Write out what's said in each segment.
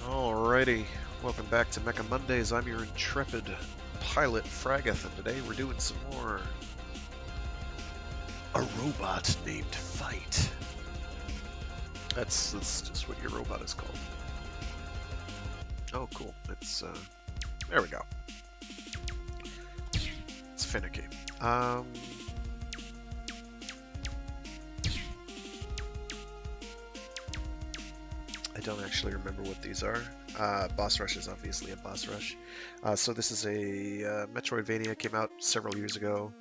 Alrighty, welcome back to Mecha Mondays. I'm your intrepid pilot Fragath, and today we're doing some more A Robot Named Fight. That's just what your robot is called. Oh, cool. It's there we go. It's finicky. I don't actually remember what these are. Boss Rush is obviously a boss rush. So this is a Metroidvania, came out several years ago.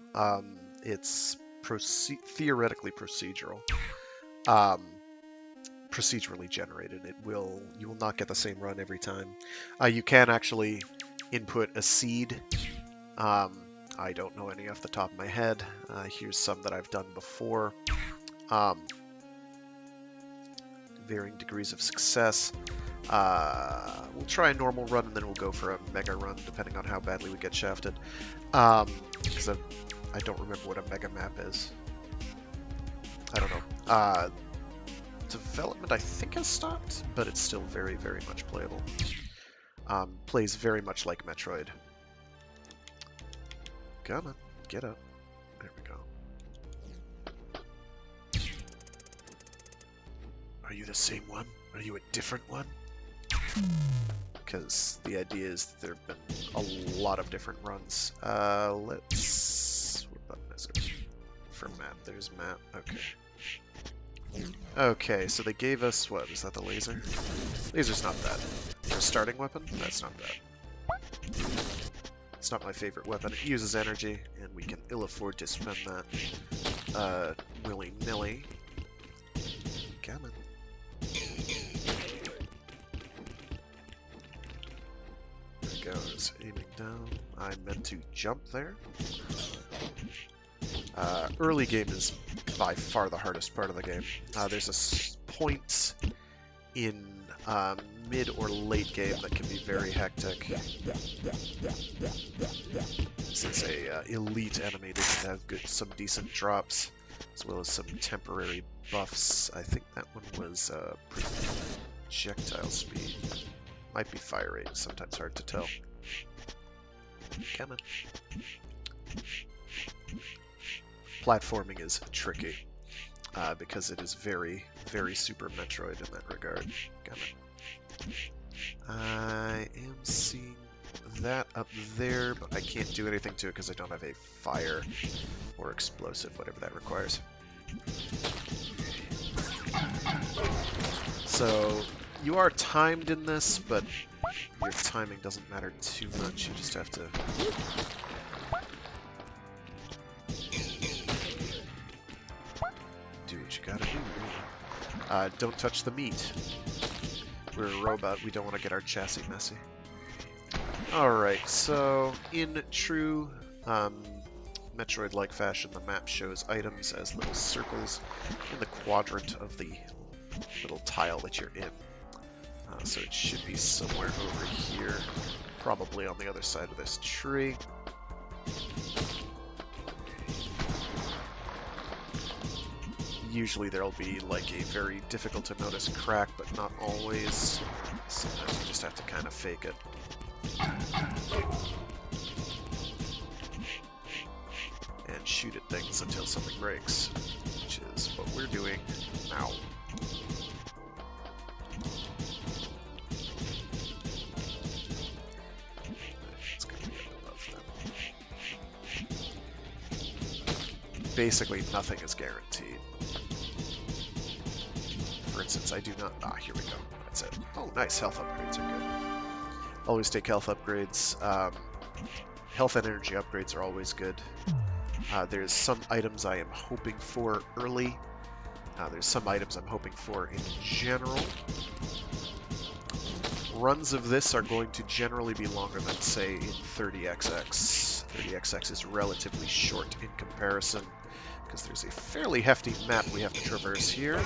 It's theoretically procedural. Procedurally generated. You will not get the same run every time. You can actually input a seed. I don't know any off the top of my head. Here's some that I've done before. Varying degrees of success. We'll try a normal run and then we'll go for a mega run depending on how badly we get shafted. Because I don't remember what a mega map is. I don't know. Development I think has stopped, but it's still very, very much playable. Plays very much like Metroid. Come on, get up. There we go. Are you the same one? Are you a different one? Because the idea is that there have been a lot of different runs. What button is it? For map, there's map. Okay. Okay, so they gave us, what, is that the laser? Laser's not bad. For a starting weapon, that's not bad. It's not my favorite weapon. It uses energy, and we can ill afford to spend that willy-nilly. Come on. There goes, aiming down. I meant to jump there. Early game is by far the hardest part of the game. There's a point in mid or late game that can be very hectic. This is a elite enemy that can have some decent drops, as well as some temporary buffs. I think that one was projectile speed. Might be fire rate, sometimes hard to tell. Come on. Platforming is tricky, because it is very, very Super Metroid in that regard. Come on. I am seeing that up there, but I can't do anything to it because I don't have a fire or explosive, whatever that requires. So you are timed in this, but your timing doesn't matter too much. You just have to do what you gotta do. Don't touch the meat. We're a robot, we don't want to get our chassis messy. Alright, so in true Metroid-like fashion, the map shows items as little circles in the quadrant of the little tile that you're in. So it should be somewhere over here, probably on the other side of this tree. Usually there'll be like a very difficult to notice crack, but not always. Sometimes you just have to kind of fake it. And shoot at things until something breaks, which is what we're doing now. It's gonna be up above them. Basically, nothing is guaranteed. For instance, I do not... here we go. That's it. Oh, nice. Health upgrades are good. Always take health upgrades. Health and energy upgrades are always good. There's some items I am hoping for early. There's some items I'm hoping for in general. Runs of this are going to generally be longer than, say, in 30XX. 30XX is relatively short in comparison, because there's a fairly hefty map we have to traverse here.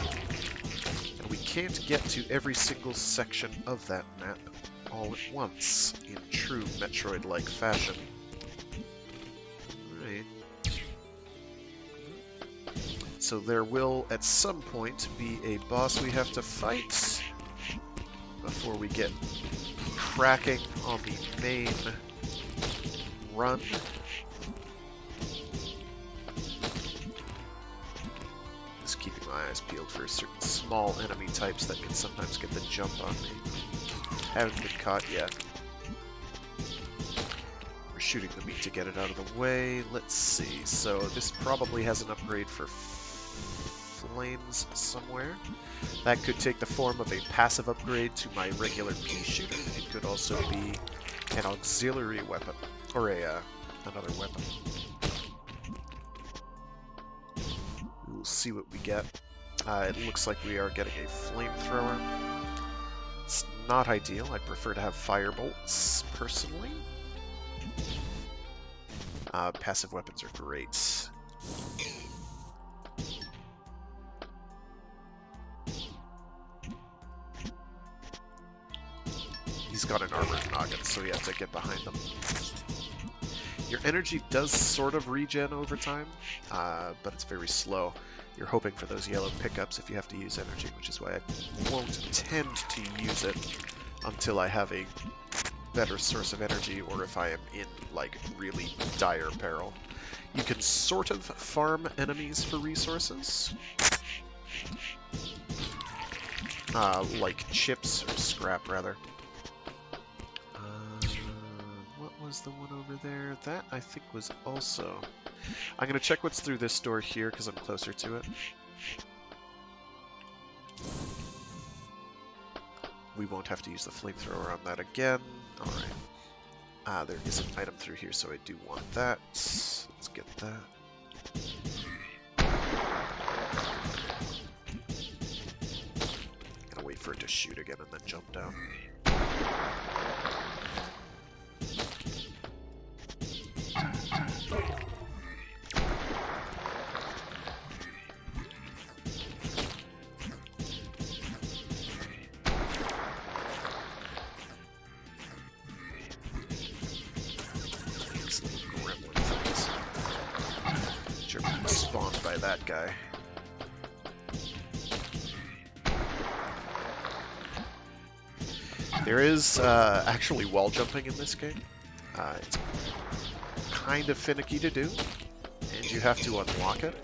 And we can't get to every single section of that map all at once, in true Metroid-like fashion. Alright. So there will, at some point, be a boss we have to fight. before we get cracking on the main run. Just keeping my eyes peeled for certain small enemy types that can sometimes get the jump on me. Haven't been caught yet. We're shooting the meat to get it out of the way. Let's see. So this probably has an upgrade for flames somewhere. That could take the form of a passive upgrade to my regular pea shooter. It could also be an auxiliary weapon, or another weapon. We'll see what we get. It looks like we are getting a flamethrower. It's not ideal. I prefer to have firebolts, personally. Passive weapons are great. He's got an armored noggin, so we have to get behind him. Your energy does sort of regen over time, but it's very slow. You're hoping for those yellow pickups if you have to use energy, which is why I won't tend to use it until I have a better source of energy, or if I am in, like, really dire peril. You can sort of farm enemies for resources. Like chips, or scrap, rather. What was the one over there? That, I think, was also... I'm going to check what's through this door here, because I'm closer to it. We won't have to use the flamethrower on that again. Alright. There is an item through here, so I do want that. Let's get that. Gotta wait for it to shoot again and then jump down. Spawned by that guy. There is actually wall jumping in this game. It's kind of finicky to do, and you have to unlock it.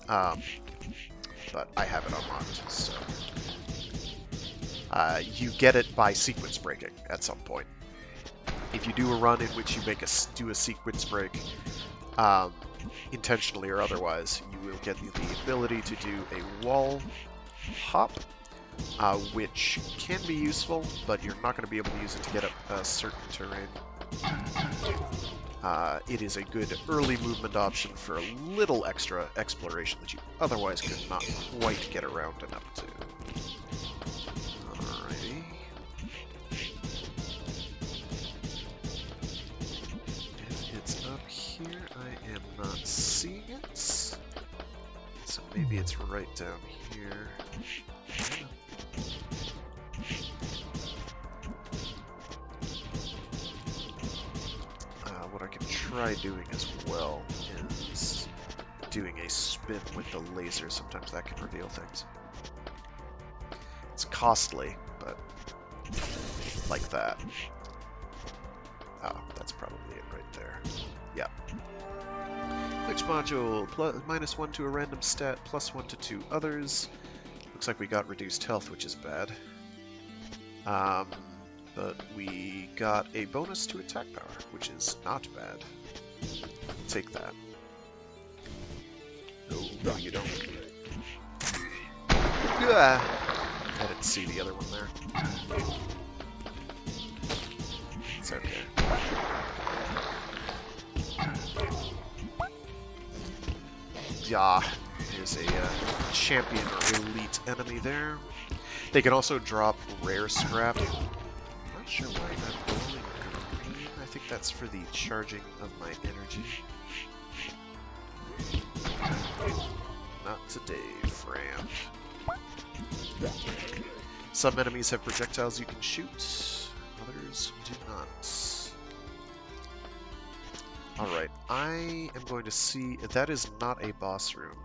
But I have it unlocked, so you get it by sequence breaking at some point. If you do a run in which you do a sequence break, intentionally or otherwise, you will get the ability to do a wall hop, which can be useful, but you're not going to be able to use it to get up a certain terrain. It is a good early movement option for a little extra exploration that you otherwise could not quite get around and up to. Alrighty. If it's up here, I am not seeing it. So maybe it's right down here. What I can try doing as well is doing a spin with the laser. Sometimes that can reveal things. It's costly, but like that. Oh, that's probably it right there. Yeah. Which module? -1 to a random stat, +1 to 2 others. Looks like we got reduced health, which is bad. But we got a bonus to attack power, which is not bad. Take that. No, you don't. I didn't see the other one there. It's okay. Yeah, there's a champion or elite enemy there. They can also drop rare scrap. Not sure why I'm glowing green. I think that's for the charging of my energy. Not today, friend. Some enemies have projectiles you can shoot, others do not. Alright, I am going to see... That is not a boss room.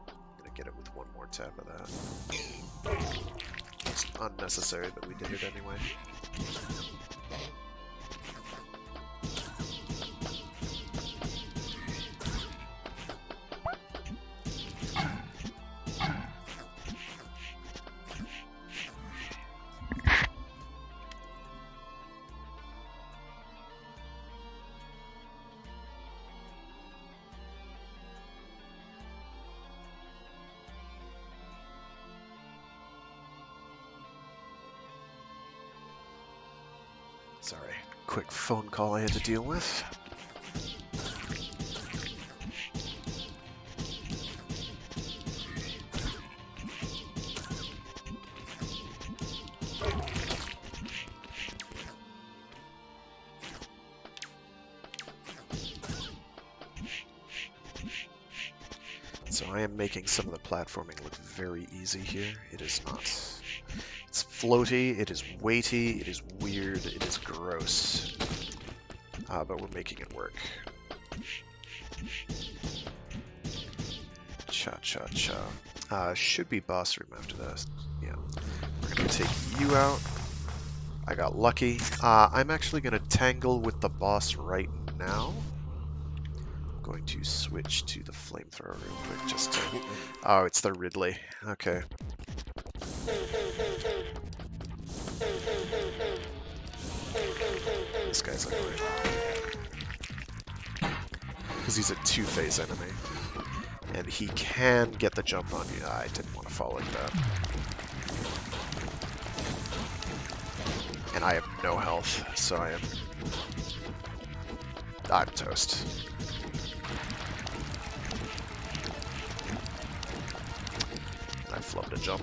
I'm gonna get it with one more more tab of that. It's unnecessary, but we did it anyway. Sorry, quick phone call I had to deal with. So I am making some of the platforming look very easy here. It is not. It's floaty, it is weighty, it is weird, it is gross. But we're making it work. Cha-cha-cha. Should be boss room after this. Yeah. We're gonna take you out. I got lucky. I'm actually gonna tangle with the boss right now. I'm going to switch to the flamethrower real quick just to... Oh, it's the Ridley. Okay. This guy's annoying. Because he's a two-phase enemy. And he can get the jump on you. I didn't want to fall like that. And I have no health, so I'm toast. I flubbed a jump.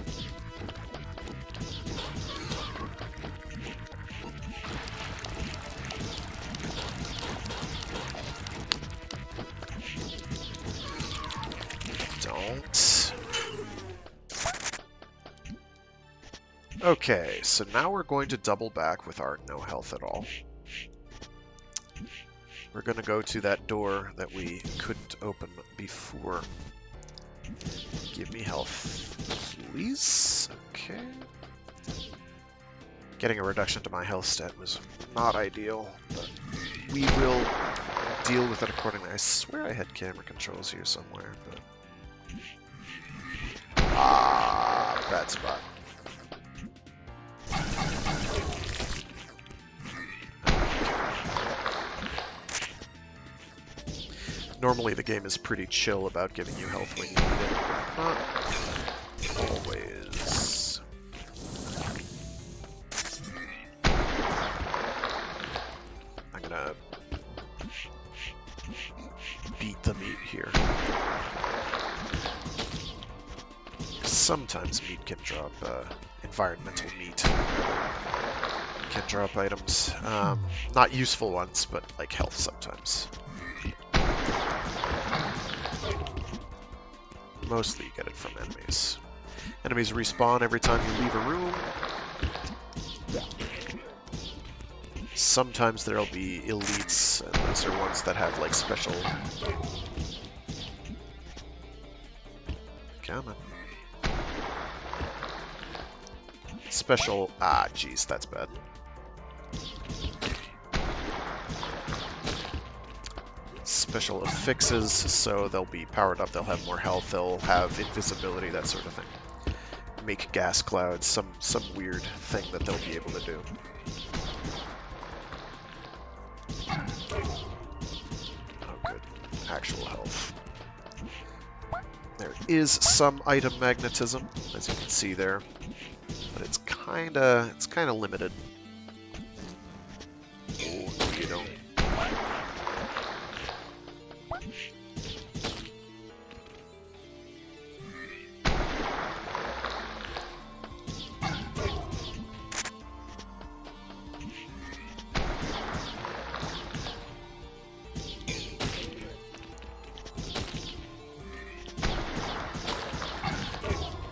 Don't. Okay, so now we're going to double back with our no health at all. We're going to go to that door that we couldn't open before. Give me health, please. Okay. Getting a reduction to my health stat was not ideal, but we will deal with it accordingly. I swear I had camera controls here somewhere, but... bad spot. Normally the game is pretty chill about giving you health when you need it. Not always. I'm gonna beat the meat here. Sometimes meat can drop, environmental meat can drop items. Not useful ones, but like health sometimes. Mostly you get it from enemies. Enemies respawn every time you leave a room. Sometimes there'll be elites, and those are ones that have like special... Come on. Special... jeez, that's bad. Special affixes, so they'll be powered up, they'll have more health, they'll have invisibility, that sort of thing. Make gas clouds, some weird thing that they'll be able to do. Oh good, actual health. There is some item magnetism, as you can see there, but it's kinda limited. Oh, you don't.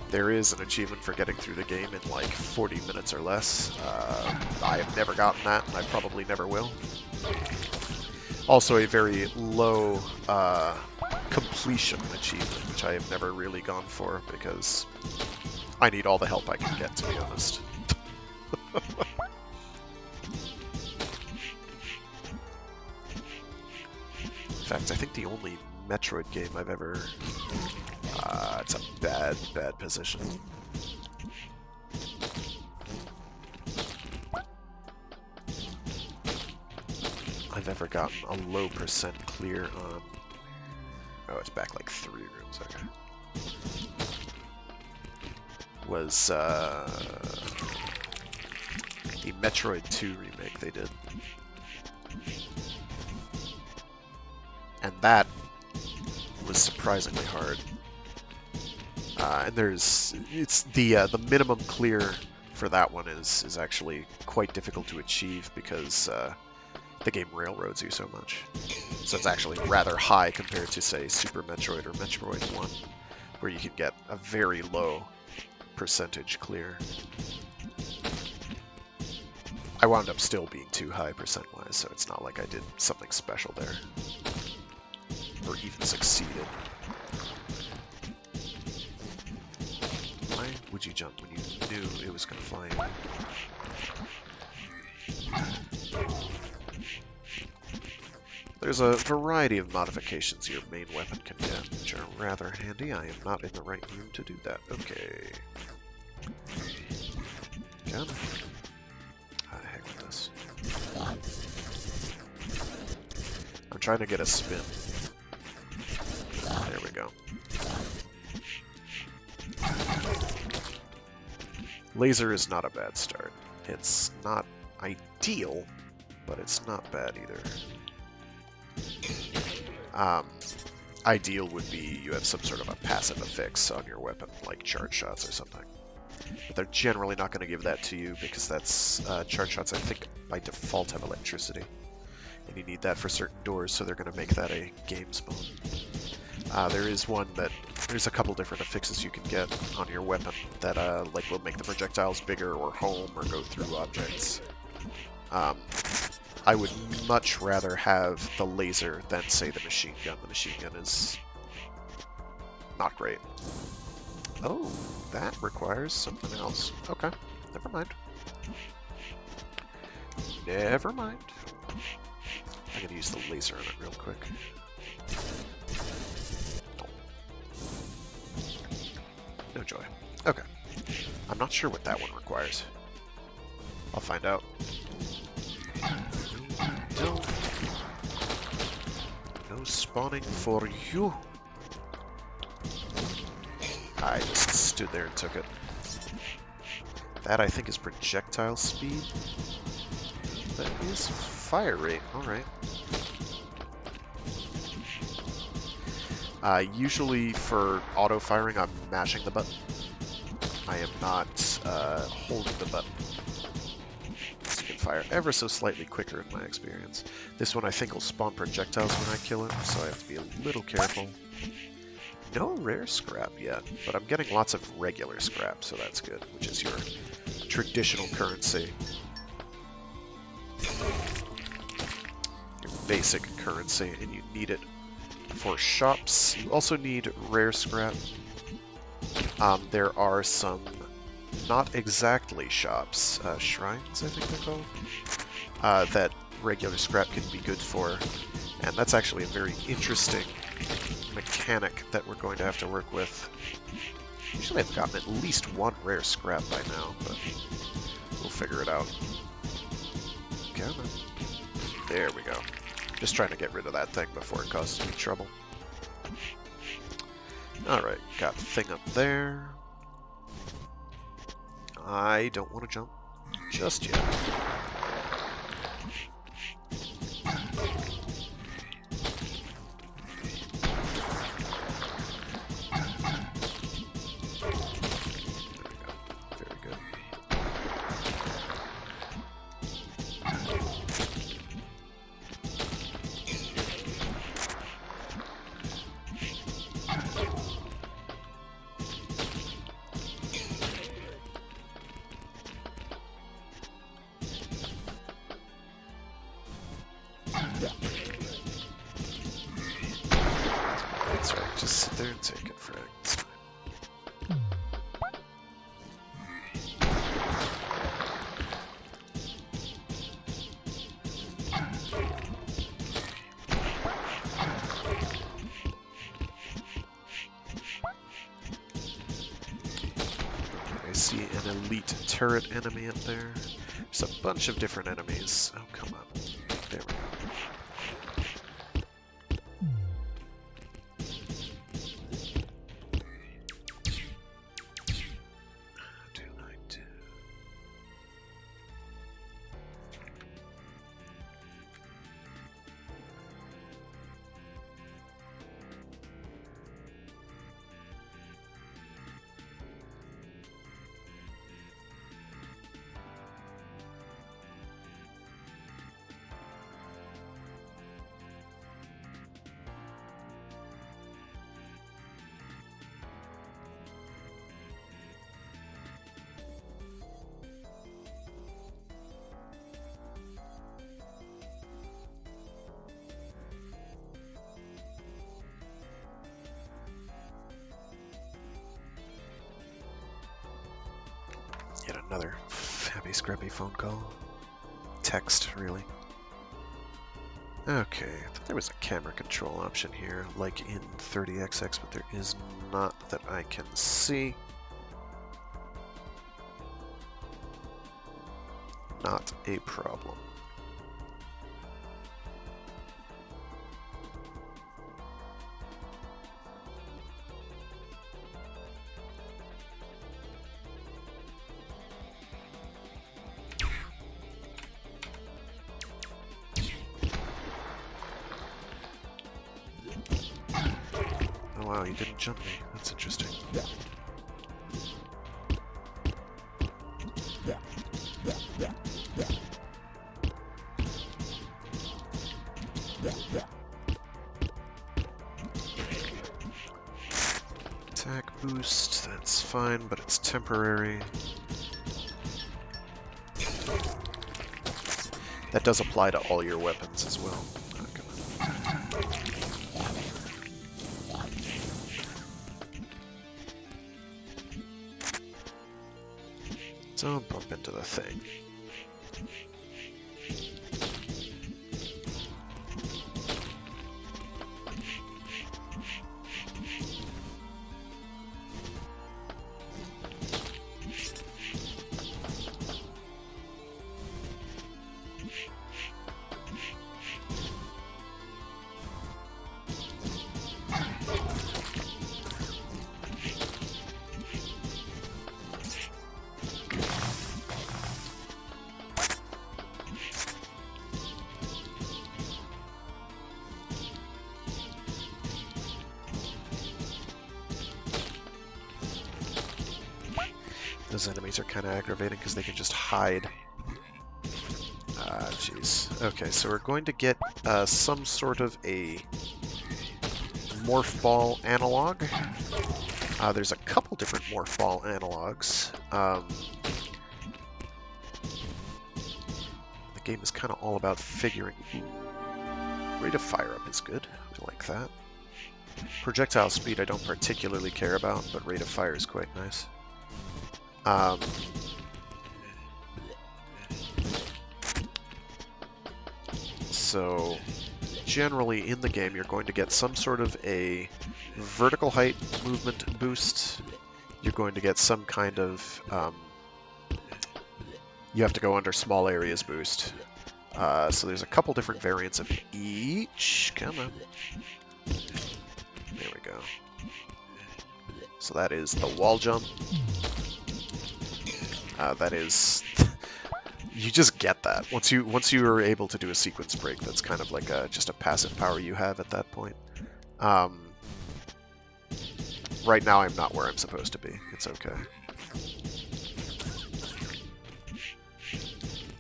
There is an achievement for getting through the game in like 40 minutes or less. I have never gotten that, and I probably never will. Also a very low completion achievement, which I have never really gone for because I need all the help I can get, to be honest. In fact, I think the only Metroid game I've ever... it's a bad, bad position. I've ever gotten a low percent clear on... Oh, it's back like 3 rooms, okay. Was the Metroid 2 remake they did. And that was surprisingly hard. And it's the minimum clear for that one is actually quite difficult to achieve because the game railroads you so much. So it's actually rather high compared to, say, Super Metroid or Metroid 1, where you can get a very low percentage clear. I wound up still being too high percent-wise, so it's not like I did something special there. Or even succeeded. Why would you jump when you knew it was going to fly in? There's a variety of modifications your main weapon can get, which are rather handy. I am not in the right room to do that. Okay. Gun. Heck with this. I'm trying to get a spin. There we go. Laser is not a bad start. It's not ideal, but it's not bad either. Ideal would be you have some sort of a passive affix on your weapon, like charge shots or something. But they're generally not going to give that to you because that's charge shots, I think, by default have electricity. And you need that for certain doors, so they're going to make that a game spawn. There's a couple different affixes you can get on your weapon that like will make the projectiles bigger or home or go through objects. I would much rather have the laser than, say, the machine gun. The machine gun is not great. Oh, that requires something else. Okay, never mind. Never mind. I'm gonna use the laser on it real quick. No joy. Okay. I'm not sure what that one requires. I'll find out. No spawning for you. I just stood there and took it. That, I think, is projectile speed. That is fire rate. Alright. Usually for auto-firing, I'm mashing the button. I am not holding the button. So you can fire ever so slightly quicker in my experience. This one I think will spawn projectiles when I kill it, so I have to be a little careful. No rare scrap yet, but I'm getting lots of regular scrap, so that's good, which is your traditional currency. Your basic currency, and you need it for shops. You also need rare scrap. There are some not exactly shops, shrines I think they're called, that regular scrap can be good for, and that's actually a very interesting mechanic that we're going to have to work with. Usually I've gotten at least one rare scrap by now, but we'll figure it out. Come on. There we go. Just trying to get rid of that thing before it causes me trouble. Alright, got the thing up there. I don't want to jump just yet. just sit there and take it, frag. It's fine. I see an elite turret enemy up there. There's a bunch of different enemies. Oh, come on. There we go. Yet another happy scrappy phone call. Text, really. Okay, I thought there was a camera control option here, like in 30XX, but there is not that I can see. Not a problem. Oh wow, you didn't jump me. That's interesting. Attack boost, that's fine, but it's temporary. That does apply to all your weapons as well. Don't bump into the thing. Those enemies are kind of aggravating because they can just hide. Ah, jeez. Okay, so we're going to get some sort of a morph ball analog. There's a couple different morph ball analogs. The game is kind of all about figuring. Rate of fire up is good. I like that. Projectile speed I don't particularly care about, but rate of fire is quite nice. So generally in the game you're going to get some sort of a vertical height movement boost. You're going to get some kind of you have to go under small areas boost. So there's a couple different variants of each. Come on. There we go. So that is the wall jump. That is, you just get that once you are able to do a sequence break. That's kind of like just a passive power you have at that point. Right now I'm not where I'm supposed to be. It's okay.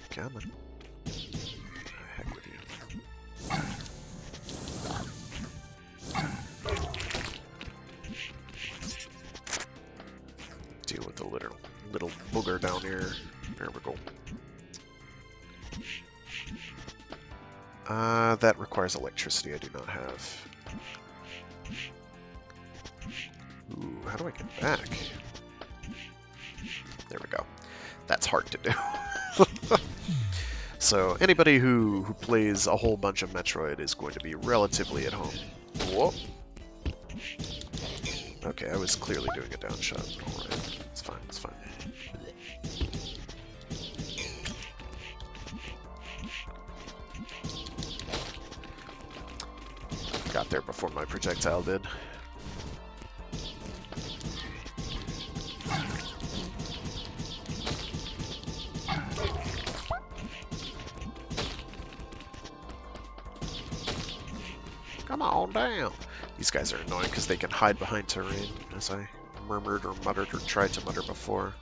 Come on. Heck with you. Deal with the little booger down here. There we go. That requires electricity I do not have. how do I get back? There we go. That's hard to do. So anybody who plays a whole bunch of Metroid is going to be relatively at home. Whoa. Okay, I was clearly doing a down shot. Alright, it's fine, it's fine. Got there before my projectile did. Come on down. These guys are annoying because they can hide behind terrain, as I murmured or muttered or tried to mutter before.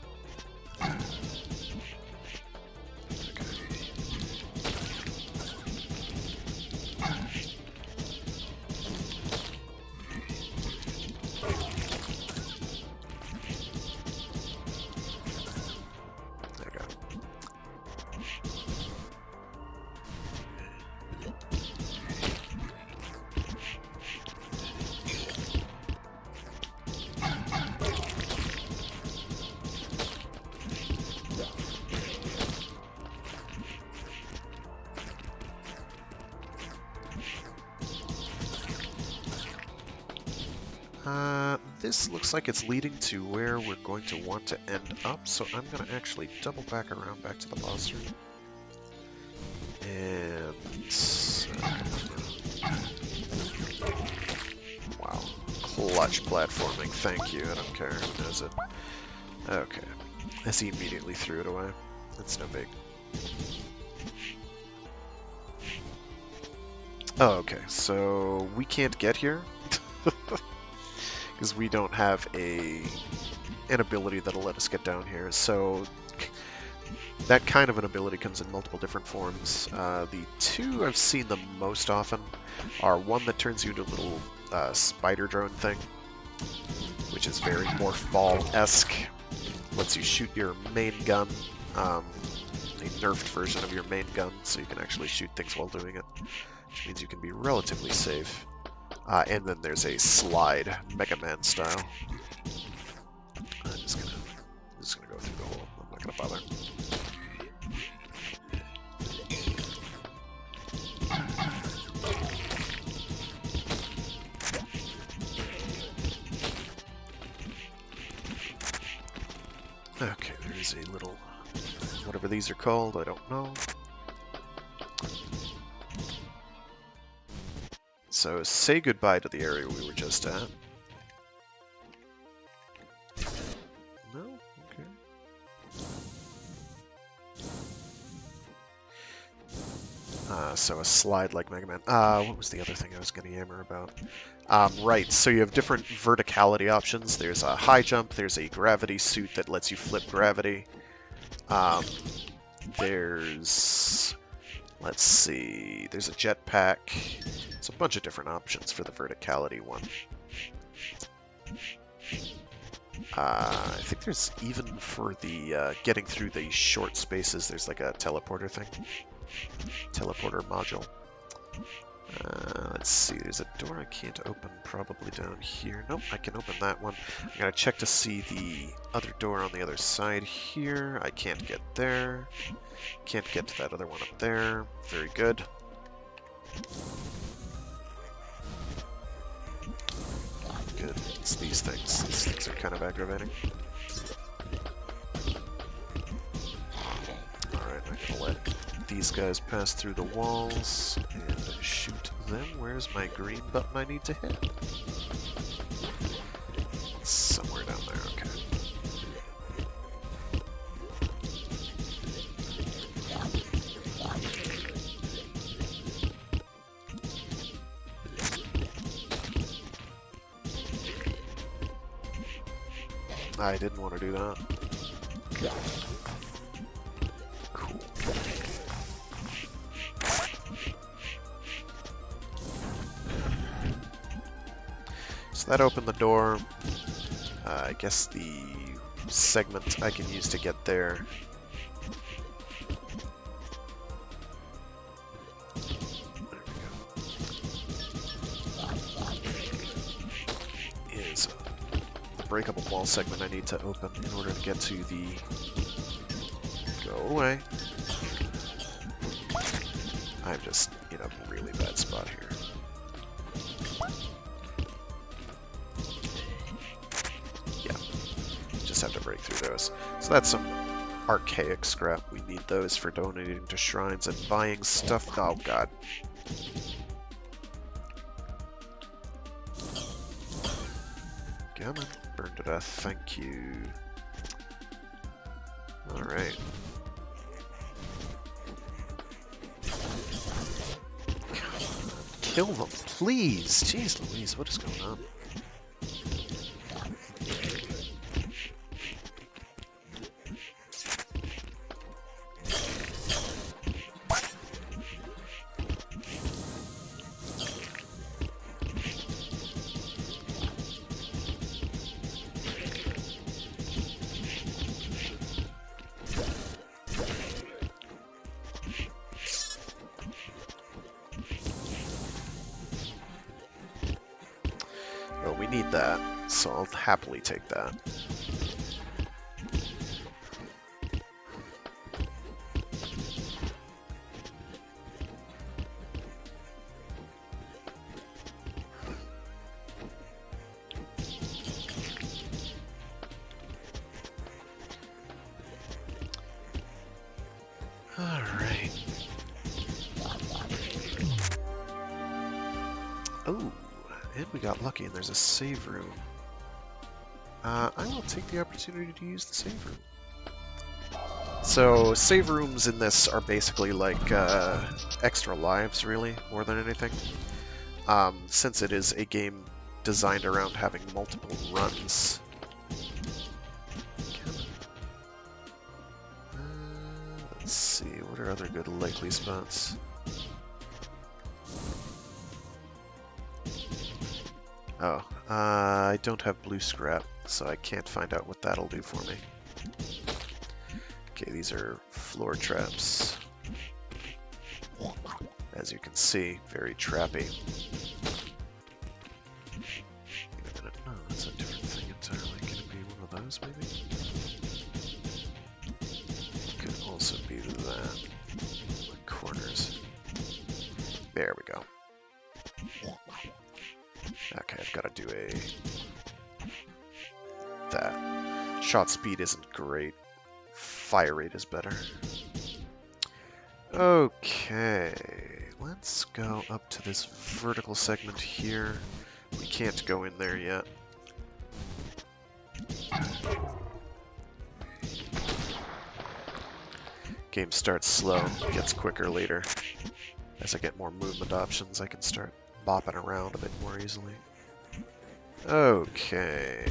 This looks like it's leading to where we're going to want to end up, so I'm going to actually double back around back to the boss room. And... wow. Clutch platforming, thank you, I don't care who knows it. Okay. As he immediately threw it away. That's no big. Oh, okay, so we can't get here. Because we don't have an ability that'll let us get down here. So that kind of an ability comes in multiple different forms. The two I've seen the most often are one that turns you into a little spider drone thing, which is very Morph Ball-esque. Lets you shoot your main gun, a nerfed version of your main gun, so you can actually shoot things while doing it, which means you can be relatively safe. And then there's a slide, Mega Man style. I'm just gonna go through the hole. I'm not gonna bother. Okay, there's a little, whatever these are called, I don't know. So say goodbye to the area we were just at. No? Okay. So a slide like Mega Man. What was the other thing I was going to yammer about? Right, so you have different verticality options. There's a high jump, there's a gravity suit that lets you flip gravity. There's... let's see, there's a jetpack. There's a bunch of different options for the verticality one. I think there's even for the getting through the short spaces, there's like a teleporter thing. Teleporter module. Let's see, there's a door I can't open probably down here. Nope, I can open that one. I'm gonna check to see the other door on the other side here. I can't get there. Can't get to that other one up there. Very good. Good. It's these things. These things are kind of aggravating. Alright, I'm gonna let these guys pass through the walls and shoot them. Where's my green button I need to hit? It's somewhere down there, okay. I didn't want to do that. Cool. So that opened the door. I guess the segment I can use to get there. There we go. Is the unbreakable wall segment I need to open in order to get to the... Go away. I'm just in a really bad spot here. Yeah, just have to break through those. So that's some archaic scrap. We need those for donating to shrines and buying stuff. Oh god. Come on, burn to death. Thank you. Alright. Kill them, please! Jeez Louise, what is going on? Well, we need that, so I'll happily take that. Alright. Oh. And we got lucky, and there's a save room. I will take the opportunity to use the save room. So, save rooms in this are basically like extra lives, really, more than anything. Since it is a game designed around having multiple runs. Let's see, what are other good likely spots? Oh, I don't have blue scrap, so I can't find out what that'll do for me. Okay, these are floor traps. As you can see, very trappy. Wait a minute, no, that's a different thing entirely. Can it be one of those, maybe? Could also be that. Like corners. There we go. Okay, I've got to do that. Shot speed isn't great. Fire rate is better. Okay, let's go up to this vertical segment here. We can't go in there yet. Game starts slow, gets quicker later. As I get more movement options, I can start bopping around a bit more easily. Okay.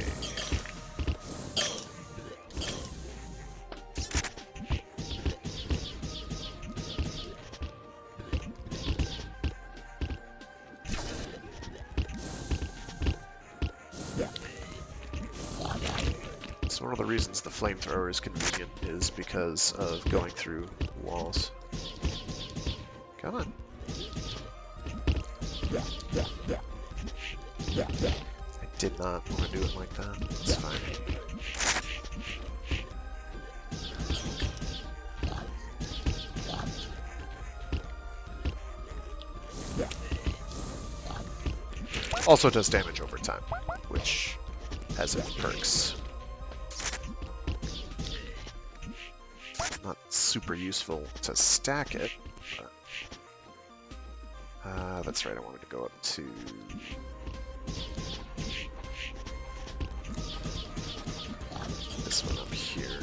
So one of the reasons the flamethrower is convenient is because of going through walls. Come on. I did not want to do it like that. It's fine. Also does damage over time, which has its perks. Not super useful to stack it, but that's right, I wanted to go up to this one up here.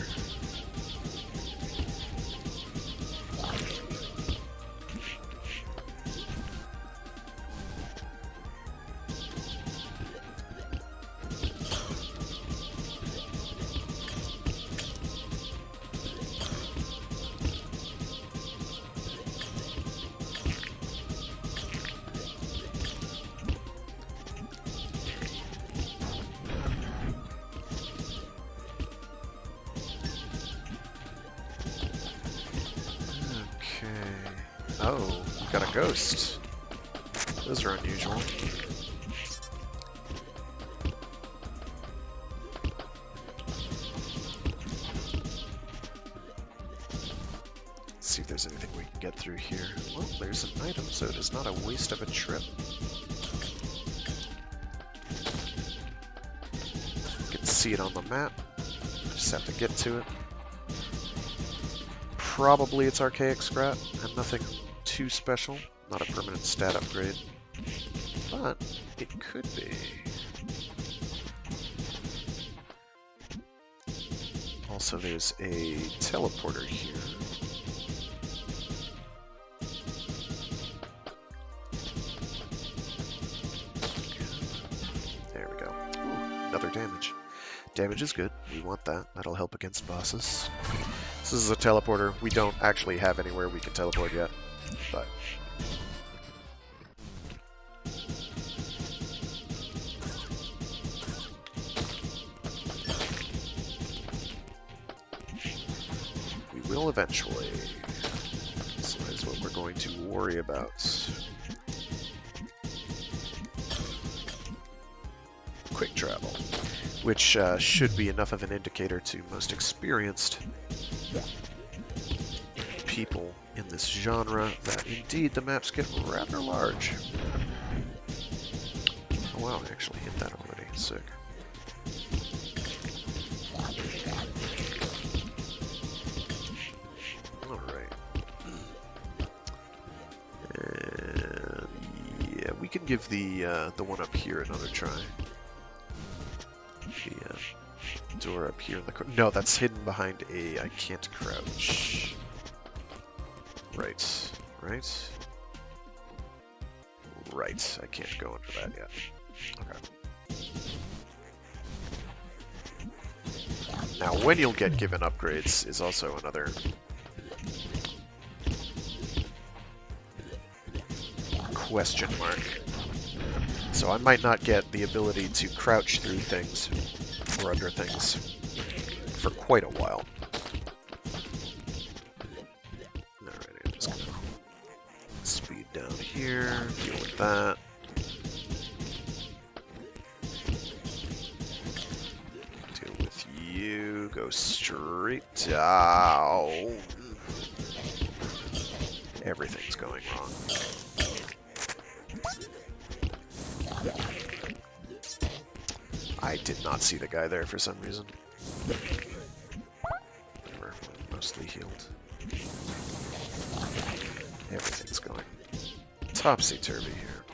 Oh, you got a ghost. Those are unusual. get through here. Well, there's an item, so it is not a waste of a trip. You can see it on the map. Just have to get to it. Probably it's archaic scrap, and nothing too special. Not a permanent stat upgrade. But it could be. Also, there's a teleporter here. There we go. Ooh, another damage. Damage is good. We want that. That'll help against bosses. This is a teleporter. We don't actually have anywhere we can teleport yet, but... we will eventually. So that's what we're going to worry about. Quick travel, which should be enough of an indicator to most experienced people in this genre that indeed the maps get rather large. Oh wow, I actually hit that already. Sick. Alright. And yeah, we can give the one up here another try. The door up here in the corner. No, that's hidden behind a I can't crouch. Right. Right? Right. I can't go under that yet. Okay. Now, when you'll get given upgrades is also another question mark. So I might not get the ability to crouch through things or under things for quite a while. Alright, I'm just gonna speed down here, deal with that. Deal with you, go straight down. Everything's going wrong. I did not see the guy there for some reason. Whatever, mostly healed. Everything's going topsy-turvy here.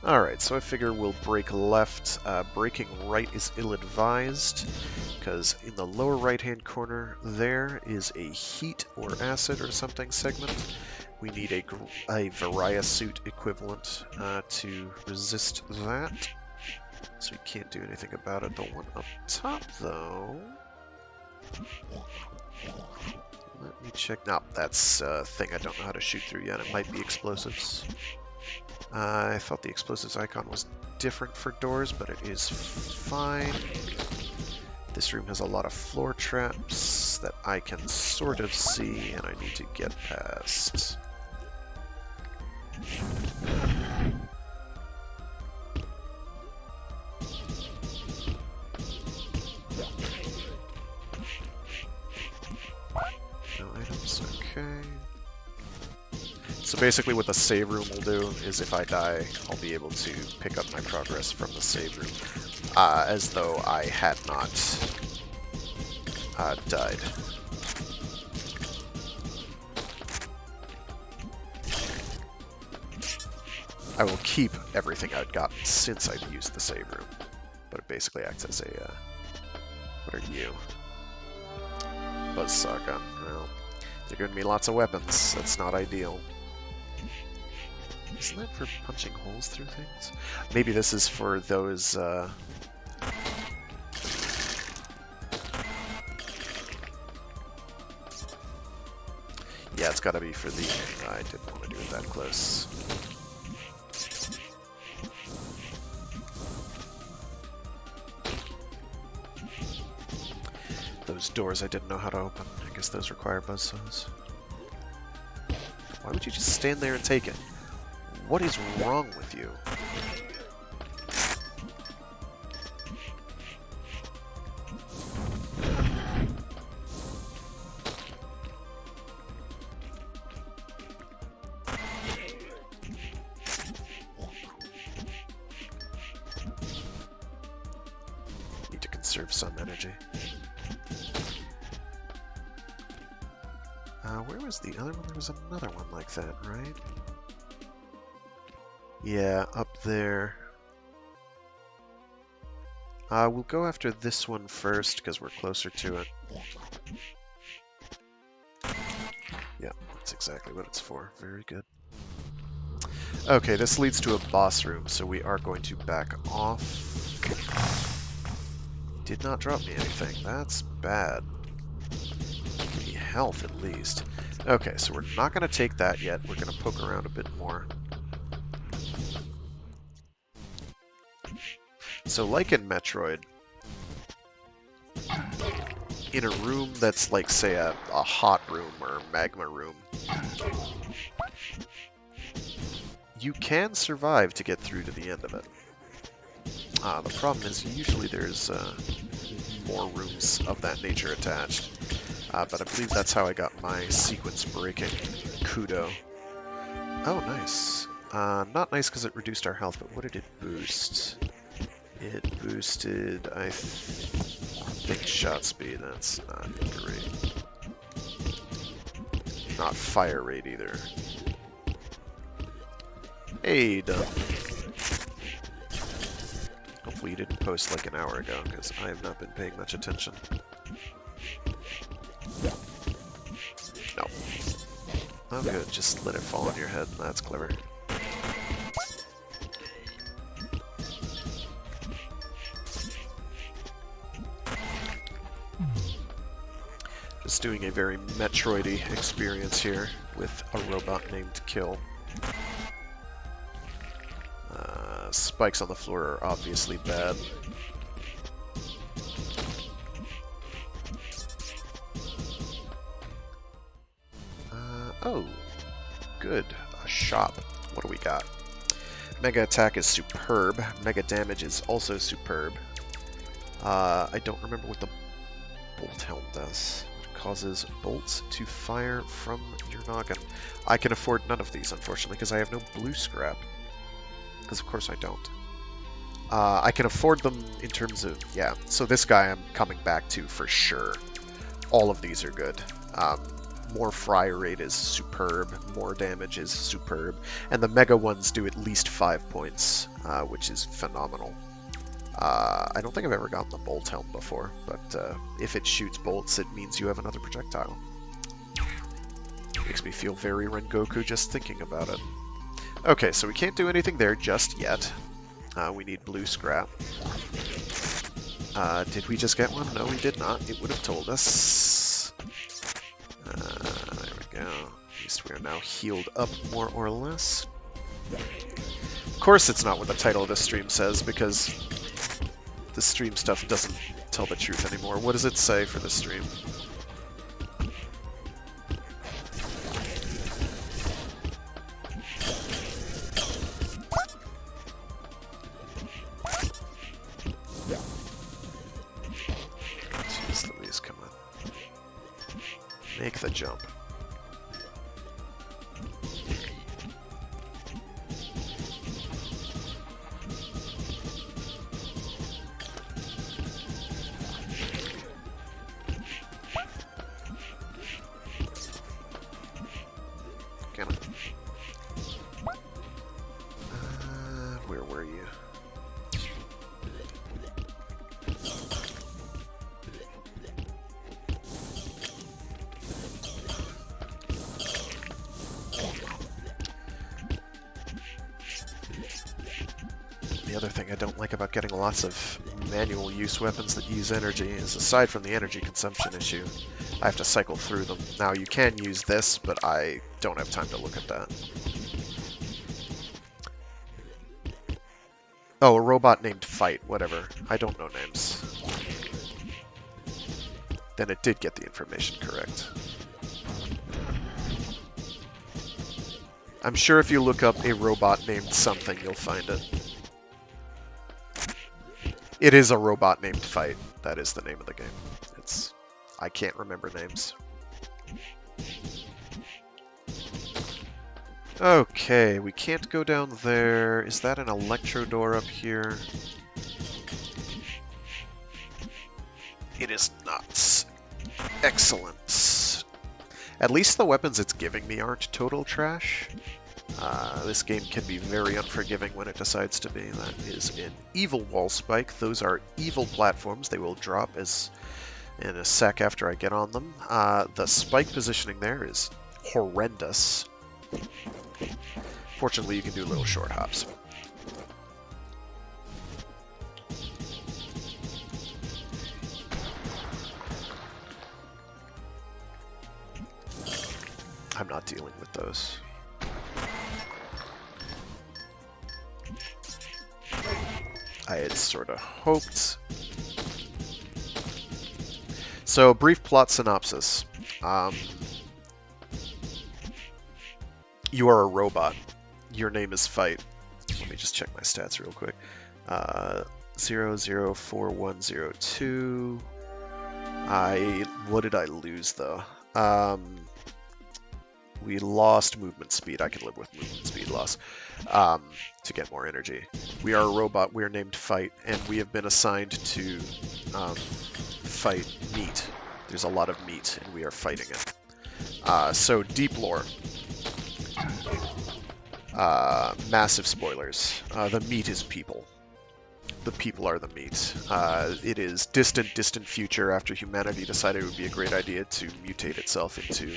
Alright, so I figure we'll break left. Breaking right is ill-advised, because in the lower right-hand corner there is a heat or acid or something segment. We need a Varia suit equivalent to resist that. So we can't do anything about it. The one up top, though... let me check. No, that's a thing I don't know how to shoot through yet. It might be explosives. I thought the explosives icon was different for doors, but it is fine. This room has a lot of floor traps that I can sort of see, and I need to get past. No items, okay. So basically what the save room will do is if I die, I'll be able to pick up my progress from the save room, as though I had not died. I will keep everything I've gotten since I've used the save room, but it basically acts as a, what are you? Buzzsaw gun. Well, they're giving me lots of weapons. That's not ideal. Isn't that for punching holes through things? Maybe this is for those, yeah, it's gotta be for the... I didn't want to do it that close. Those doors I didn't know how to open. I guess those require buzzsaws. Why would you just stand there and take it? What is wrong with you? conserve some energy. Where was the other one? There was another one like that, right? Yeah, up there. We'll go after this one first, because we're closer to it. Yeah, that's exactly what it's for. Very good. Okay, this leads to a boss room, so we are going to back off. Did not drop me anything. That's bad. Give me health, at least. Okay, so we're not going to take that yet. We're going to poke around a bit more. So like in Metroid, in a room that's like, say, a hot room or magma room, you can survive to get through to the end of it. The problem is usually there's more rooms of that nature attached. But I believe that's how I got my sequence breaking kudo. Oh, nice. Not nice because it reduced our health, but what did it boost? It boosted, I think, shot speed. That's not great. Not fire rate either. Hey, done. Hopefully you didn't post like an hour ago, because I have not been paying much attention. No. Oh good, just let it fall on your head. That's clever. Just doing a very Metroid-y experience here with a robot named Kill. Spikes on the floor are obviously bad. Oh, good. A shop. What do we got? Mega attack is superb. Mega damage is also superb. I don't remember what the bolt helm does. It causes bolts to fire from your noggin. I can afford none of these, unfortunately, because I have no blue scrap. Because of course I don't. I can afford them in terms of, yeah, so this guy I'm coming back to for sure. All of these are good. More fry rate is superb, more damage is superb, and the mega ones do at least 5 points, which is phenomenal. I don't think I've ever gotten the bolt helm before, but if it shoots bolts, it means you have another projectile. Makes me feel very Rengoku just thinking about it. Okay, so we can't do anything there just yet. We need blue scrap. Did we just get one? No, we did not. It would have told us. There we go. At least we are now healed up more or less. Of course it's not what the title of this stream says, because the stream stuff doesn't tell the truth anymore. What does it say for the stream? Make the jump. Can I? Where were you? The other thing I don't like about getting lots of manual use weapons that use energy is, aside from the energy consumption issue, I have to cycle through them. Now you can use this, but I don't have time to look at that. Oh, a robot named Fight, whatever. I don't know names. Then it did get the information correct. I'm sure if you look up a robot named something, you'll find it. It is a robot named Fight. That is the name of the game. I can't remember names. Okay, we can't go down there. Is that an electro door up here? It is not. Excellent. At least the weapons it's giving me aren't total trash. This game can be very unforgiving when it decides to be. That is an evil wall spike. Those are evil platforms. They will drop as in a sec after I get on them. The spike positioning there is horrendous. Fortunately, you can do little short hops. I'm not dealing with those. I had sort of hoped. So, brief plot synopsis. You are a robot. Your name is Fight. Let me just check my stats real quick. 004102. What did I lose though? We lost movement speed. I can live with movement speed loss to get more energy. We are a robot. We are named Fight, and we have been assigned to fight meat. There's a lot of meat, and we are fighting it. So, deep lore. Massive spoilers. The meat is people. The people are the meat. It is distant future after humanity decided it would be a great idea to mutate itself into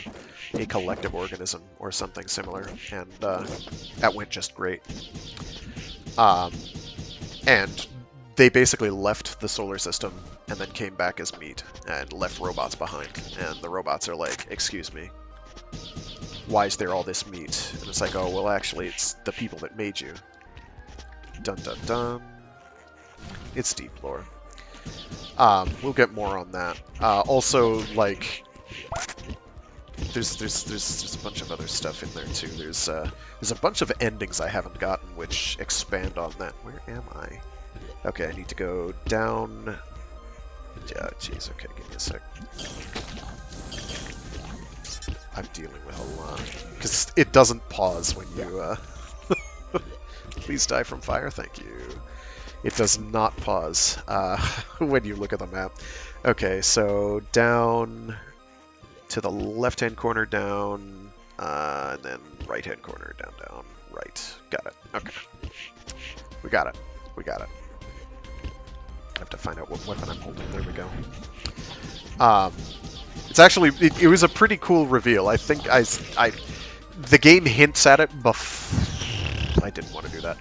a collective organism or something similar, and that went just great. And they basically left the solar system and then came back as meat and left robots behind. And the robots are like, excuse me, why is there all this meat? And it's like, oh, well, actually, it's the people that made you. Dun dun dun. It's deep lore. We'll get more on that. Also, like, there's a bunch of other stuff in there too. There's a bunch of endings I haven't gotten which expand on that. Where am I? Okay, I need to go down. Yeah, jeez. Okay, give me a sec. I'm dealing with a lot because it doesn't pause when you. Please die from fire. Thank you. It does not pause when you look at the map. Okay, so down to the left-hand corner, down, and then right-hand corner, down, down, right. Got it. Okay. We got it. We got it. I have to find out what weapon I'm holding. There we go. It's actually, it was a pretty cool reveal. I think the game hints at it before. I didn't want to do that.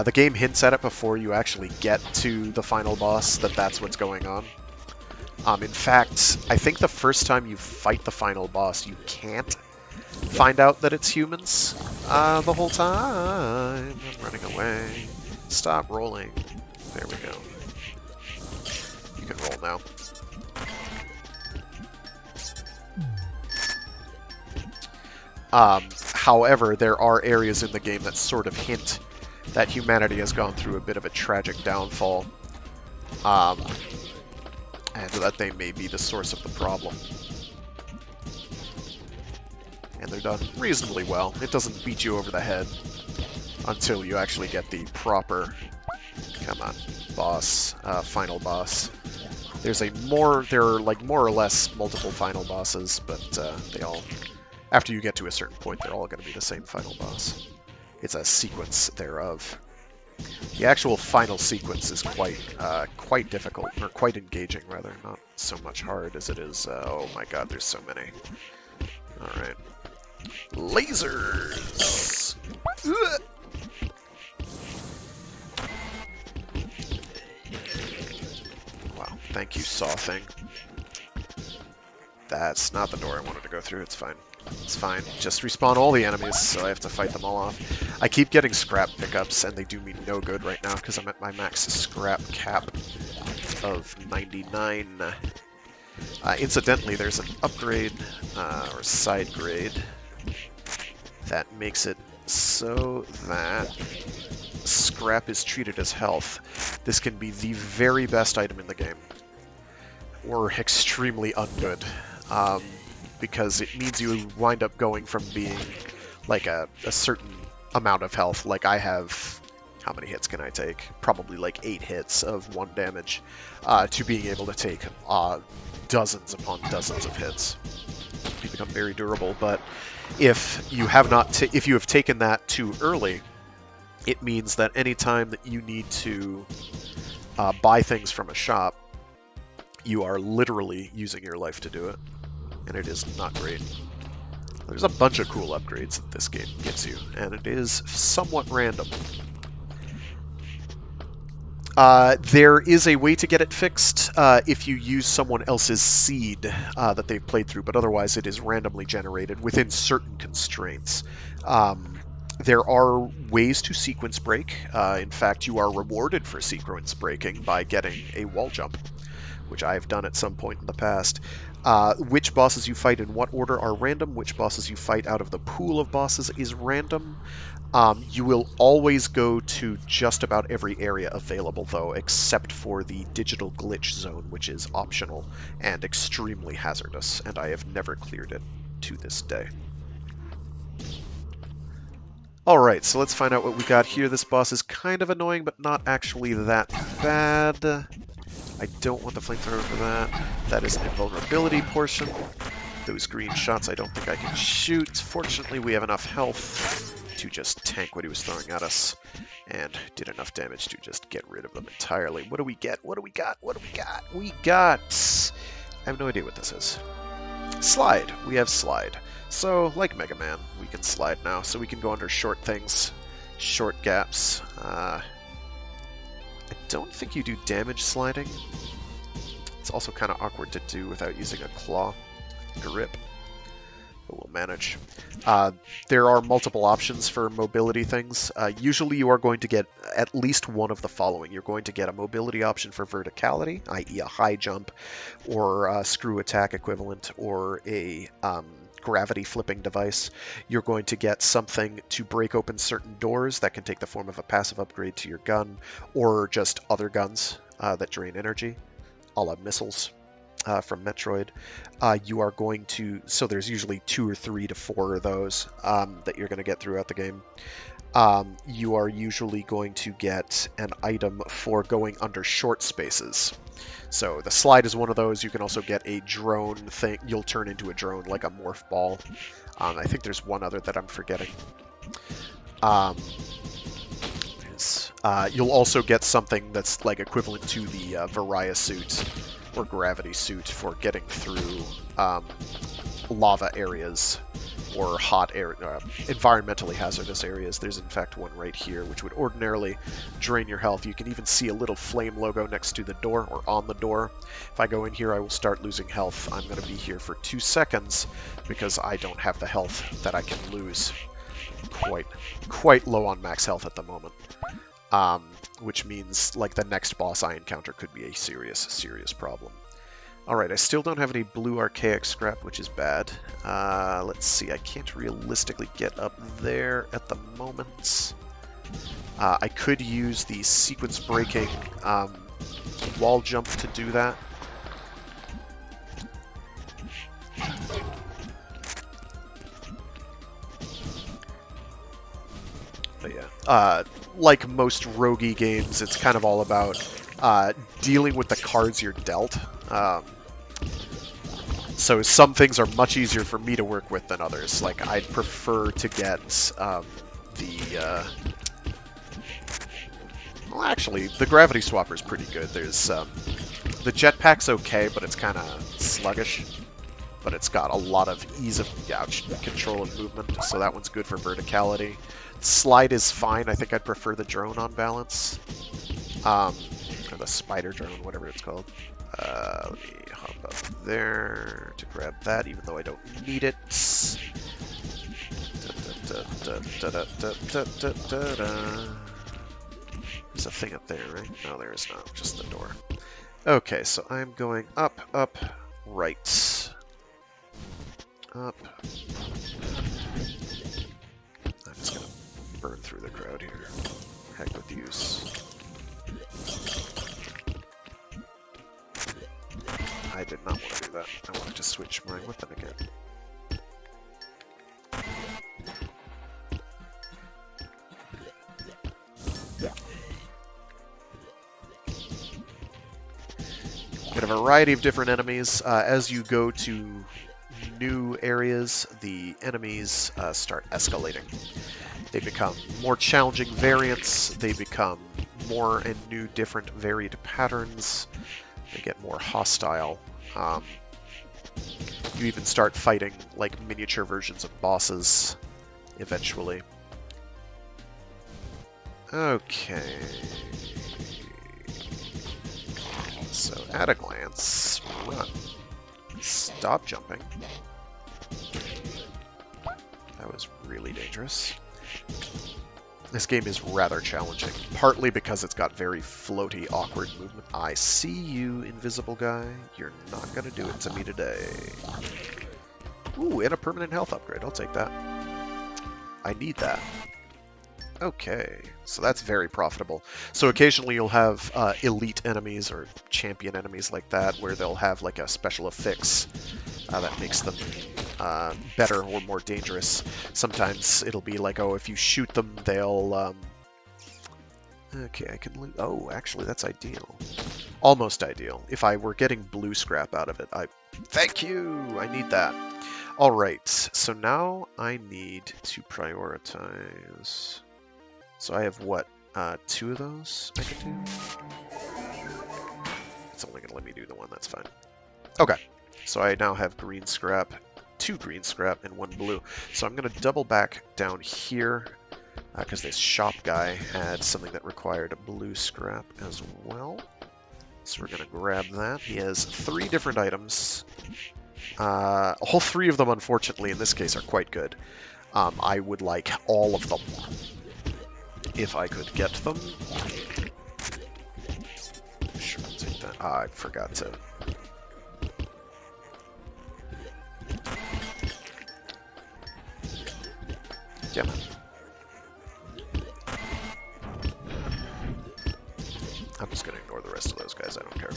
The game hints at it before you actually get to the final boss, that's what's going on. In fact, I think the first time you fight the final boss, you can't find out that it's humans the whole time. I'm running away. Stop rolling. There we go. You can roll now. However, there are areas in the game that sort of hint that humanity has gone through a bit of a tragic downfall, and that they may be the source of the problem. And they're done reasonably well. It doesn't beat you over the head until you actually get the proper, come on, boss, final boss. There are like more or less multiple final bosses, but they all, after you get to a certain point, they're all going to be the same final boss. It's a sequence thereof. The actual final sequence is quite difficult, or quite engaging, rather. Not so much hard as it is, oh my god, there's so many. Alright. Lasers! Ugh! Wow, thank you, saw thing. That's not the door I wanted to go through, it's fine. It's fine. Just respawn all the enemies, so I have to fight them all off. I keep getting scrap pickups, and they do me no good right now because I'm at my max scrap cap of 99. Incidentally, there's an upgrade, or side grade, that makes it so that scrap is treated as health. This can be the very best item in the game, or extremely ungood. Because it means you wind up going from being like a certain amount of health. Like I have, how many hits can I take? Probably like 8 hits of 1 damage, to being able to take dozens upon dozens of hits. You become very durable, but if you have not, if you have taken that too early, it means that any time that you need to buy things from a shop, you are literally using your life to do it, and it is not great. There's a bunch of cool upgrades that this game gives you, and it is somewhat random. There is a way to get it fixed if you use someone else's seed that they've played through, but otherwise it is randomly generated within certain constraints. There are ways to sequence break. In fact, you are rewarded for sequence breaking by getting a wall jump, which I have done at some point in the past. Which bosses you fight in what order are random. Which bosses you fight out of the pool of bosses is random. You will always go to just about every area available, though, except for the digital glitch zone, which is optional and extremely hazardous, and I have never cleared it to this day. Alright, so let's find out what we got here. This boss is kind of annoying, but not actually that bad. I don't want the flamethrower for that. That is an invulnerability portion. Those green shots I don't think I can shoot. Fortunately, we have enough health to just tank what he was throwing at us, and did enough damage to just get rid of them entirely. What do we get? What do we got? What do we got? We got... I have no idea what this is. Slide. We have slide. So, like Mega Man, we can slide now. So we can go under short things, short gaps. I don't think you do damage sliding. It's also kind of awkward to do without using a claw grip, but we'll manage. There are multiple options for mobility things. Usually you are going to get at least one of the following. You're going to get a mobility option for verticality, i.e. a high jump, or a screw attack equivalent, or a gravity flipping device. You're going to get something to break open certain doors that can take the form of a passive upgrade to your gun, or just other guns that drain energy, a la missiles from Metroid. You are going to, so there's usually 2 or 3 to 4 of those that you're going to get throughout the game. You are usually going to get an item for going under short spaces. So the slide is one of those. You can also get a drone thing. You'll turn into a drone, like a morph ball. I think there's one other that I'm forgetting. You'll also get something that's like equivalent to the Varia suit or gravity suit for getting through lava areas or hot air, environmentally hazardous areas. There's in fact one right here, which would ordinarily drain your health. You can even see a little flame logo next to the door, or on the door. If I go in here, I will start losing health. I'm going to be here for 2 seconds because I don't have the health that I can lose. Quite low on max health at the moment. Which means, like, the next boss I encounter could be a serious problem. Alright, I still don't have any blue archaic scrap, which is bad. Let's see, I can't realistically get up there at the moment. I could use the sequence breaking wall jump to do that. But yeah, like most roguey games, it's kind of all about dealing with the cards you're dealt. So some things are much easier for me to work with than others. Like, I'd prefer to get well, actually, the gravity swapper is pretty good. There's the jetpack's okay, but it's kind of sluggish. But it's got a lot of ease of control of movement, so that one's good for verticality. Slide is fine. I think I'd prefer the drone on balance. Or the spider drone, whatever it's called. Let me hop up there to grab that, even though I don't need it. There's a thing up there, right? No, there is not. Just the door. Okay, so I'm going up, right. Up. I'm just gonna burn through the crowd here. Heck with use. I did not want to do that. I wanted to switch my weapon again. variety of different enemies. As you go to new areas, the enemies start escalating. They become more challenging variants, they become more and new different varied patterns, they get more hostile. You even start fighting like miniature versions of bosses eventually. Okay. So at a glance, run. Stop jumping. That was really dangerous. This game is rather challenging, partly because it's got very floaty, awkward movement. I see you, invisible guy. You're not gonna do it to me today. Ooh, and a permanent health upgrade. I'll take that. I need that. Okay, so that's very profitable. So occasionally you'll have elite enemies or champion enemies like that, where they'll have like a special affix that makes them better or more dangerous. Sometimes it'll be like, oh, if you shoot them, they'll... Okay, I can loot... Oh, actually, that's ideal. Almost ideal. If I were getting blue scrap out of it, Thank you! I need that. Alright, so now I need to prioritize... So I have, what, 2 of those I can do? It's only going to let me do the one, that's fine. Okay, so I now have green scrap, 2 green scrap, and 1 blue. So I'm going to double back down here, because this shop guy had something that required a blue scrap as well. So we're going to grab that. He has 3 different items. All 3 of them, unfortunately, in this case, are quite good. I would like all of them. If I could get them. Sure, I'll take that. I forgot to. Damn it. I'm just gonna ignore the rest of those guys, I don't care.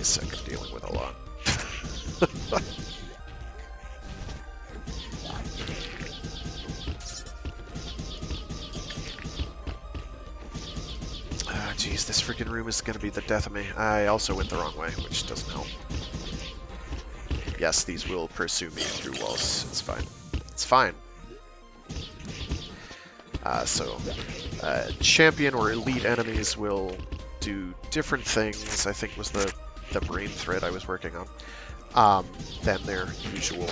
Sick of dealing with a lot. Jeez, this freaking room is gonna be the death of me. I also went the wrong way, which doesn't help. Yes, these will pursue me through walls. It's fine. It's fine. Champion or elite enemies will do different things, I think was the brain thread I was working on, than their usual,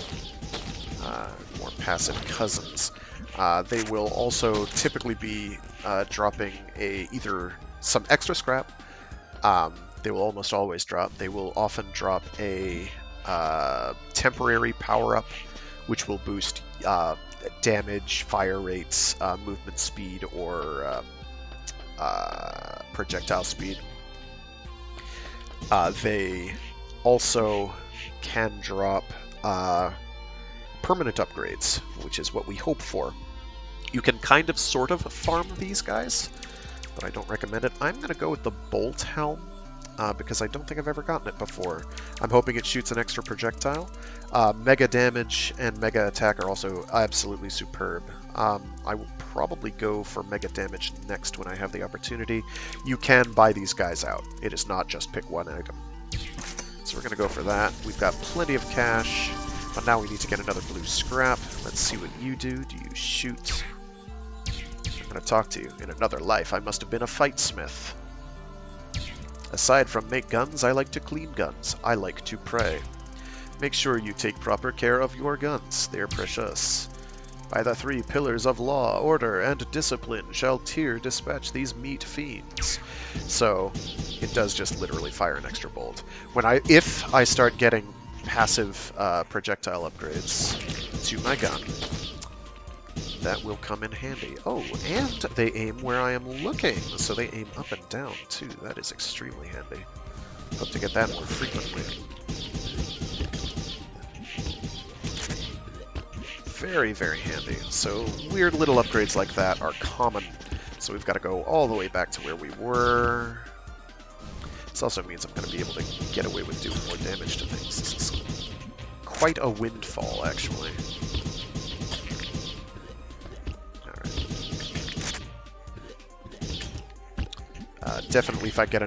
more passive cousins. They will also typically be dropping either some extra scrap. They will almost always drop. They will often drop a temporary power-up, which will boost damage, fire rates, movement speed, or projectile speed. They also can drop permanent upgrades, which is what we hope for. You can kind of sort of farm these guys, but I don't recommend it. I'm going to go with the Bolt Helm, because I don't think I've ever gotten it before. I'm hoping it shoots an extra projectile. Mega damage and mega attack are also absolutely superb. I will probably go for mega damage next when I have the opportunity. You can buy these guys out. It is not just pick one item. So we're going to go for that. We've got plenty of cash, but now we need to get another blue scrap. Let's see what you do. Do you shoot? I'm going to talk to you. In another life, I must have been a fight smith. Aside from make guns, I like to clean guns. I like to pray. Make sure you take proper care of your guns. They're precious. By the 3 pillars of law, order, and discipline shall Tyr dispatch these meat fiends. So, it does just literally fire an extra bolt. If I start getting passive projectile upgrades to my gun, that will come in handy. Oh, and they aim where I am looking, so they aim up and down too. That is extremely handy. Hope to get that more frequently. Very, very handy. So weird little upgrades like that are common. So we've got to go all the way back to where we were. This also means I'm going to be able to get away with doing more damage to things. This is quite a windfall, actually. Definitely, if I get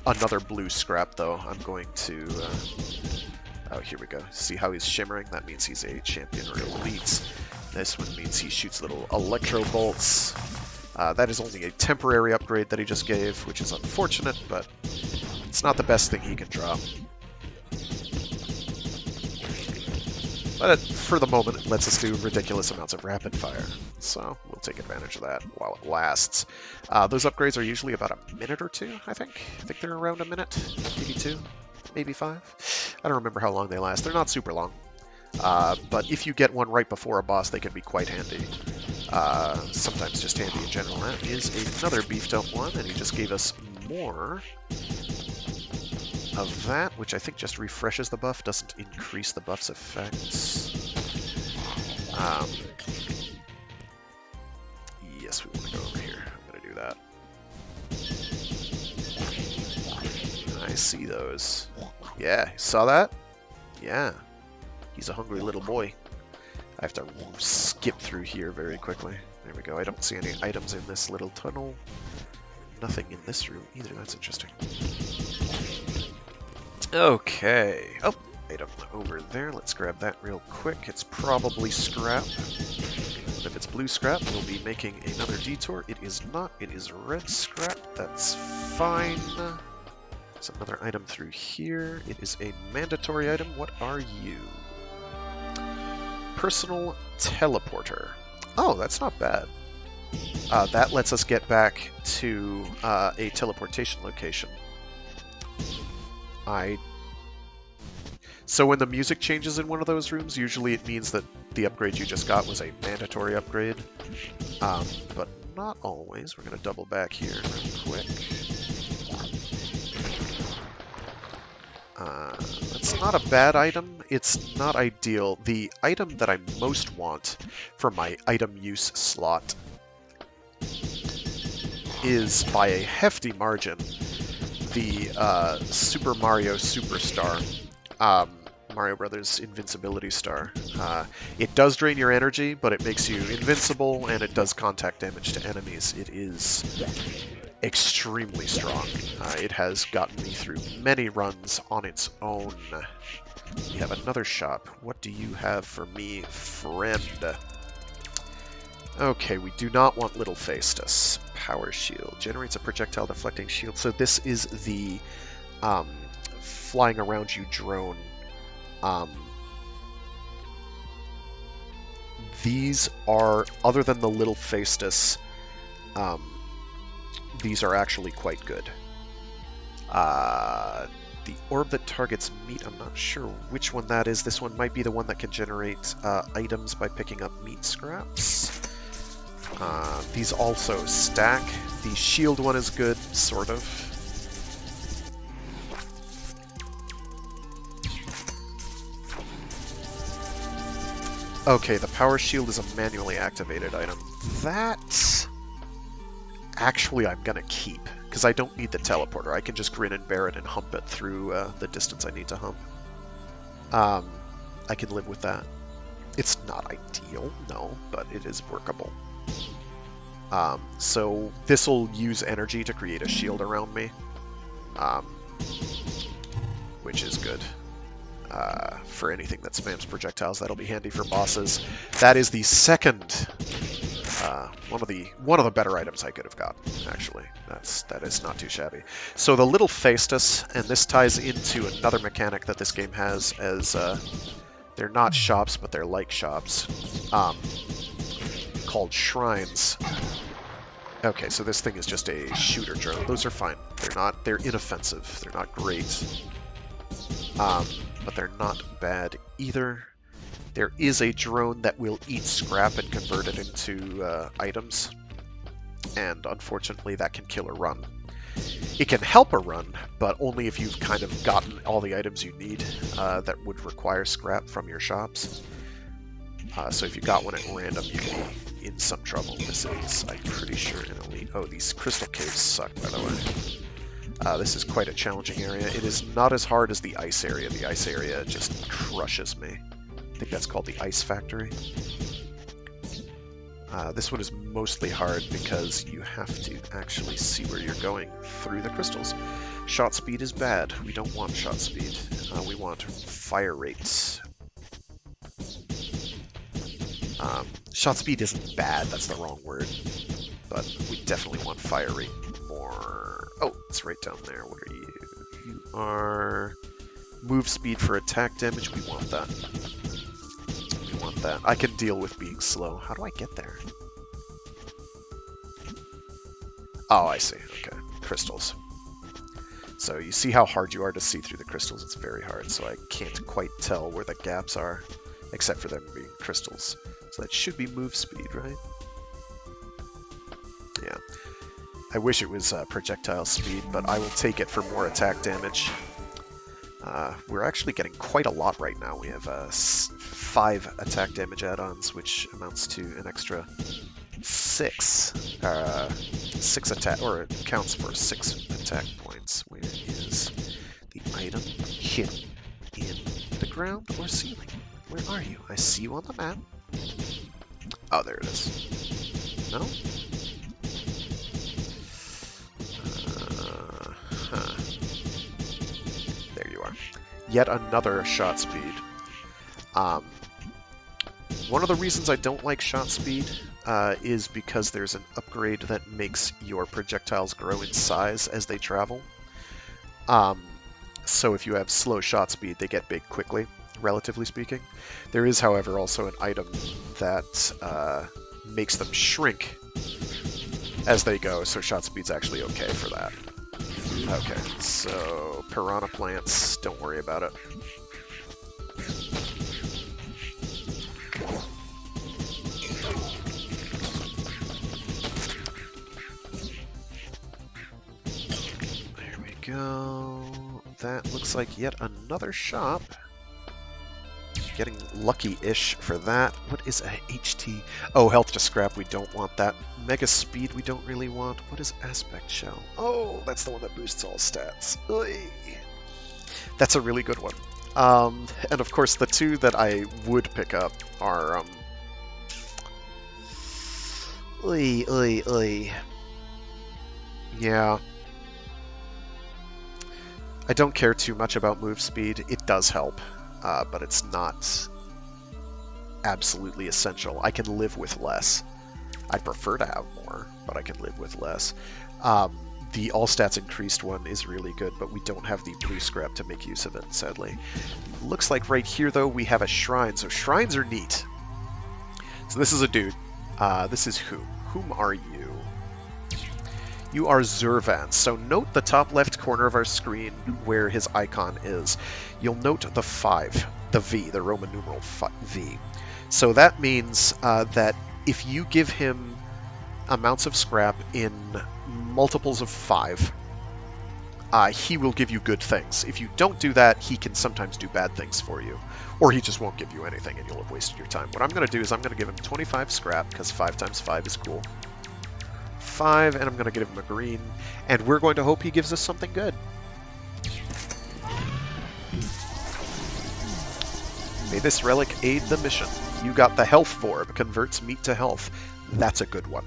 another blue scrap, though, I'm going to... Oh, here we go. See how he's shimmering? That means he's a champion or elite. This one means he shoots little electro bolts. That is only a temporary upgrade that he just gave, which is unfortunate, but it's not the best thing he can drop. But for the moment, it lets us do ridiculous amounts of rapid fire. So we'll take advantage of that while it lasts. Those upgrades are usually about a minute or two, I think. I think they're around a minute, maybe 2, maybe 5. I don't remember how long they last. They're not super long. But if you get one right before a boss, they can be quite handy. Sometimes just handy in general. That is another beefed up one, and he just gave us more of that, which I think just refreshes the buff, doesn't increase the buff's effects. Yes, we want to go over here. I'm going to do that. I see those. Yeah, saw that? Yeah. He's a hungry little boy. I have to skip through here very quickly. There we go. I don't see any items in this little tunnel. Nothing in this room either. That's interesting. Okay. Oh, item over there. Let's grab that real quick. It's probably scrap. But if it's blue scrap, we'll be making another detour. It is not. It is red scrap. That's fine. There's another item through here. It is a mandatory item. What are you? Personal teleporter. Oh, that's not bad. That lets us get back to a teleportation location. So when the music changes in one of those rooms, usually it means that the upgrade you just got was a mandatory upgrade. But not always. We're going to double back here real quick. That's not a bad item. It's not ideal. The item that I most want for my item use slot is, by a hefty margin, the Super Mario Superstar. Mario Brothers Invincibility Star. It does drain your energy, but it makes you invincible, and it does contact damage to enemies. It is extremely strong. It has gotten me through many runs on its own. We have another shop. What do you have for me, friend? Okay, we do not want Little Facetus. Power Shield. Generates a projectile deflecting shield. So this is the flying around you drone. These are, other than the Little Facetus, these are actually quite good. The orb that targets meat, I'm not sure which one that is. This one might be the one that can generate items by picking up meat scraps. These also stack. The shield one is good, sort of. Okay, the power shield is a manually activated item. That, actually, I'm gonna keep, because I don't need the teleporter. I can just grin and bear it and hump it through the distance I need to hump. I can live with that. It's not ideal, no, but it is workable. So this will use energy to create a shield around me, which is good. For anything that spams projectiles, that'll be handy for bosses. That is the second, one of the better items I could have got. Actually, that is not too shabby. So the Little Facetus, and this ties into another mechanic that this game has, as they're not shops, but they're like shops, called shrines. Okay, so this thing is just a shooter drone. Those are fine. They're inoffensive. They're not great. But they're not bad either. There is a drone that will eat scrap and convert it into items, and unfortunately that can kill a run. It can help a run, but only if you've kind of gotten all the items you need that would require scrap from your shops. So if you got one at random, you'd be in some trouble. This is, I'm pretty sure, an elite. Oh, these crystal caves suck, by the way. This is quite a challenging area. It is not as hard as the ice area. The ice area just crushes me. I think that's called the Ice Factory. This one is mostly hard because you have to actually see where you're going through the crystals. Shot speed is bad. We don't want shot speed. We want fire rates. Shot speed isn't bad, that's the wrong word. But we definitely want fire rate more. Oh, it's right down there. What are you? You are move speed for attack damage. We want that. We want that. I can deal with being slow. How do I get there? Oh, I see. Okay. Crystals. So you see how hard you are to see through the crystals? It's very hard, so I can't quite tell where the gaps are, except for them being crystals. So that should be move speed, right? Yeah. I wish it was projectile speed, but I will take it for more attack damage. We're actually getting quite a lot right now. We have 5 attack damage add-ons, which amounts to an extra 6 attack, or it counts for 6 attack points. Where is the item? Hidden in the ground or ceiling? Where are you? I see you on the map. Oh, there it is. No? There you are. Yet another shot speed. One of the reasons I don't like shot speed is because there's an upgrade that makes your projectiles grow in size as they travel. So if you have slow shot speed, they get big quickly, relatively speaking. There is, however, also an item that makes them shrink as they go, so shot speed's actually okay for that. Okay, so piranha plants, don't worry about it. There we go. That looks like yet another shop. Getting lucky-ish for that. What is a HT? Oh, health to scrap, we don't want that. Mega speed, we don't really want. What is aspect shell? Oh, that's the one that boosts all stats. Oy. That's a really good one. And of course, the 2 that I would pick up are yeah. I don't care too much about move speed. It does help. But it's not absolutely essential. I can live with less. I'd prefer to have more, but I can live with less. The all stats increased one is really good, but we don't have the blue scrap to make use of it, sadly. Looks like right here, though, we have a shrine. So shrines are neat. So this is a dude. This is who? Whom are you? You are Zurvan. So note the top left corner of our screen where his icon is. You'll note the 5, the V, the Roman numeral V. So that means that if you give him amounts of scrap in multiples of 5, he will give you good things. If you don't do that, he can sometimes do bad things for you. Or he just won't give you anything and you'll have wasted your time. What I'm going to do is I'm going to give him 25 scrap, because 5 times 5 is cool. 5, and I'm going to give him a green, and we're going to hope he gives us something good. May this relic aid the mission. You got the health orb, converts meat to health. That's a good one.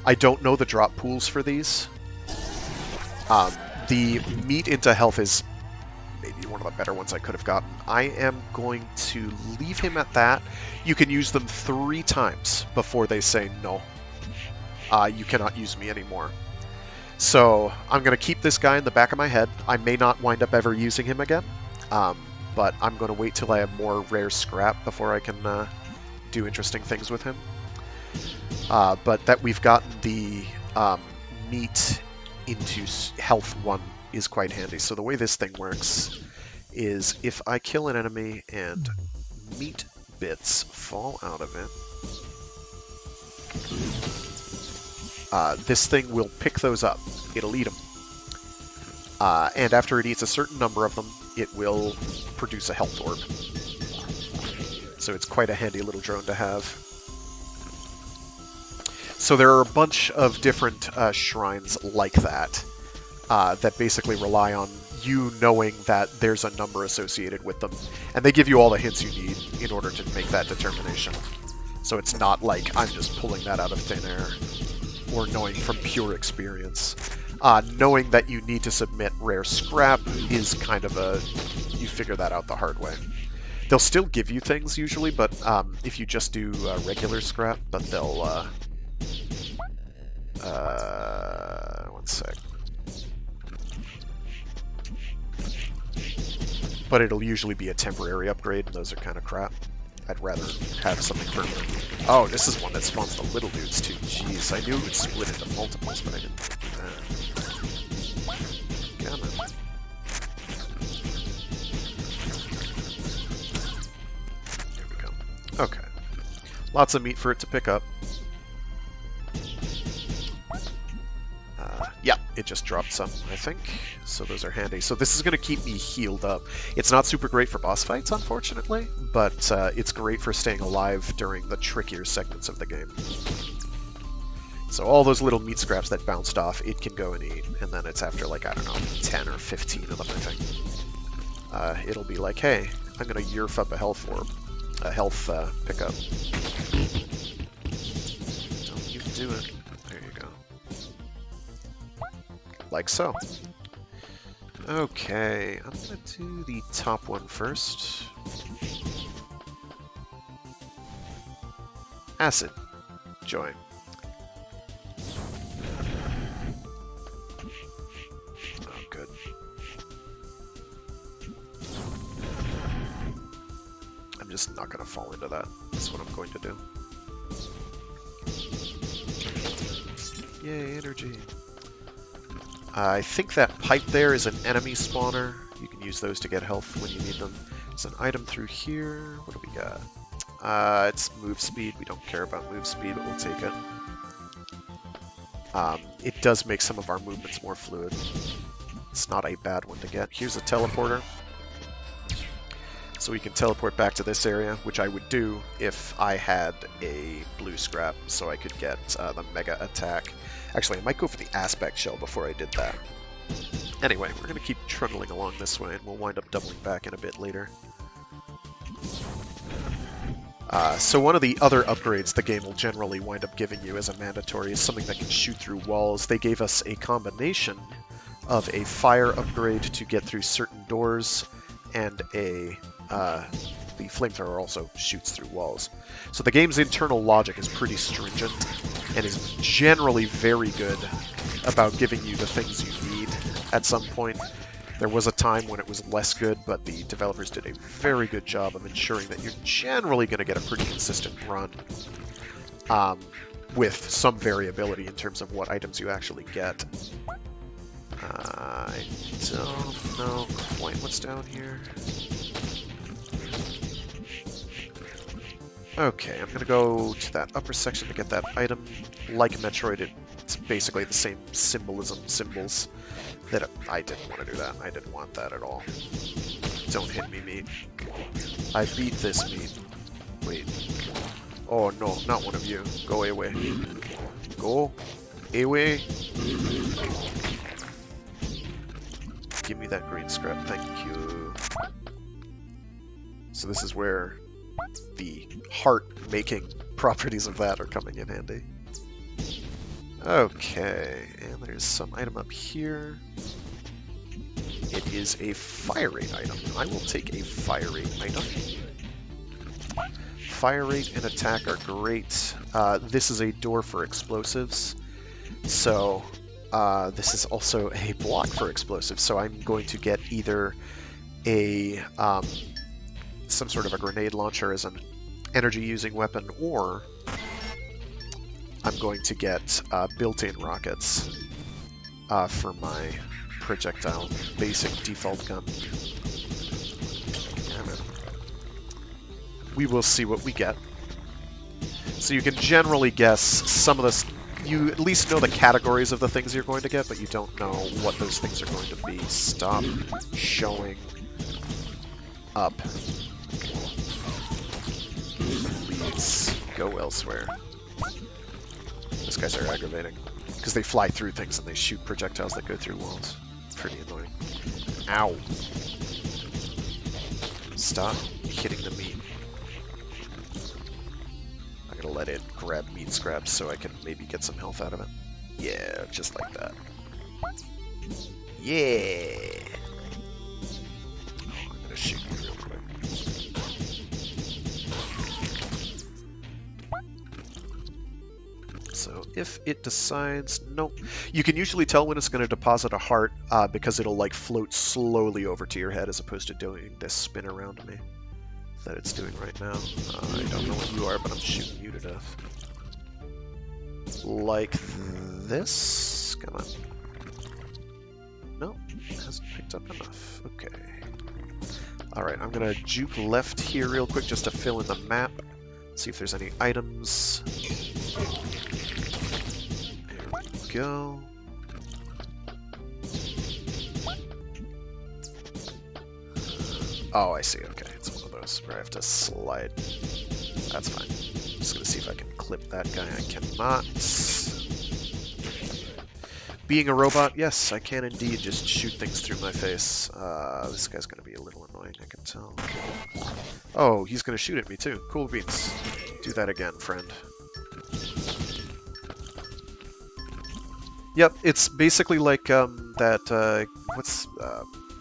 I don't know the drop pools for these. The meat into health is maybe one of the better ones I could have gotten. I am going to leave him at that. You can use them 3 times before they say no. You cannot use me anymore. So I'm going to keep this guy in the back of my head. I may not wind up ever using him again, but I'm going to wait till I have more rare scrap before I can do interesting things with him. But that we've gotten the meat into health 1 is quite handy. So the way this thing works is if I kill an enemy and meat bits fall out of it, this thing will pick those up. It'll eat them. And after it eats a certain number of them, it will produce a health orb. So it's quite a handy little drone to have. So there are a bunch of different shrines like that, that basically rely on you knowing that there's a number associated with them. And they give you all the hints you need in order to make that determination. So it's not like I'm just pulling that out of thin air or knowing from pure experience. Knowing that you need to submit rare scrap is kind of a... you figure that out the hard way. They'll still give you things usually, but if you just do regular scrap, but they'll... one sec. But it'll usually be a temporary upgrade, and those are kind of crap. I'd rather have something permanent. Oh, this is one that spawns the little dudes too. Jeez, I knew it would split into multiples, but I didn't think that. Come on. There we go. Okay. Lots of meat for it to pick up. Yeah, it just dropped some, I think. So those are handy. So this is going to keep me healed up. It's not super great for boss fights, unfortunately, but it's great for staying alive during the trickier segments of the game. So all those little meat scraps that bounced off, it can go and eat. And then it's after, like, I don't know, 10 or 15 of them, I think. It'll be like, hey, I'm going to yerf up a health orb. A health pickup. Don't you do it. There you go. Like so. Okay, I'm going to do the top one first. Acid. Joy. Oh, good. I'm just not going to fall into that. That's what I'm going to do. Yay, energy. I think that pipe there is an enemy spawner. You can use those to get health when you need them. There's an item through here. What do we got? It's move speed. We don't care about move speed, but we'll take it. It does make some of our movements more fluid. It's not a bad one to get. Here's a teleporter. So we can teleport back to this area, which I would do if I had a blue scrap, so I could get the mega attack. Actually, I might go for the aspect shell before I did that. Anyway, we're going to keep trundling along this way, and we'll wind up doubling back in a bit later. So one of the other upgrades the game will generally wind up giving you as a mandatory is something that can shoot through walls. They gave us a combination of a fire upgrade to get through certain doors, and a the flamethrower also shoots through walls. So the game's internal logic is pretty stringent, and is generally very good about giving you the things you need at some point. There was a time when it was less good, but the developers did a very good job of ensuring that you're generally going to get a pretty consistent run, with some variability in terms of what items you actually get. I don't know quite what's down here. Okay, I'm going to go to that upper section to get that item. Like Metroid, it's basically the same symbols that I didn't want to do that. I didn't want that at all. Don't hit me, meat. I beat this meat. Wait. Oh no, not one of you. Go away. Go away. Give me that green scrap, thank you. So this is where the heart-making properties of that are coming in handy. Okay, and there's some item up here. It is a fire rate item. I will take a fire rate item. Fire rate and attack are great. This is a door for explosives. So this is also a block for explosives. So I'm going to get either a some sort of a grenade launcher as an energy-using weapon, or I'm going to get built-in rockets for my projectile basic default gun. We will see what we get. So you can generally guess some of this. You at least know the categories of the things you're going to get, but you don't know what those things are going to be. Stop showing up. Please go elsewhere. Those guys are aggravating, because they fly through things and they shoot projectiles that go through walls. Pretty annoying. Ow. Stop hitting the meat. I gotta let it grab meat scraps so I can maybe get some health out of it. Yeah, just like that. Yeah! Oh, I'm gonna shoot you real quick. So if it decides... Nope. You can usually tell when it's going to deposit a heart because it'll like float slowly over to your head as opposed to doing this spin around me that it's doing right now. I don't know what you are, but I'm shooting you to death. Like this? Come on. No, it hasn't picked up enough. Okay. Alright, I'm going to juke left here real quick just to fill in the map. See if there's any items. There we go. Oh, I see. Okay, it's one of those where I have to slide. That's fine. I'm just going to see if I can clip that guy. I cannot. Being a robot, yes, I can indeed just shoot things through my face. This guy's going to be a little annoying, I can tell. Oh, he's going to shoot at me too. Cool beans. Do that again, friend. Yep, it's basically like what's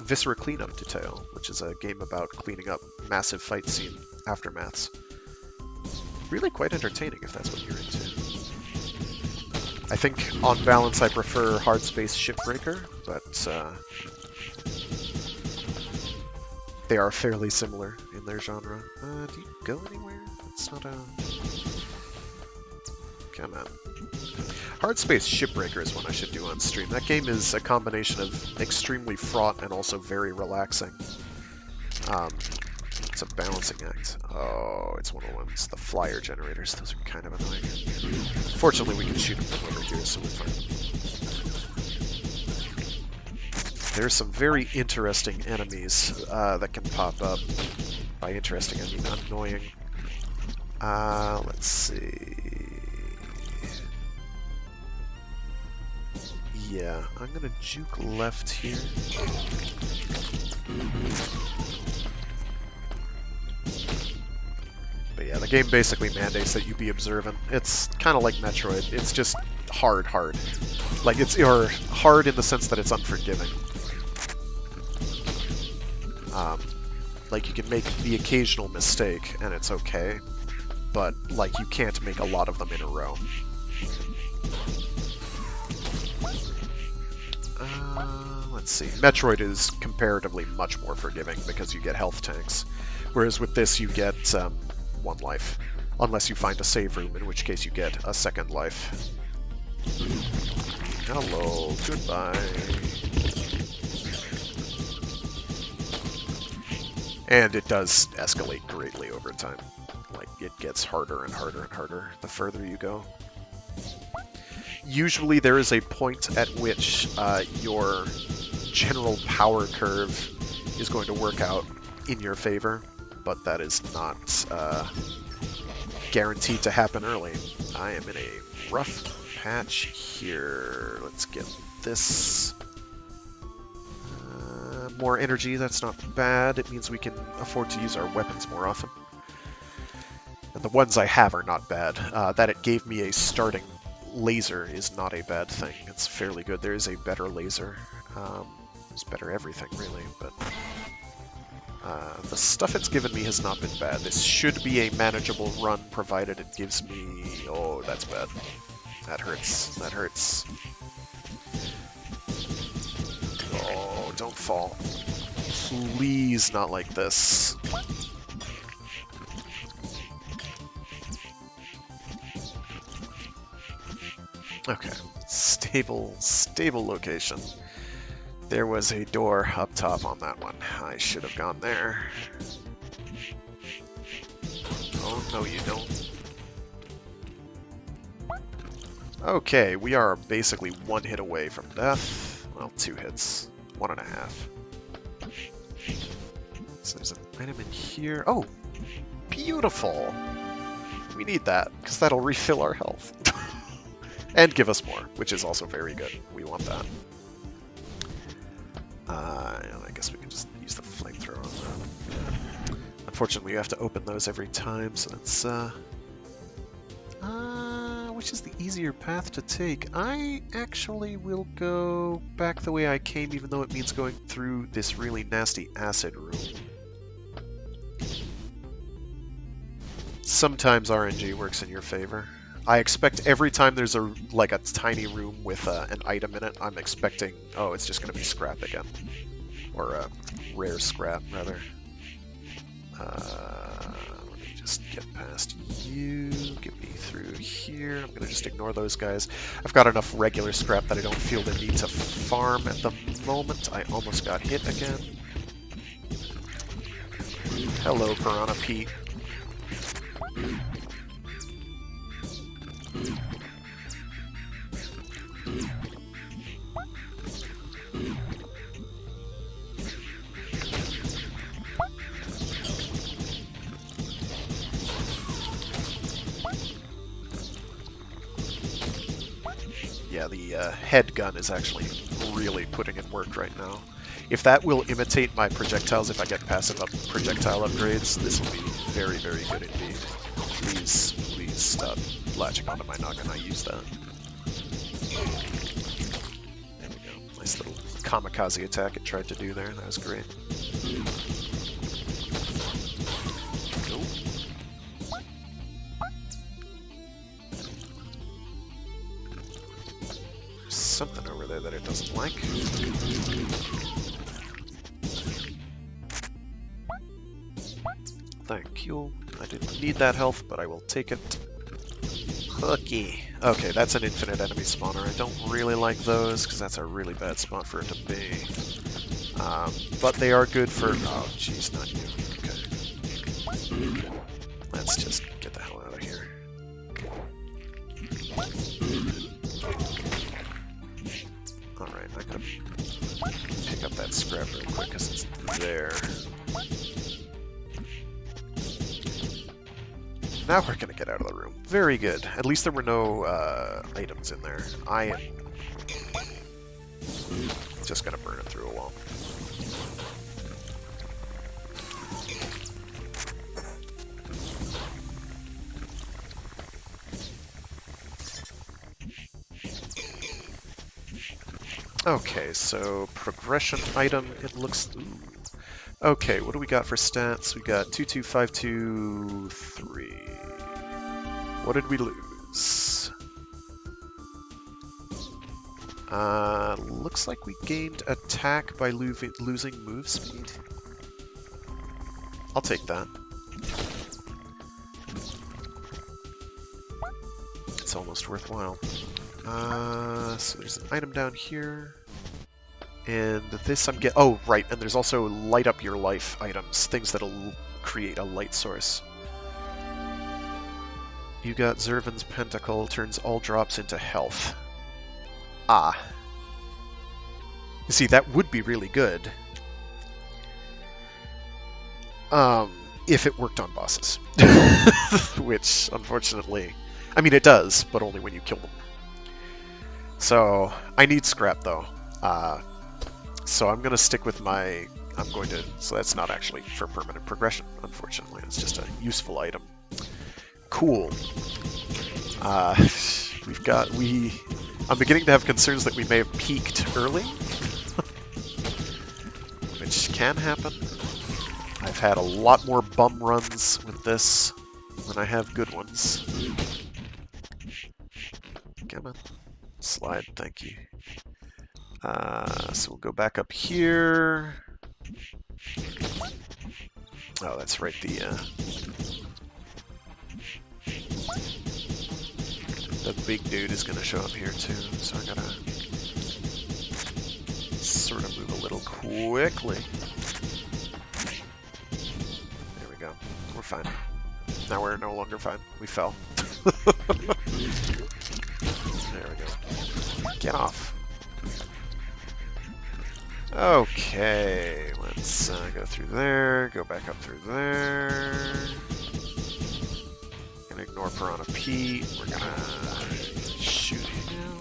Viscera Cleanup Detail, which is a game about cleaning up massive fight scene aftermaths. Really quite entertaining if that's what you're into. I think, on balance, I prefer Hard Space Shipbreaker, but they are fairly similar in their genre. Do you go anywhere? It's not a... Come on. Hard Space Shipbreaker is one I should do on stream. That game is a combination of extremely fraught and also very relaxing. It's a balancing act. Oh, it's one of the ones, the flyer generators. Those are kind of annoying. Fortunately, we can shoot them from over here, so we're fine. There's some very interesting enemies that can pop up. By interesting, I mean annoying. Let's see. Yeah, I'm gonna juke left here. But yeah, the game basically mandates that you be observant. It's kind of like Metroid. It's just hard. Like, it's hard in the sense that it's unforgiving. Like, you can make the occasional mistake, and it's okay. But, like, you can't make a lot of them in a row. Let's see. Metroid is comparatively much more forgiving because you get health tanks. Whereas with this, you get one life. Unless you find a save room, in which case you get a second life. Hello, goodbye. And it does escalate greatly over time. Like, it gets harder and harder and harder the further you go. Usually there is a point at which your general power curve is going to work out in your favor, but that is not guaranteed to happen early. I am in a rough patch here. Let's get this. More energy, that's not bad. It means we can afford to use our weapons more often. And the ones I have are not bad. That it gave me a starting laser is not a bad thing. It's fairly good. There is a better laser. There's better everything, really, but the stuff it's given me has not been bad. This should be a manageable run, provided it gives me... Oh, that's bad. That hurts. That hurts. Oh, don't fall. Please not like this. Okay, stable location. There was a door up top on that one. I should have gone there. Oh, no you don't. Okay, we are basically one hit away from death. Well, 2 hits. 1.5. So there's an item in here. Oh! Beautiful! We need that, because that'll refill our health. And give us more, which is also very good. We want that. I guess we can just use the flamethrower on that. Unfortunately, you have to open those every time, so that's which is the easier path to take? I actually will go back the way I came, even though it means going through this really nasty acid room. Sometimes RNG works in your favor. I expect every time there's a tiny room with an item in it, I'm expecting, oh, it's just going to be scrap again. Or rare scrap, rather. Let me just get past you, get me through here. I'm going to just ignore those guys. I've got enough regular scrap that I don't feel the need to farm at the moment. I almost got hit again. Hello, Piranha Pete. Yeah, the head gun is actually really putting in work right now. If that will imitate my projectiles, if I get passive projectile upgrades, this will be very, very good indeed. Please, please stop latching onto my noggin. I use that. There we go. Nice little kamikaze attack it tried to do there. That was great. Something over there that it doesn't like. Thank you. I didn't need that health, but I will take it. Cookie. Okay, that's an infinite enemy spawner. I don't really like those, because that's a really bad spot for it to be. But they are good for... Oh, jeez, not you. Okay. Let's just get the hell out of here. Alright, I gotta pick up that scrap real quick because it's there. Now we're gonna get out of the room. Very good. At least there were no items in there. I am just gonna burn it through a wall. Okay, so progression item, it looks... Ooh. Okay, what do we got for stats? We got 2, 2, 5, 2, 3. What did we lose? Looks like we gained attack by losing move speed. I'll take that. It's almost worthwhile. So there's an item down here. And this I'm oh, right, and there's also light up your life items, things that'll create a light source. You got Zervan's Pentacle, turns all drops into health. Ah. You see, that would be really good. If it worked on bosses. Which, unfortunately... I mean, it does, but only when you kill them. So, I need scrap, though. So I'm going to stick with my... So that's not actually for permanent progression, unfortunately. It's just a useful item. Cool. I'm beginning to have concerns that we may have peaked early. Which can happen. I've had a lot more bum runs with this than I have good ones. Come on. Slide, thank you. So we'll go back up here. Oh, that's right, the big dude is going to show up here too, so I gotta sort of move a little quickly. There we go. We're fine. Now we're no longer fine. We fell. There we go. Get off. Okay, let's go through there, go back up through there. Gonna ignore Piranha Pete. We're gonna shoot him.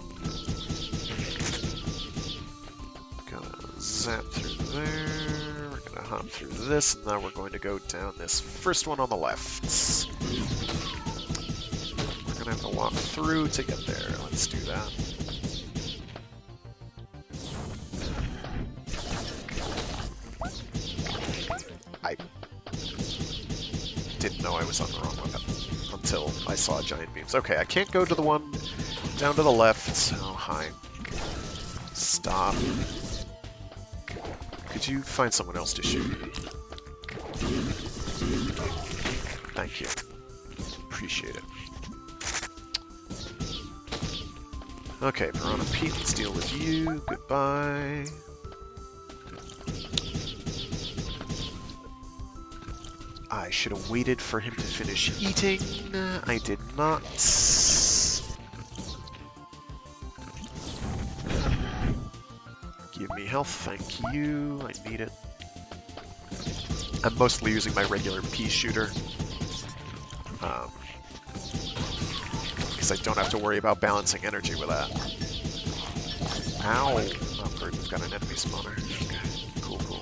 Gonna zap through there. We're gonna hop through this, and now we're going to go down this first one on the left. We're gonna have to walk through to get there. Let's do that. I didn't know I was on the wrong one until I saw giant beams. Okay, I can't go to the one down to the left. Oh, hi. Stop. Could you find someone else to shoot? Thank you. Appreciate it. Okay, Piranha Pete, let's deal with you. Goodbye. I should have waited for him to finish eating. I did not. Give me health, thank you. I need it. I'm mostly using my regular pea shooter. Because I don't have to worry about balancing energy with that. Ow! Oh, bird, we've got an enemy spawner. Okay, cool, cool.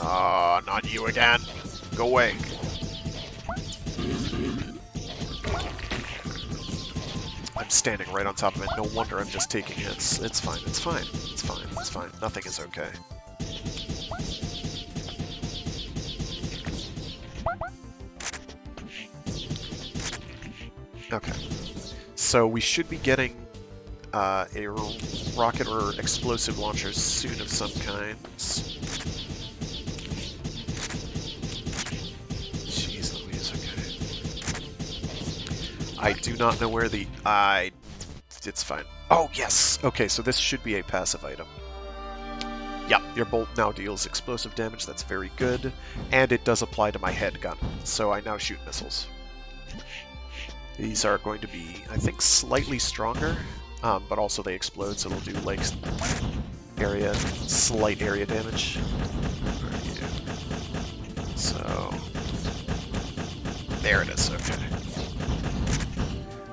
Oh, not you again! Go away! I'm standing right on top of it. No wonder I'm just taking hits. It's fine, it's fine, it's fine, it's fine. Nothing is okay. Okay, so we should be getting a rocket or explosive launcher soon of some kind. Jeez Louise, okay. I do not know where the... It's fine. Oh, yes! Okay, so this should be a passive item. Yeah, your bolt now deals explosive damage, that's very good. And it does apply to my head gun, so I now shoot missiles. These are going to be, I think, slightly stronger, but also they explode, so they'll do, like, slight area damage. So, there it is, okay.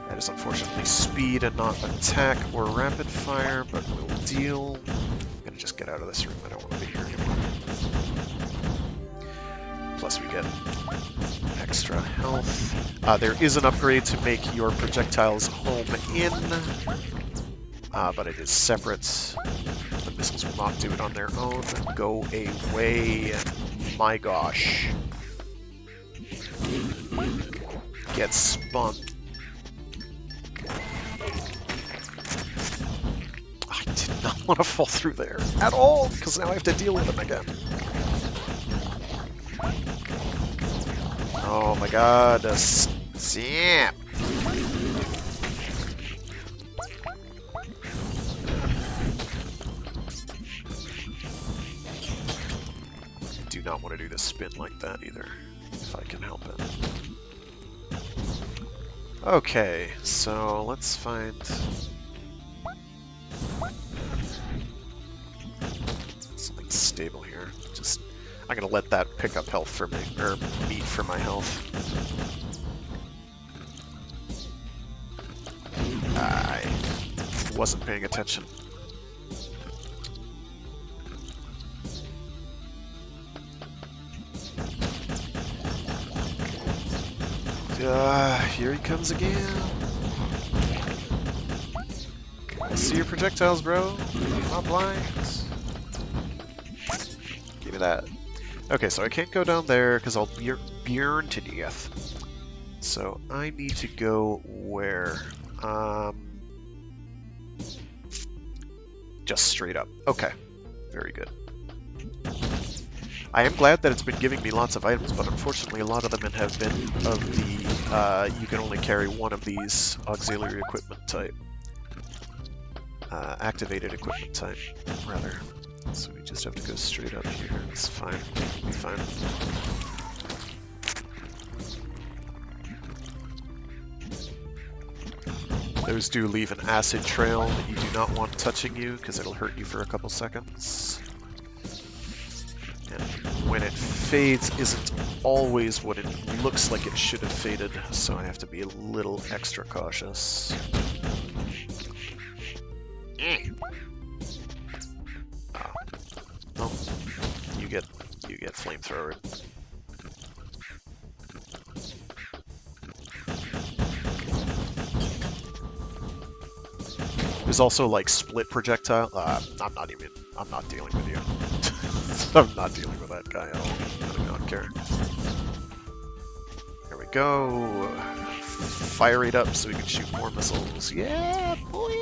That is unfortunately speed and not attack or rapid fire, but will deal. I'm gonna just get out of this room, I don't want to be here anymore. Plus we get extra health. There is an upgrade to make your projectiles home in, but it is separate. The missiles will not do it on their own. Go away. My gosh. Get spun. I did not want to fall through there at all, because now I have to deal with them again. Oh my god, snap! Do not want to do the spin like that either, if I can help it. Okay, so let's find something stable here. Just I'm gonna let that pick up health for me, or meat for my health. I wasn't paying attention. Here he comes again. I see your projectiles, bro. I'm not blind. Give me that. Okay, so I can't go down there because I'll burn to death. So I need to go where? Just straight up. Okay, very good. I am glad that it's been giving me lots of items, but unfortunately a lot of them have been of the you can only carry one of these auxiliary equipment type. Activated equipment type, rather. So we just have to go straight up here. It's fine. It'll be fine. Those do leave an acid trail that you do not want touching you, because it'll hurt you for a couple seconds. And when it fades isn't always what it looks like it should have faded, so I have to be a little extra cautious. Oh, you get flamethrower. There's also like split projectile. I'm not dealing with you. I'm not dealing with that guy at all. I do not care. There we go. Fire it up so we can shoot more missiles. Yeah, boy!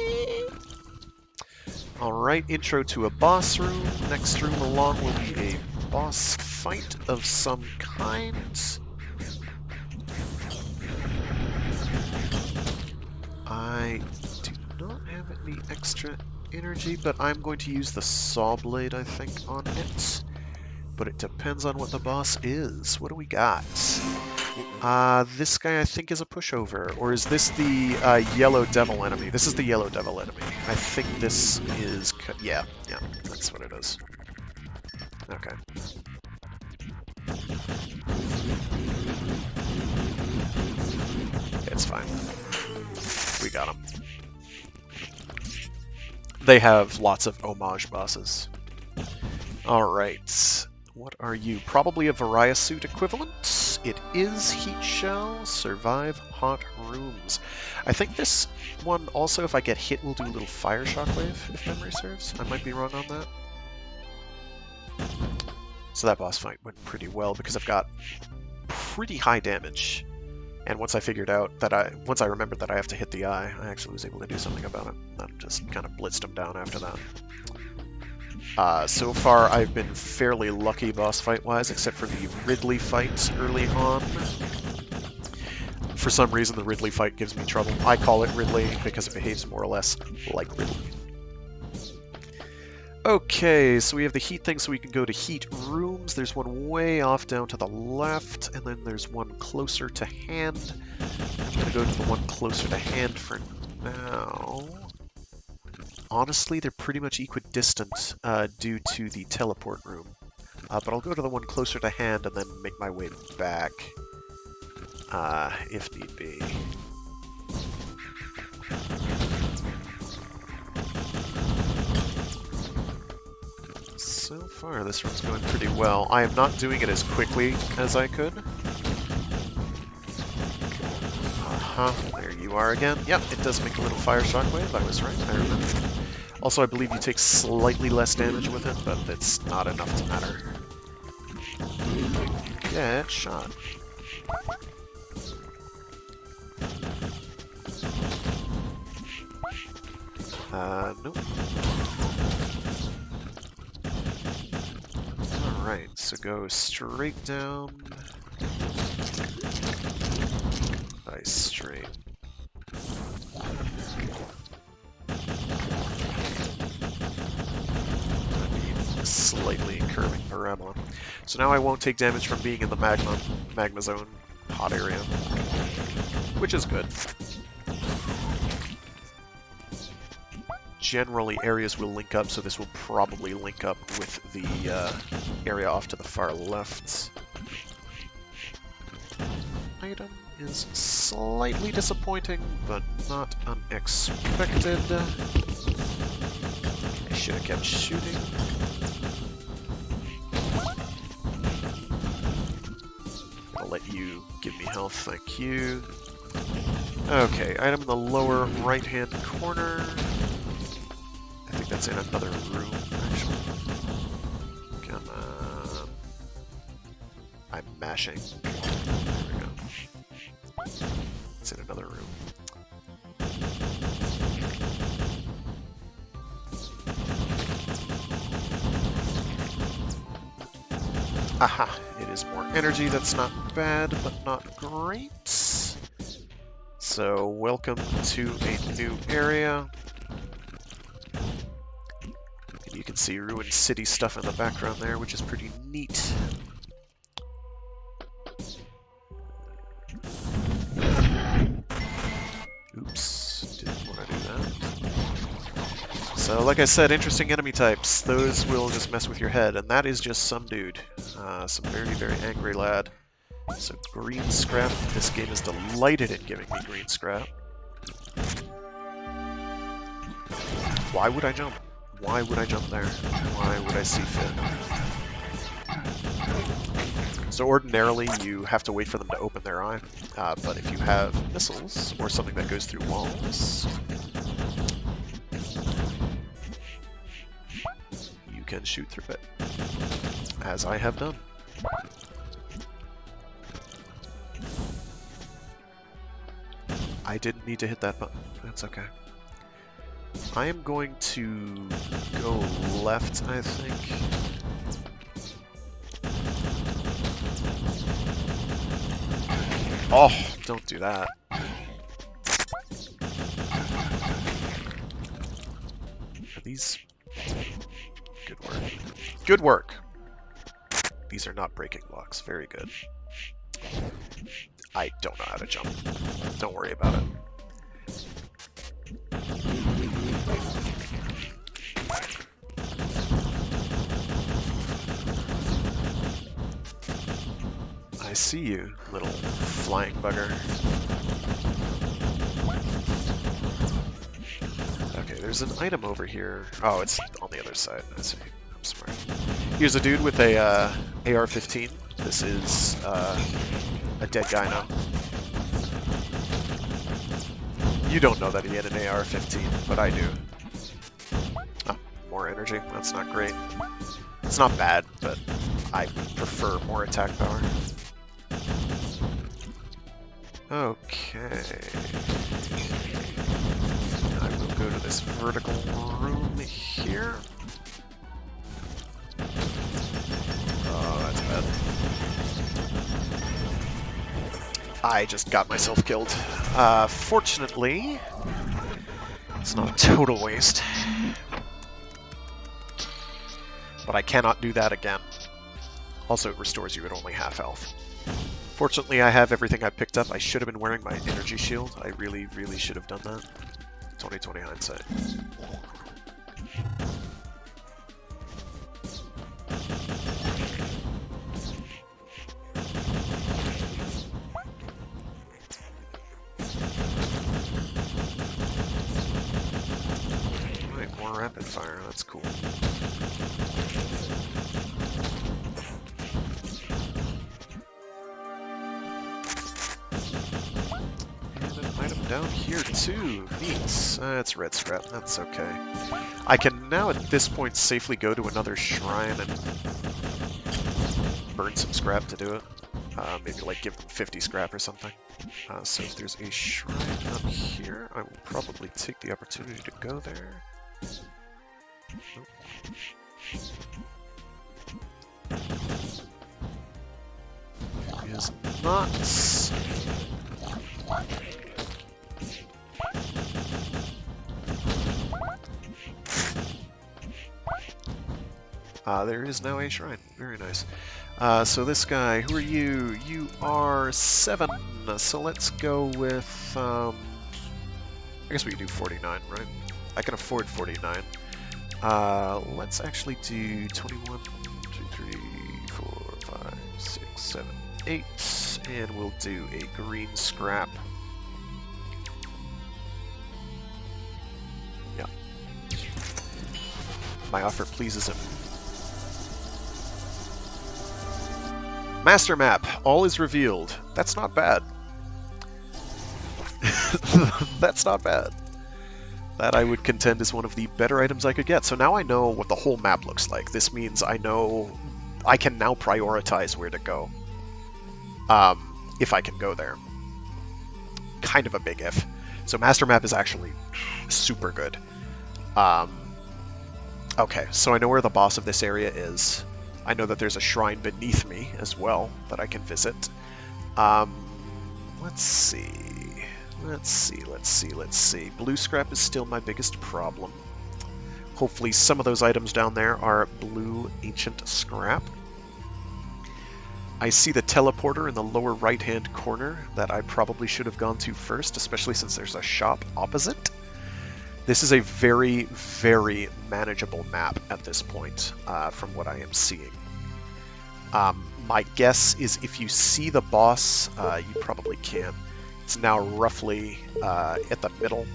Alright, intro to a boss room. Next room along will be a boss fight of some kind. I do not have any extra energy, but I'm going to use the saw blade, I think, on it. But it depends on what the boss is. What do we got? This guy I think is a pushover. Or is this the yellow devil enemy? This is the yellow devil enemy. I think this is... Yeah, that's what it is. Okay. It's fine. We got him. They have lots of homage bosses. Alright. What are you? Probably a Varia suit equivalent. It is Heat Shell. Survive hot rooms. I think this one also, if I get hit, will do a little fire shockwave, if memory serves. I might be wrong on that. So that boss fight went pretty well because I've got pretty high damage. And once I figured out that once I remembered that I have to hit the eye, I actually was able to do something about it. I just kind of blitzed him down after that. So far, I've been fairly lucky boss fight-wise, except for the Ridley fight early on. For some reason, the Ridley fight gives me trouble. I call it Ridley because it behaves more or less like Ridley. Okay, so we have the heat thing, so we can go to heat rooms. There's one way off down to the left, and then there's one closer to hand. I'm going to go to the one closer to hand for now. Honestly, they're pretty much equidistant due to the teleport room. But I'll go to the one closer to hand and then make my way back, if need be. So far, this one's going pretty well. I am not doing it as quickly as I could. There you are again. Yep, it does make a little fire shockwave. I was right, I remember. Also, I believe you take slightly less damage with it, but it's not enough to matter. Get shot. Nope. Alright, so go straight down. Nice straight. Slightly curving parabola. So now I won't take damage from being in the magma zone hot area, which is good. Generally, areas will link up, so this will probably link up with the area off to the far left. Item is slightly disappointing, but not unexpected. I should have kept shooting. I'll let you give me health, thank you. Okay, item in the lower right-hand corner. I think that's in another room, actually. Come on. I'm mashing. There we go. It's in another room. Aha! It is more energy. That's not bad, but not great. So, welcome to a new area. And you can see ruined city stuff in the background there, which is pretty neat. Oops, didn't want to do that. So, like I said, interesting enemy types. Those will just mess with your head, and that is just some dude. Some very, very angry lad. So, green scrap. This game is delighted at giving me green scrap. Why would I jump? Why would I jump there? Why would I see fit? So ordinarily you have to wait for them to open their eye, but if you have missiles or something that goes through walls, you can shoot through it, as I have done. I didn't need to hit that button. That's okay. I am going to go left, I think. Oh, don't do that. Are these... Good work. Good work! These are not breaking blocks. Very good. I don't know how to jump. Don't worry about it. I see you, little flying bugger. Okay, there's an item over here. Oh, it's on the other side. I see. I'm smart. Here's a dude with a AR-15. This is a dead guy now. You don't know that he had an AR-15, but I do. Oh, more energy. That's not great. It's not bad, but I prefer more attack power. Okay. I will go to this vertical room here. Oh, that's bad. I just got myself killed. Fortunately, it's not a total waste. But I cannot do that again. Also, it restores you at only half health. Fortunately, I have everything I picked up. I should have been wearing my energy shield. I really, really should have done that. 20/20 hindsight. Alright, more rapid fire. That's cool. Down here too. Neat. It's red scrap. That's okay. I can now at this point safely go to another shrine and burn some scrap to do it. Maybe like give them 50 scrap or something. So if there's a shrine up here, I will probably take the opportunity to go there. Nope. Is not. There is now a shrine. Very nice. So this guy, who are you? You are 7. So let's go with, I guess we can do 49, right? I can afford 49. Let's actually do 21, 2, 3, 4, 5, 6, 7, 8. And we'll do a green scrap. Yeah. My offer pleases him. Master map. All is revealed. That's not bad. That's not bad. That I would contend is one of the better items I could get. So now I know what the whole map looks like. This means I know I can now prioritize where to go. If I can go there. Kind of a big if. So master map is actually super good. Okay, so I know where the boss of this area is. I know that there's a shrine beneath me as well that I can visit. Let's see. Let's see. Blue scrap is still my biggest problem. Hopefully some of those items down there are blue ancient scrap. I see the teleporter in the lower right-hand corner that I probably should have gone to first, especially since there's a shop opposite. This is a very, very manageable map at this point, from what I am seeing. My guess is if you see the boss, you probably can. It's now roughly at the middle.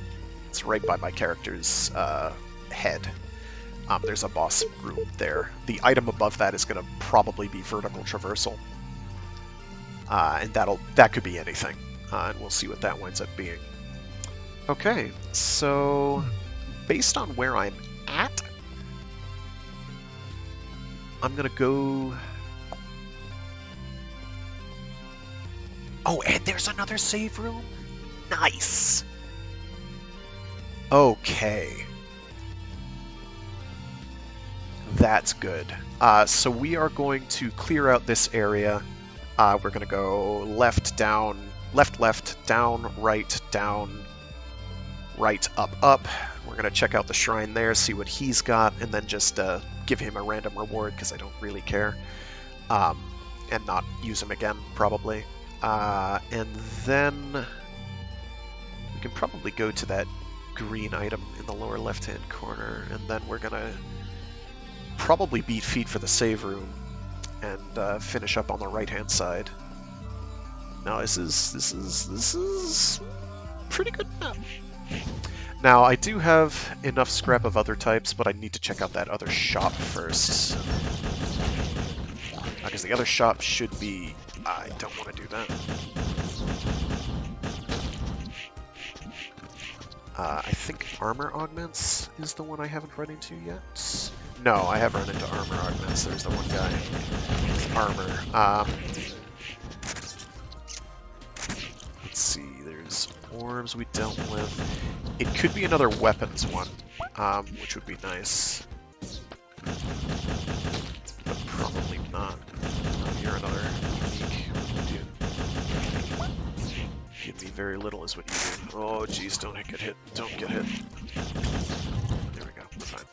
It's right by my character's head. There's a boss room there. The item above that is going to probably be vertical traversal. And that could be anything. And we'll see what that winds up being. Okay, so based on where I'm at, I'm gonna go... Oh, and there's another save room? Nice! Okay. That's good. So we are going to clear out this area. We're going to go left, down, left, down, right, up. We're going to check out the shrine there, see what he's got, and then just give him a random reward, because I don't really care. And not use him again, probably. And then we can probably go to that green item in the lower left-hand corner, and then we're going to probably beat feet for the save room and finish up on the right-hand side. Now this is pretty good map. Now I do have enough scrap of other types, but I need to check out that other shop first. Because the other shop should be... I don't want to do that. I think armor augments is the one I haven't run into yet. No, I have run into armor augments. There's the one guy with armor. Let's see, there's orbs we dealt with. It could be another weapons one, which would be nice. But probably not. You're another unique dude. Give me very little is what you do. Oh jeez, don't get hit. Don't get hit. There we go, we're fine.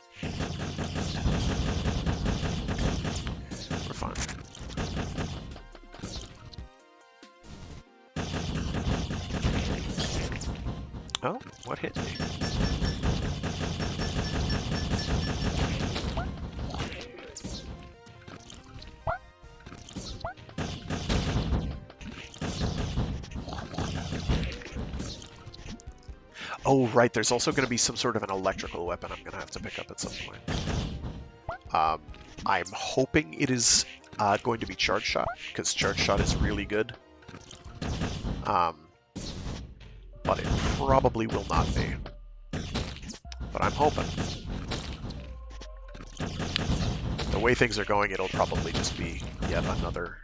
We're fine. Oh, what hit me? Oh, right, there's also going to be some sort of an electrical weapon I'm going to have to pick up at some point. I'm hoping it is going to be Charge Shot, because Charge Shot is really good. But it probably will not be. But I'm hoping. The way things are going, it'll probably just be yet another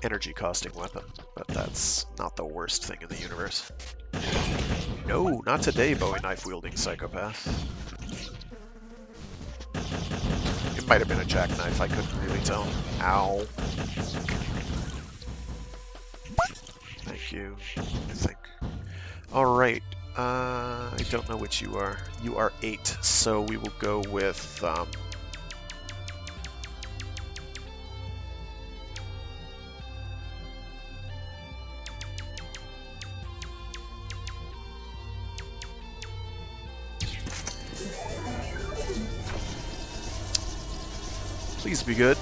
energy-costing weapon. But that's not the worst thing in the universe. No, not today, Bowie knife-wielding psychopath. It might have been a jackknife, I couldn't really tell. Ow. Thank you, I think. Alright, I don't know which you are. You are 8, so we will go with... Please be good.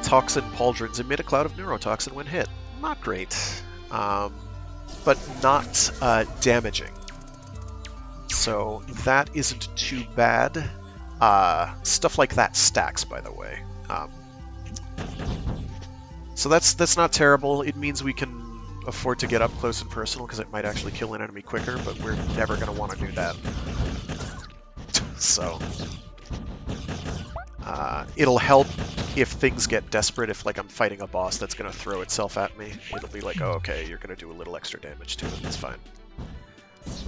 Toxin pauldrons emit a cloud of neurotoxin when hit. Not great, but not damaging. So that isn't too bad. Stuff like that stacks, by the way. So that's not terrible. It means we can afford to get up close and personal because it might actually kill an enemy quicker, but we're never going to want to do that. So... it'll help if things get desperate, if like I'm fighting a boss that's going to throw itself at me. It'll be like, oh, okay, you're going to do a little extra damage to it, it's fine.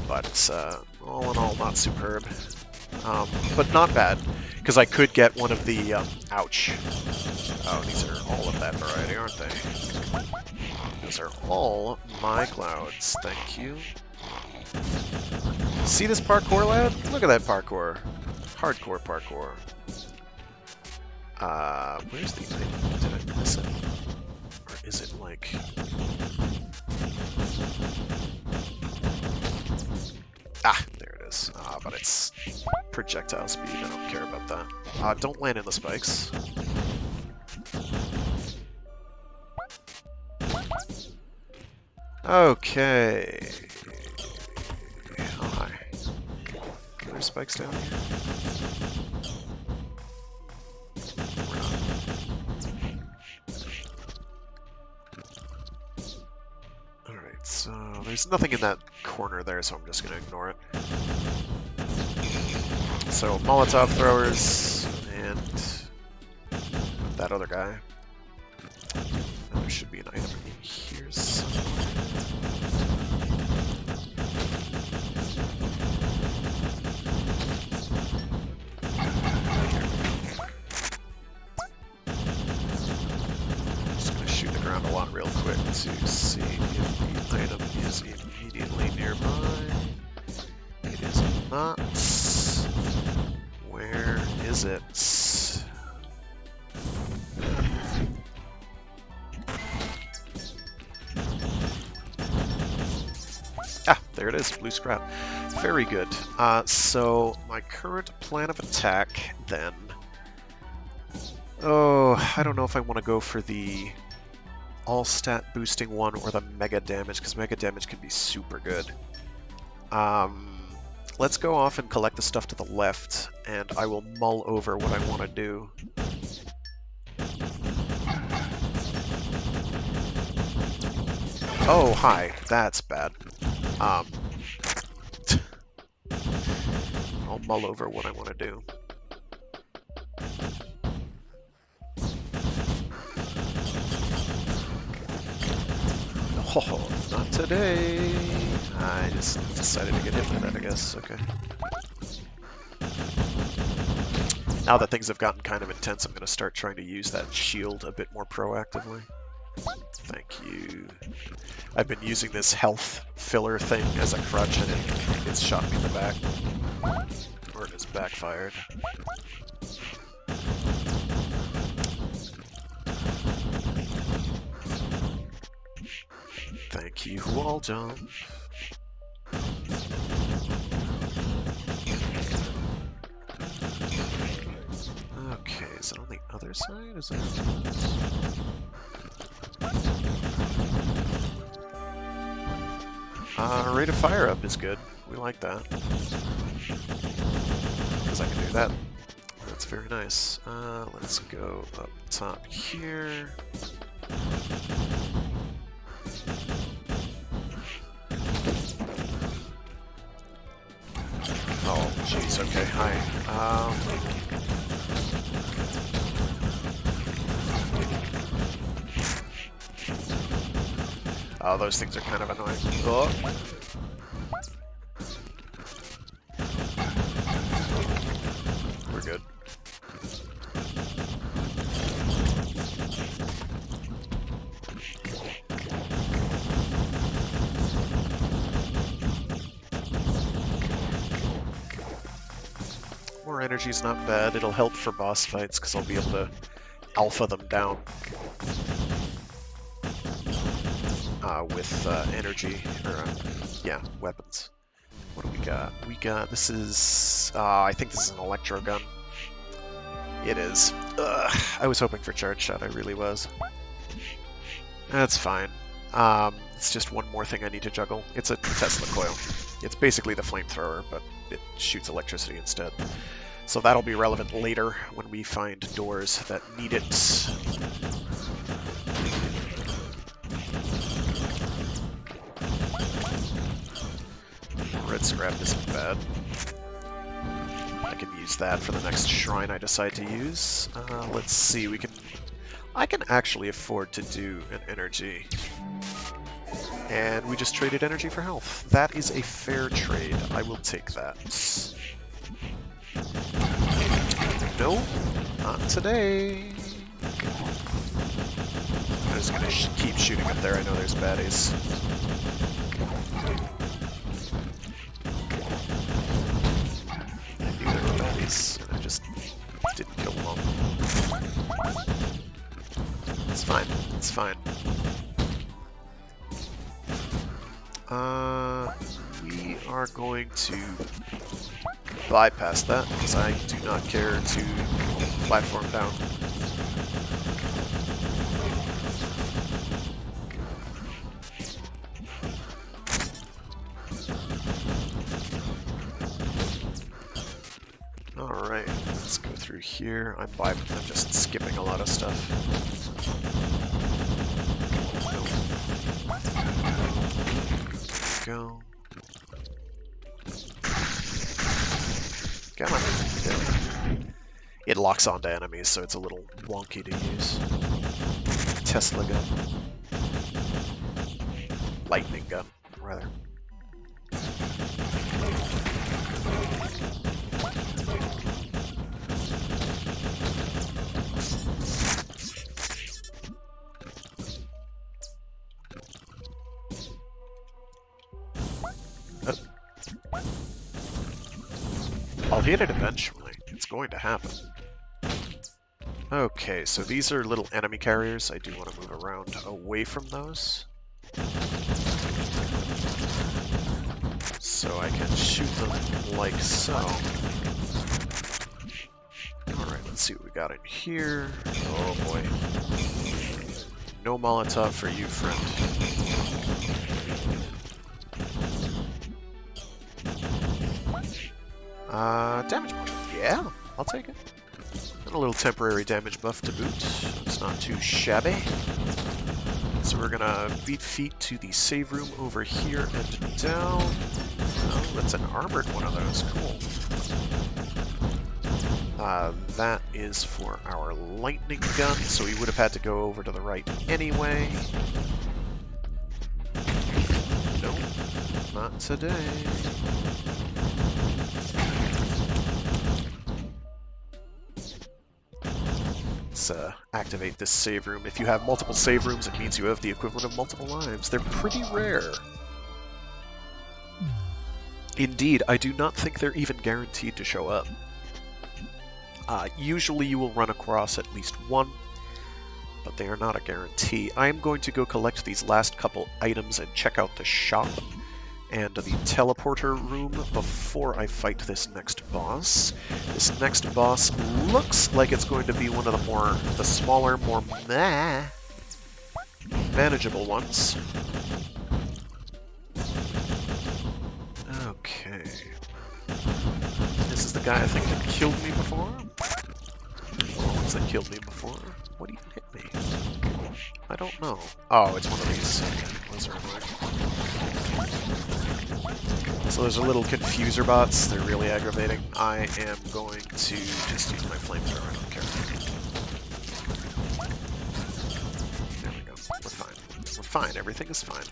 But all in all, not superb. But not bad, because I could get one of the, ouch. Oh, these are all of that variety, aren't they? Those are all my clouds, thank you. See this parkour, lad? Look at that parkour. Hardcore parkour. Where's the item? Did I miss it? Or is it like... Ah, there it is. But it's projectile speed, I don't care about that. Don't land in the spikes. Okay. Oh, hi. Are there spikes down here? So there's nothing in that corner there, so I'm just going to ignore it. So Molotov throwers, and that other guy. And there should be an item in here somewhere. Just gonna shoot the ground a lot real quick to see if the item is immediately nearby. It is not. Where is it? Ah, there it is, blue scrap. Very good. So my current plan of attack then. Oh, I don't know if I want to go for the all stat boosting one or the mega damage, because mega damage can be super good. Let's go off and collect the stuff to the left, and I will mull over what I want to do. Oh, hi. That's bad. I'll mull over what I want to do. Oh, not today. I just decided to get hit with that, I guess. Okay. Now that things have gotten kind of intense, I'm going to start trying to use that shield a bit more proactively. Thank you. I've been using this health filler thing as a crutch, and it's shot me in the back. Or it has backfired. Thank you, wall jump. Okay, is it on the other side? Is it? Rate of fire up is good. We like that. Because I can do that. That's very nice. Let's go up top here. Oh, jeez, okay, hi. Oh, those things are kind of annoying. Oh. We're good. More energy's not bad. It'll help for boss fights because I'll be able to alpha them down with energy, or yeah, weapons. What do we got? We got, this is, I think this is an electro gun. It is. I was hoping for charge shot, I really was. That's fine. It's just one more thing I need to juggle. It's a Tesla coil. It's basically the flamethrower, but it shoots electricity instead. So that'll be relevant later when we find doors that need it. Red scrap isn't bad. I can use that for the next shrine I decide to use. Let's see, I can actually afford to do an energy. And we just traded energy for health. That is a fair trade. I will take that. No, not today. I'm just gonna keep shooting up there. I know there's baddies. I knew there were baddies, and I just didn't kill them all. It's fine. It's fine. We are going to bypass that because I do not care to platform down. Alright, let's go through here. I'm just skipping a lot of stuff. Go. Come on. It locks onto enemies, so it's a little wonky to use. Tesla gun. Lightning gun, rather. I'll hit it eventually. It's going to happen. Okay, so these are little enemy carriers. I do want to move around away from those. So I can shoot them like so. Alright, let's see what we got in here. Oh boy. No Molotov for you, friend. Damage buff. Yeah, I'll take it. And a little temporary damage buff to boot. It's not too shabby. So we're gonna beat feet to the save room over here and down. Oh, that's an armored one of those. Cool. That is for our lightning gun, so we would have had to go over to the right anyway. Nope, not today. Let's activate this save room. If you have multiple save rooms, it means you have the equivalent of multiple lives. They're pretty rare. Indeed, I do not think they're even guaranteed to show up. Usually you will run across at least one, but they are not a guarantee. I am going to go collect these last couple items and check out the shop and the teleporter room before I fight this next boss. This next boss looks like it's going to be one of the smaller, more manageable ones. Okay. This is the guy I think that killed me before. Ones that killed me before. What even hit me? I don't know. Oh, it's one of these. Those are annoying. So those are little confuser bots. They're really aggravating. I am going to just use my flamethrower. I don't care. There we go. We're fine. We're fine. Everything is fine.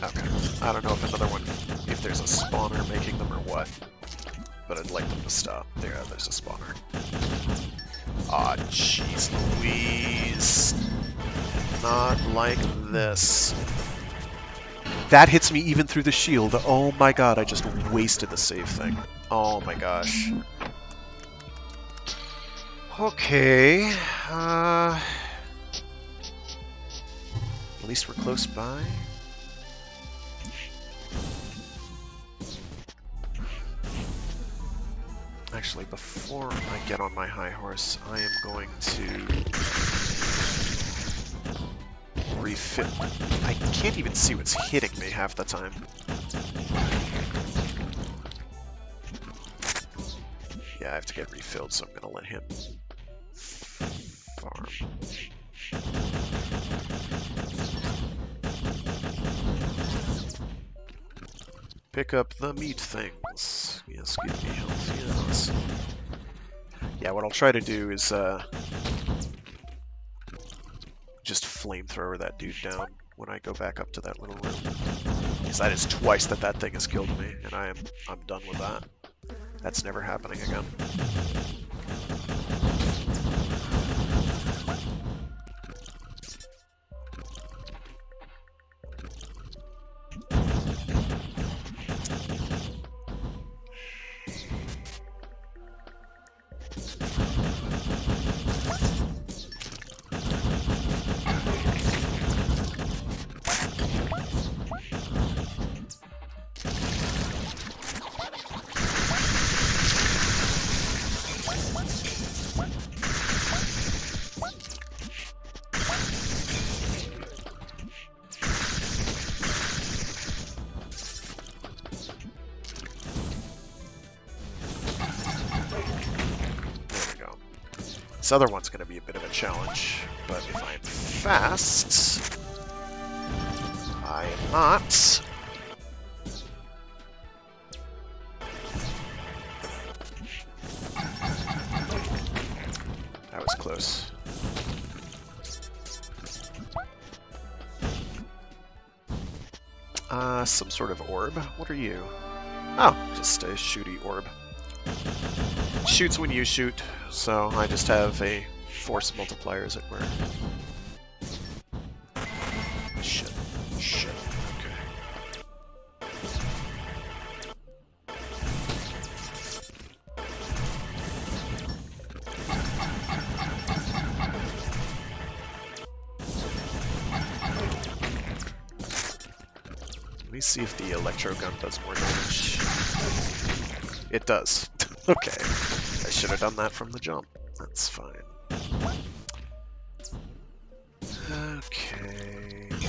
Okay. I don't know if another one, if there's a spawner making them or what. But I'd like them to stop. There's a spawner. Aw, jeez Louise. Not like this. That hits me even through the shield. Oh my god, I just wasted the save thing. Oh my gosh. Okay. At least we're close by. Actually, before I get on my high horse, I am going to refill. I can't even see what's hitting me half the time. Yeah, I have to get refilled, so I'm going to let him farm. Pick up the meat things. Yes, give me health, yes. Yeah, what I'll try to do is just flamethrower that dude down when I go back up to that little room. Because that is twice that thing has killed me, and I'm done with that. That's never happening again. This other one's going to be a bit of a challenge, but if I'm fast. I am not. That was close. Some sort of orb. What are you? Oh, just a shooty orb. Shoots when you shoot, so I just have a force multiplier, as it were. Shit. Shit. Okay. Let me see if the electro gun does more damage. It does. Okay. I should have done that from the jump. That's fine. Okay. I'm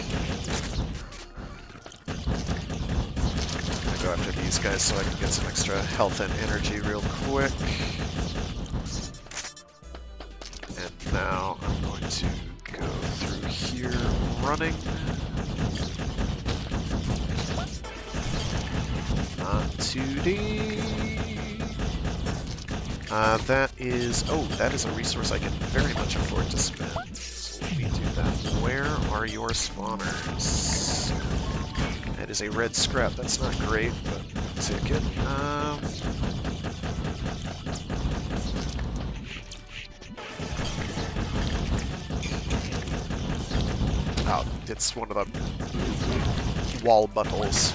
gonna go after these guys so I can get some extra health and energy real quick. And now I'm going to go through here running. Not 2D. That is a resource I can very much afford to spend. So let me do that. Where are your spawners? That is a red scrap. That's not great, but I'll take it. Oh, it's one of the wall buttholes.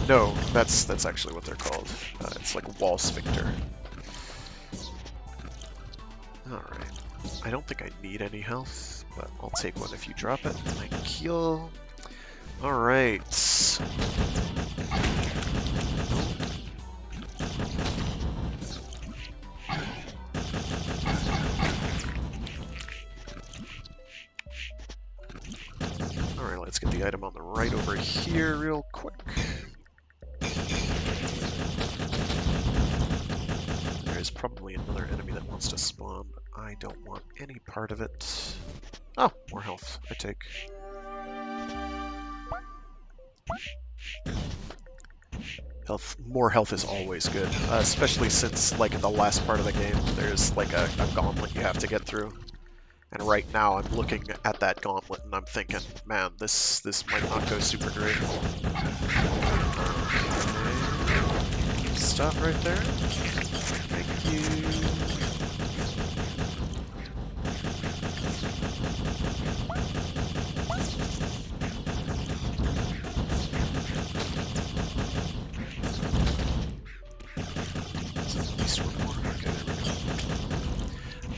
No, that's actually what they're called. It's like a wall sphincter. Alright. I don't think I need any health, but I'll take one if you drop it. Thank you. Alright. Alright, let's get the item on the right over here real quick. There's probably another enemy that wants to spawn. I don't want any part of it. Oh, more health. I take. More health is always good, especially since, like, in the last part of the game, there's like a gauntlet you have to get through. And right now, I'm looking at that gauntlet and I'm thinking, man, this might not go super great. Okay. Stop right there. Thank you.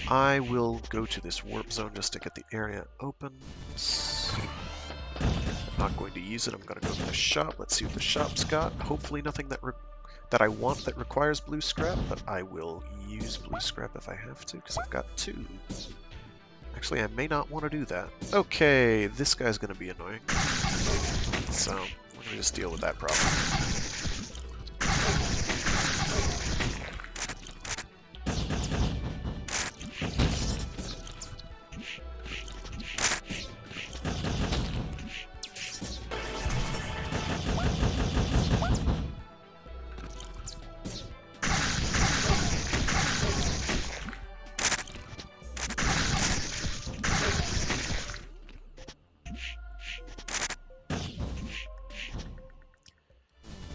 I will go to this warp zone just to get the area open. I'm not going to use it. I'm going to go to the shop. Let's see what the shop's got. Hopefully nothing that I want that requires blue scrap, but I will use blue scrap if I have to, because I've got 2. Actually, I may not want to do that. Okay, this guy's going to be annoying. So, we're going to just deal with that problem.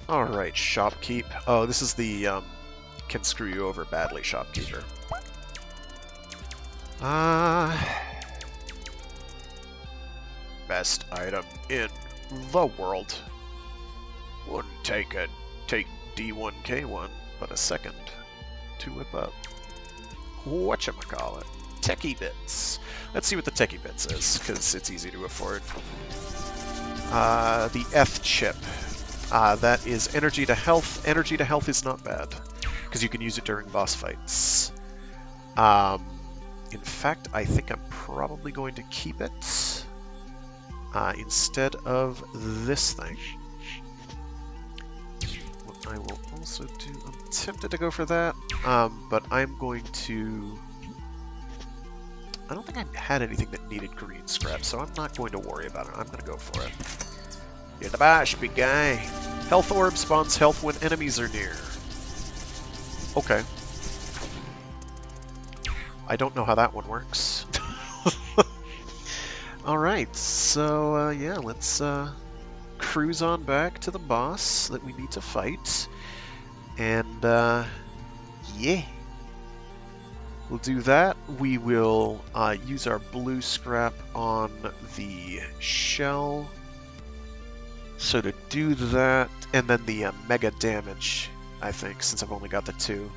Alright, shopkeep. Oh, this is the can screw you over badly shopkeeper. Best item in the world. Wouldn't take D1K1, but a second to whip up. Whatchamacallit? Techie bits. Let's see what the techie bits is, because it's easy to afford. The F chip. That is energy to health. Energy to health is not bad, because you can use it during boss fights. In fact, I think I'm probably going to keep it instead of this thing. What I will also do, I'm tempted to go for that, but I'm going to I don't think I had anything that needed green scrap, so I'm not going to worry about it. I'm going to go for it. You're the boss, big guy. Health orb spawns health when enemies are near. Okay. I don't know how that one works. Alright, so yeah, let's cruise on back to the boss that we need to fight. And yeah. We'll do that. We will use our blue scrap on the shell. So to do that, and then the mega damage, I think, since I've only got the 2.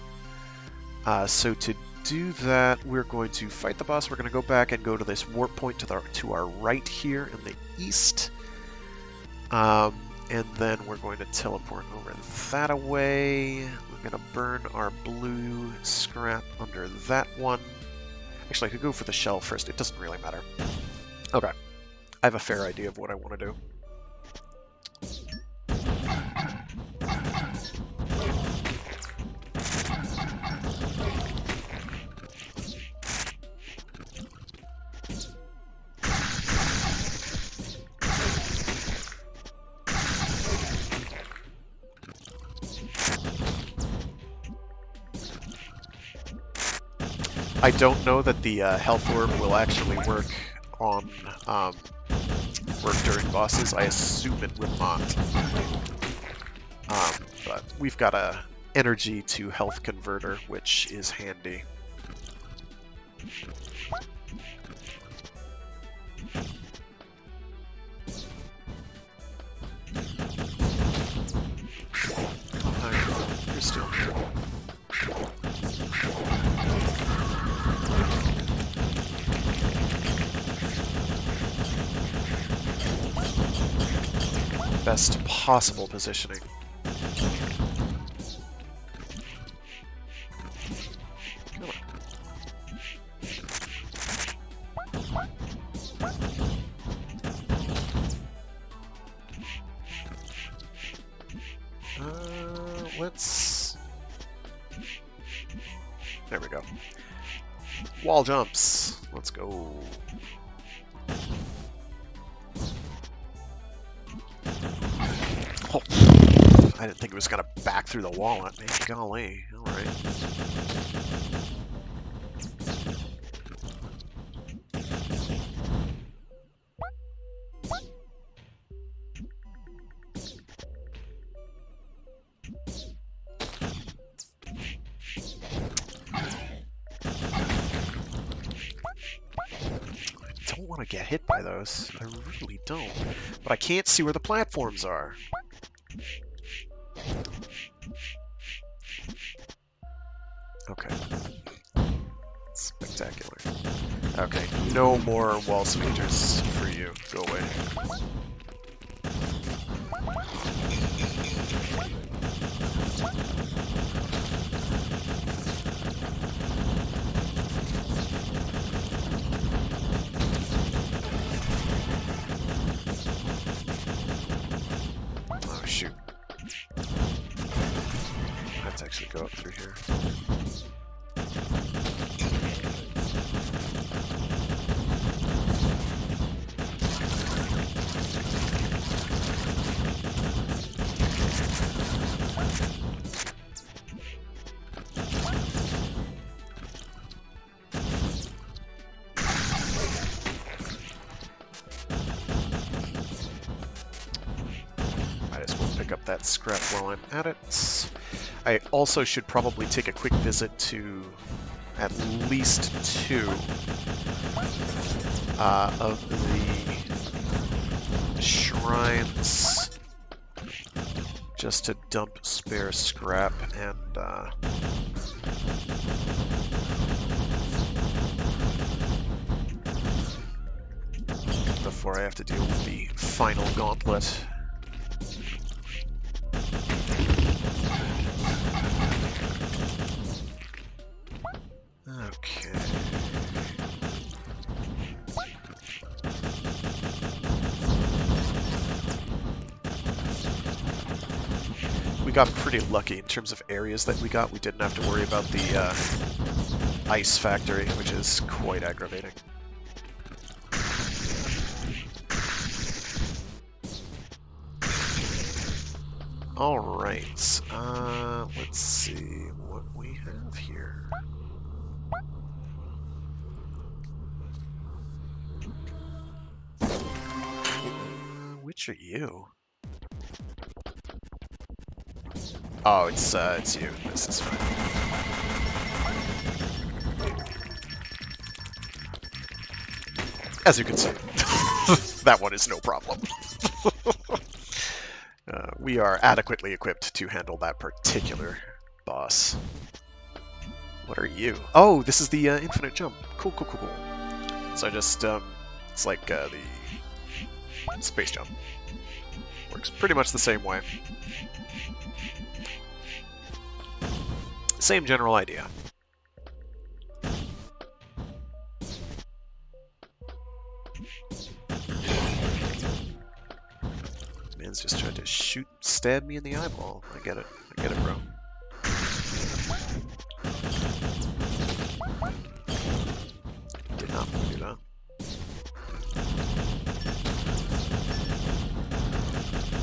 So to do that, we're going to fight the boss. We're going to go back and go to this warp point to our right here in the east. And then we're going to teleport over that away. We're going to burn our blue scrap under that one. Actually, I could go for the shell first. It doesn't really matter. Okay. I have a fair idea of what I want to do. I don't know that the health orb will actually work on work during bosses. I assume it will not. But we've got a energy to health converter, which is handy. Oh, you're still here. Best possible positioning. Come on. Let's... There we go. Wall jumps. Let's go. Oh, I didn't think it was going to back through the wall at me. Golly. Alright. I don't want to get hit by those. I really don't. But I can't see where the platforms are. Okay. Spectacular. Okay, no more wall sphincters for you. Go away. Oh, shoot. Let's actually go up through here. Up that scrap while I'm at it. I also should probably take a quick visit to at least 2 of the shrines just to dump spare scrap and before I have to deal with the final gauntlet. Okay. We got pretty lucky in terms of areas that we got. We didn't have to worry about the ice factory, which is quite aggravating. Alright, let's see what we have here. Which are you? Oh, it's you. This is fine. As you can see, that one is no problem. We are adequately equipped to handle that particular boss. What are you? Oh, this is the infinite jump. Cool, cool, cool, cool. So I just, it's like the space jump. Works pretty much the same way. Same general idea. Man's just tried to stab me in the eyeball. I get it, bro. Did not do that.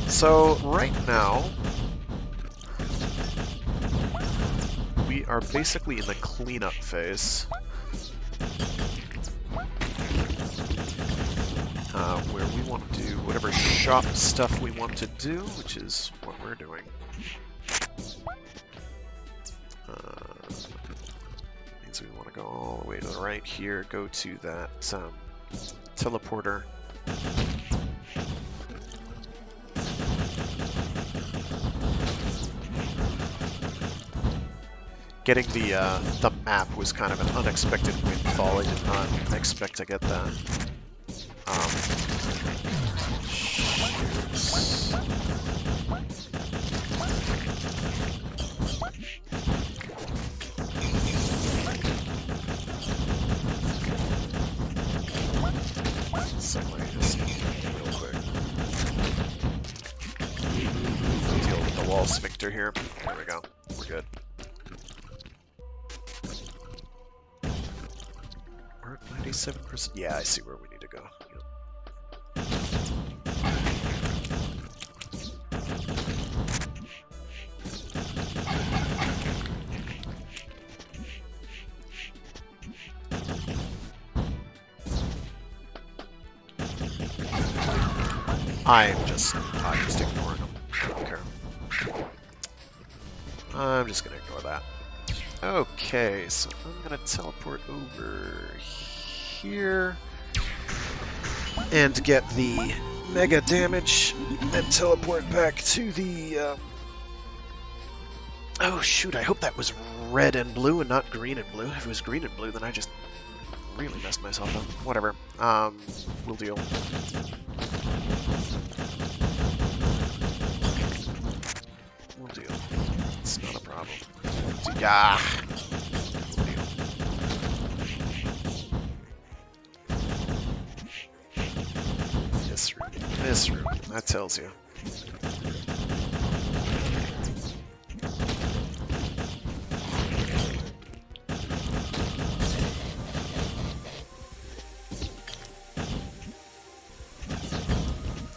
So, right now, we are basically in the cleanup phase. Where we want to do whatever shop stuff we want to do, which is what we're doing. Means we want to go all the way to the right here, go to that teleporter. Getting the map was kind of an unexpected windfall. I did not expect to get that. So let me just real quick deal with the wall sphincter here. There we go. We're good. We're at 97%. Yeah, I see where we need to go. Yep. I'm just ignoring them. I don't care. I'm just gonna ignore that. Okay, so I'm gonna teleport over here and get the mega damage and teleport back to the oh shoot, I hope that was red and blue and not green and blue. If it was green and blue, then I just really messed myself up. Whatever. We'll deal. We'll deal. It's not a problem. Yeah. We'll deal. This room. This room. That tells you.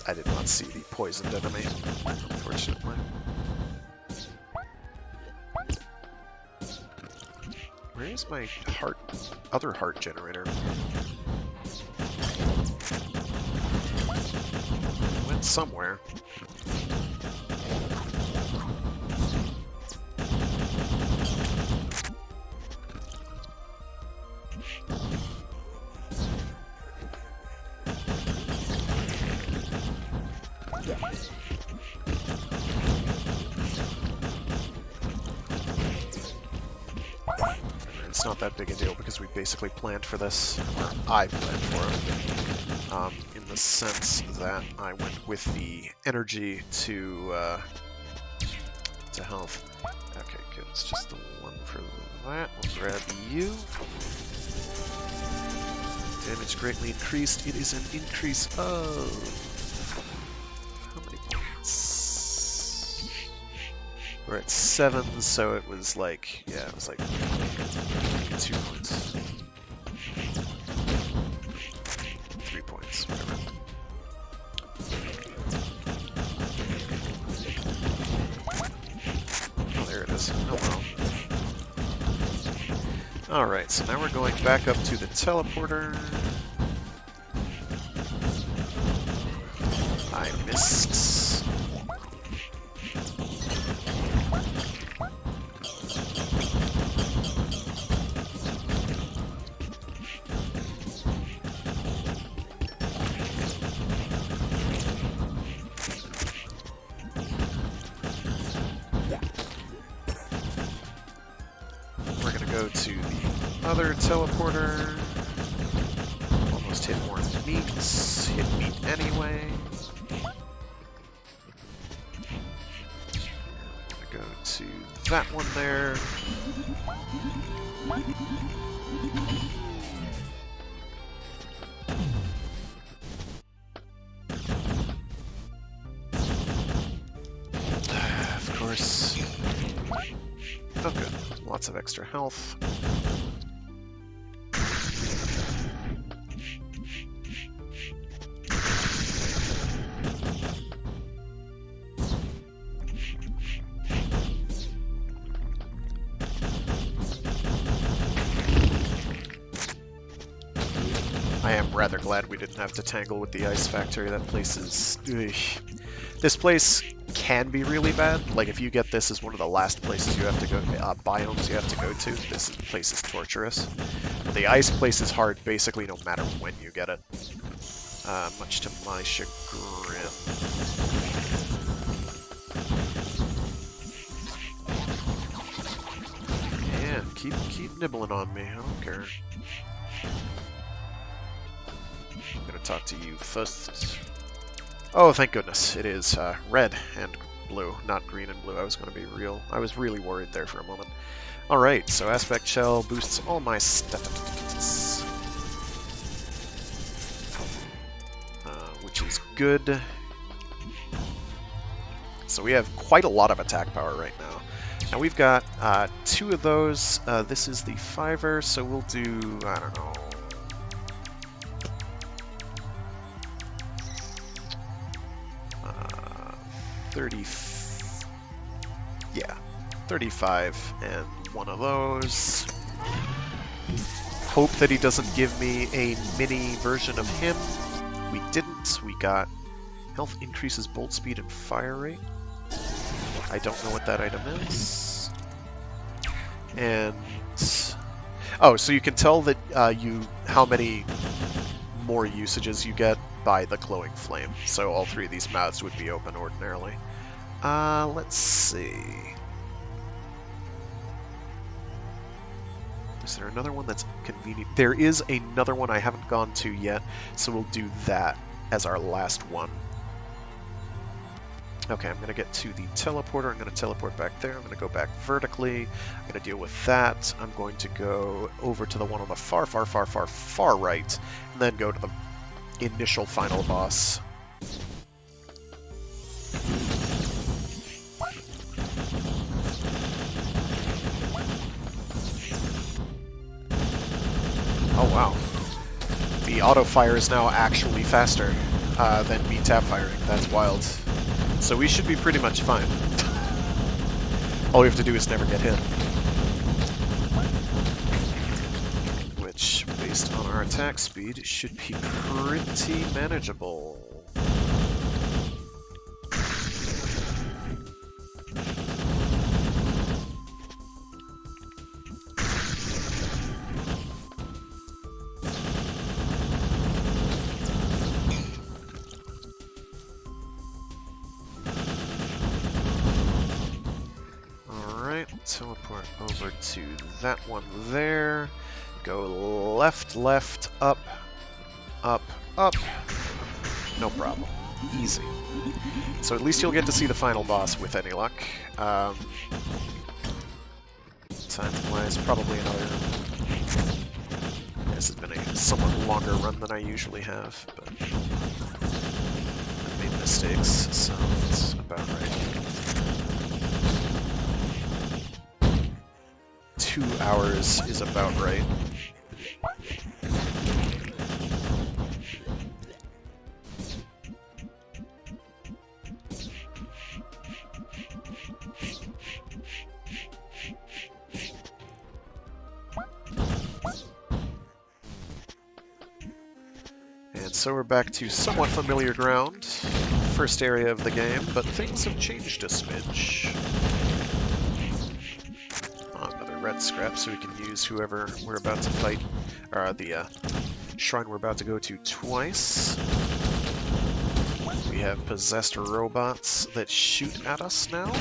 I did not see the poisoned enemy, unfortunately. Where is my other heart generator? It went somewhere. It's not that big a deal because we basically planned for this, or I planned for it, in the sense that I went with the energy to health. Okay, good. It's just the one for that. We'll grab you. Damage greatly increased. It is an increase of how many points? We're at 7, so it was like, yeah, it was like 2 points. 3 points, whatever. Oh, there it is. Oh well. Alright, so now we're going back up to the teleporter. I missed. We're gonna go to the other teleporter. Almost hit more meats. Hit meat anyway. Go to that one there. Of course. Oh good. Lots of extra health. I am rather glad we didn't have to tangle with the ice factory. That place is... Ugh. This place can be really bad. Like, if you get this as one of the last places you have to go... biomes you have to go to, this place is torturous. But the ice place is hard basically no matter when you get it. Much to my chagrin. Yeah, keep nibbling on me. I don't care. I'm gonna talk to you first. Oh, thank goodness. It is red and blue, not green and blue. I was really worried there for a moment. Alright, so Aspect Shell boosts all my stats. Which is good. So we have quite a lot of attack power right now. Now we've got 2 of those. This is the 5er, so we'll do, I don't know, 35 and 1 of those. Hope that he doesn't give me a mini version of him. We didn't. We got health increases bolt speed and fire rate. I don't know what that item is. And oh, so you can tell that how many more usages you get by the glowing flame. So all 3 of these mouths would be open ordinarily. Let's see. Is there another one that's convenient? There is another one I haven't gone to yet, so we'll do that as our last one. Okay, I'm going to get to the teleporter. I'm going to teleport back there. I'm going to go back vertically. I'm going to deal with that. I'm going to go over to the one on the far right, and then go to the initial final boss. Oh wow. The auto fire is now actually faster than me tap firing. That's wild. So we should be pretty much fine. All we have to do is never get hit. Which, based on our attack speed, should be pretty manageable. Teleport over to that one there. Go left, left, up, up, up. No problem. Easy. So at least you'll get to see the final boss with any luck. Time-wise, probably another... This has been a somewhat longer run than I usually have, but I've made mistakes, so it's about right. 2 hours is about right. And so we're back to somewhat familiar ground. First area of the game, but things have changed a smidge. Another red scrap, so we can use whoever we're about to fight, or the shrine we're about to go to twice. We have possessed robots that shoot at us now.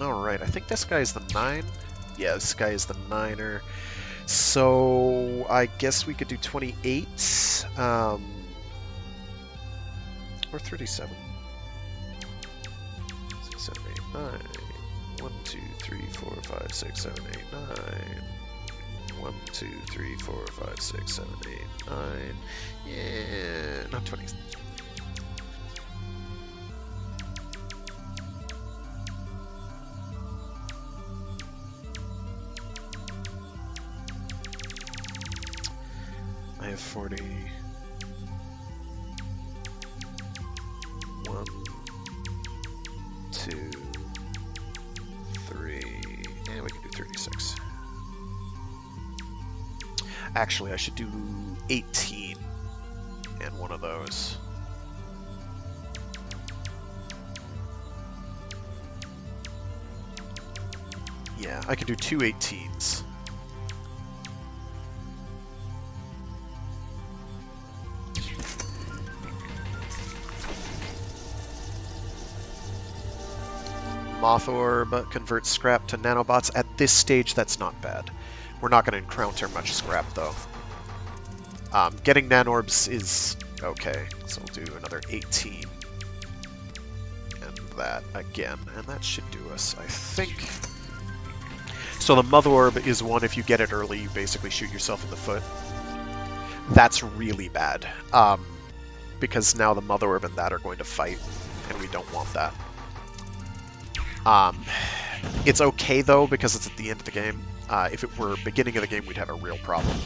Alright, I think this guy is the 9. Yeah, this guy is the 9er. So, I guess we could do 28. Or 37. 6, 7, 8, 9. 1, 2, 3, 4, 5, 6, 7, 8, 9. 1, 2, 3, 4, 5, 6, 7, 8, 9. Yeah, not 20. I have 40. 1, 2, 3, and we can do 36. Actually, I should do 18 and one of those. Yeah, I can do 2 18s. Moth orb converts scrap to nanobots. At this stage, that's not bad. We're not going to encounter much scrap, though. Getting nanorbs is okay, so we'll do another 18. And that again, and that should do us, I think. So the mother orb is one, if you get it early, you basically shoot yourself in the foot. That's really bad, because now the mother orb and that are going to fight, and we don't want that. It's okay though, because it's at the end of the game. If it were beginning of the game, we'd have a real problem.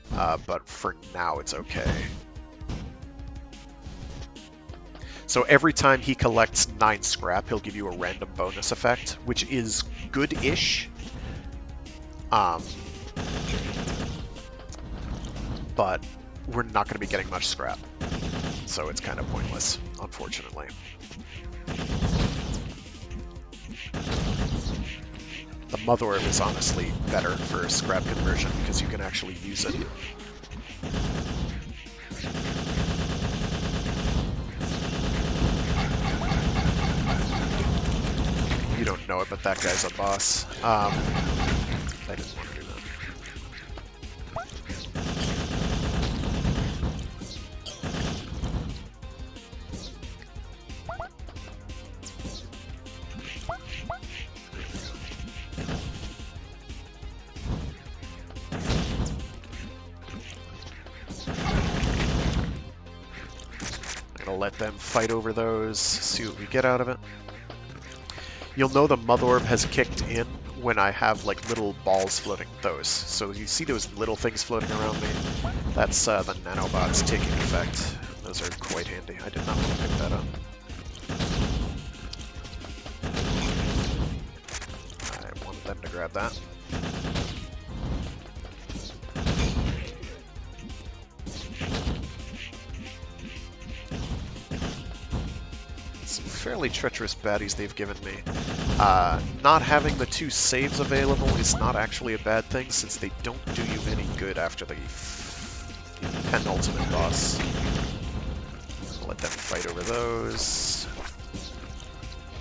But for now, it's okay. So every time he collects 9 scrap, he'll give you a random bonus effect, which is good-ish. But we're not going to be getting much scrap. So it's kind of pointless, unfortunately. The mother orb is honestly better for scrap conversion because you can actually use it. You don't know it, but that guy's a boss. I didn't want to do that. Let them fight over those, see what we get out of it. You'll know the mother orb has kicked in when I have like little balls floating. Those. So you see those little things floating around me? That's the nanobots taking effect. Those are quite handy. I did not want to pick that up. I wanted them to grab that. Fairly treacherous baddies they've given me. Not having the 2 saves available is not actually a bad thing, since they don't do you any good after the penultimate boss. Let them fight over those.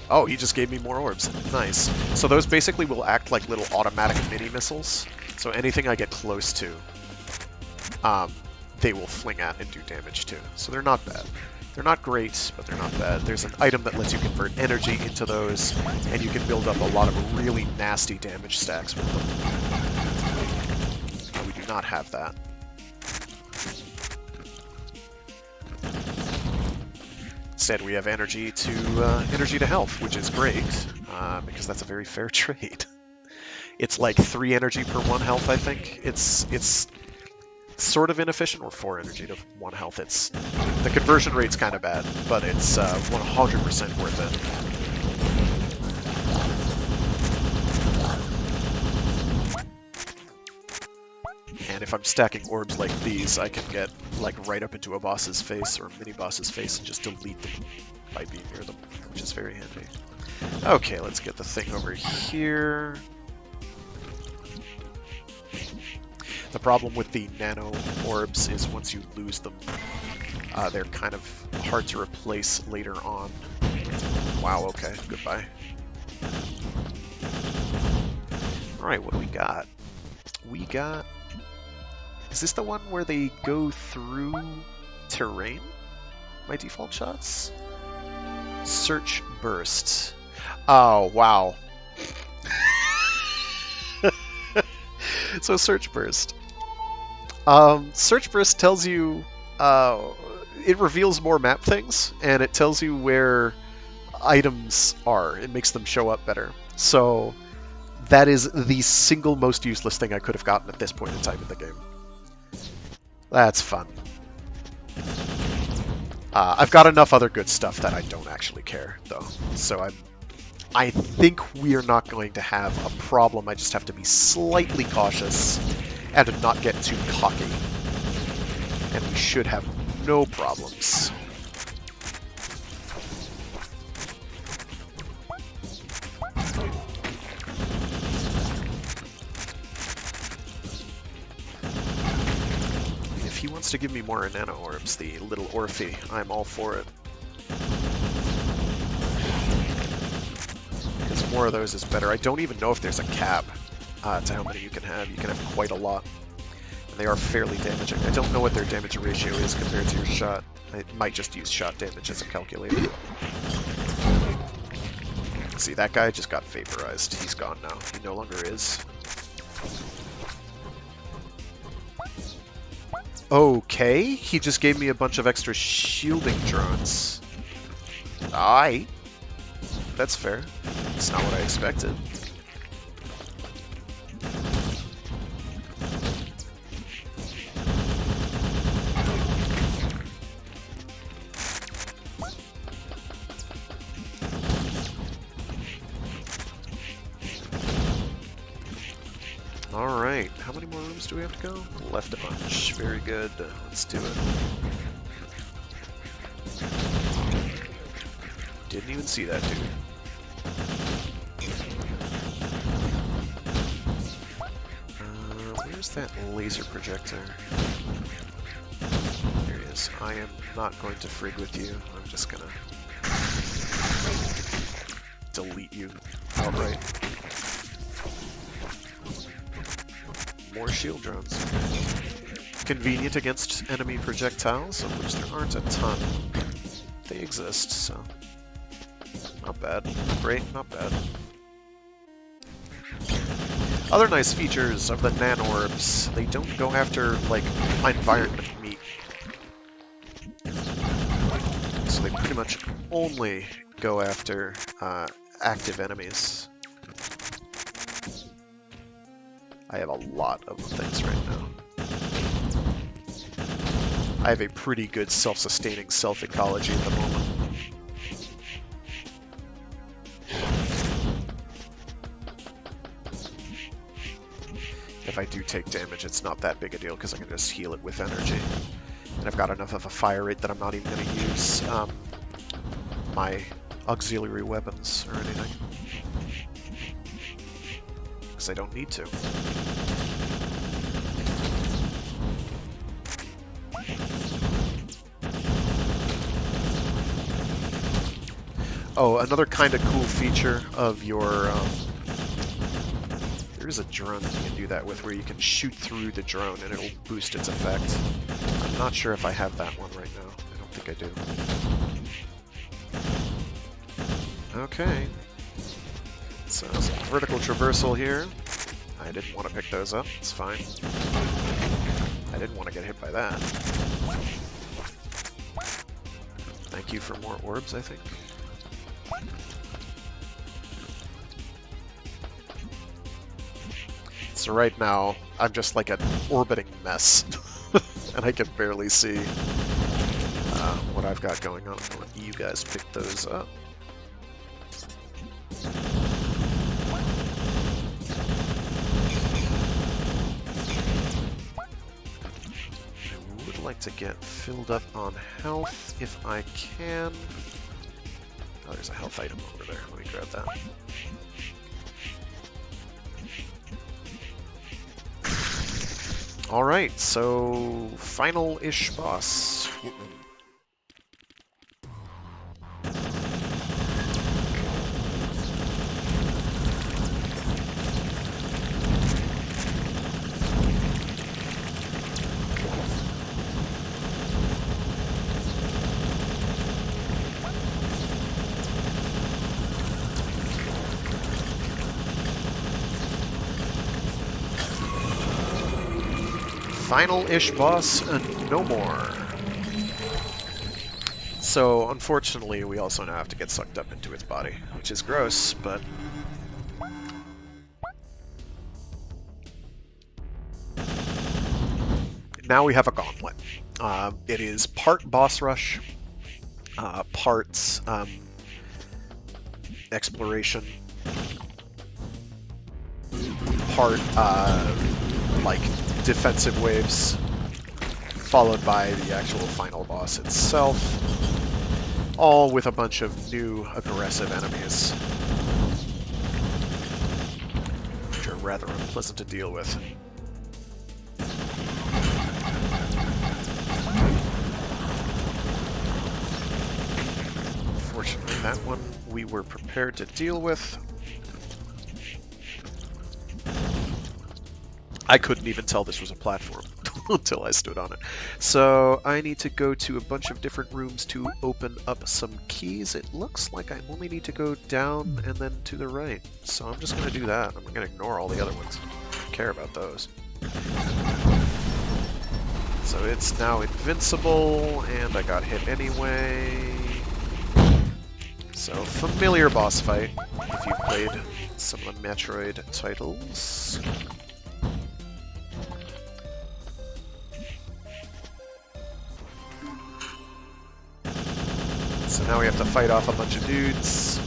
Oh, he just gave me more orbs. Nice. So those basically will act like little automatic mini-missiles. So anything I get close to, they will fling at and do damage to. So they're not bad. They're not great, but they're not bad. There's an item that lets you convert energy into those, and you can build up a lot of really nasty damage stacks with them. We do not have that. Instead, we have energy to health, which is great, because that's a very fair trade. It's like 3 energy per 1 health, I think. It's sort of inefficient, or 4 energy to 1 health. The conversion rate's kind of bad, but it's 100% worth it. And if I'm stacking orbs like these, I can get like right up into a boss's face or a mini boss's face and just delete them by being near them, which is very handy. Okay, let's get the thing over here. The problem with the nano orbs is once you lose them, they're kind of hard to replace later on. Wow, okay, goodbye. Alright, what do we got? We got... Is this the one where they go through terrain? My default shots? Search burst. Oh, wow. So search burst. Search burst tells you, it reveals more map things, and it tells you where items are. It makes them show up better. So that is the single most useless thing I could have gotten at this point in time in the game. That's fun. I've got enough other good stuff that I don't actually care, though. So I think we are not going to have a problem. I just have to be slightly cautious and not get too cocky. And we should have no problems. If he wants to give me more nano orbs, the little Orphe, I'm all for it. Because more of those is better. I don't even know if there's a cap to how many you can have. You can have quite a lot. And they are fairly damaging. I don't know what their damage ratio is compared to your shot. I might just use shot damage as a calculator. See, that guy just got vaporized. He's gone now. He no longer is. Okay, he just gave me a bunch of extra shielding drones. Aight. That's fair. That's not what I expected. Alright, how many more rooms do we have to go? Left a bunch. Very good. Let's do it. Didn't even see that dude. Where's that laser projector? There he is. I am not going to frig with you. I'm just gonna delete you outright. More shield drones. Convenient against enemy projectiles, of which there aren't a ton. They exist, so not bad. Great, not bad. Other nice features of the nano-orbs, they don't go after, like, environment meat. So they pretty much only go after active enemies. I have a lot of things right now. I have a pretty good self-sustaining self-ecology at the moment. If I do take damage, it's not that big a deal because I can just heal it with energy. And I've got enough of a fire rate that I'm not even going to use my auxiliary weapons or anything. Because I don't need to. Oh, another kind of cool feature of your... there is a drone that you can do that with, where you can shoot through the drone and it'll boost its effect. I'm not sure if I have that one right now. I don't think I do. Okay. So, some vertical traversal here. I didn't want to pick those up. It's fine. I didn't want to get hit by that. Thank you for more orbs, I think. So right now, I'm just like an orbiting mess, and I can barely see what I've got going on. I'll let you guys pick those up. I would like to get filled up on health if I can. Oh, there's a health item over there. Let me grab that. Alright, so final-ish boss. Final-ish boss and no more. So, unfortunately, we also now have to get sucked up into its body, which is gross, but... Now we have a gauntlet. It is part boss rush, parts exploration, part like defensive waves, followed by the actual final boss itself, all with a bunch of new aggressive enemies, which are rather unpleasant to deal with. Fortunately, that one we were prepared to deal with. I couldn't even tell this was a platform until I stood on it. So I need to go to a bunch of different rooms to open up some keys. It looks like I only need to go down and then to the right. So I'm just going to do that. I'm going to ignore all the other ones. I don't care about those. So it's now invincible, and I got hit anyway. So familiar boss fight, if you've played some of the Metroid titles. So now we have to fight off a bunch of dudes.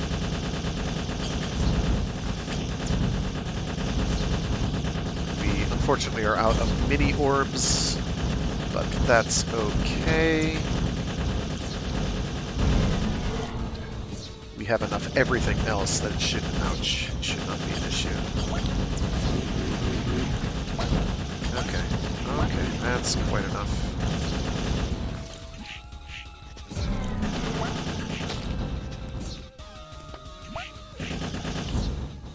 We unfortunately are out of mini orbs, but that's okay. We have enough everything else that it should not be an issue. Okay, that's quite enough.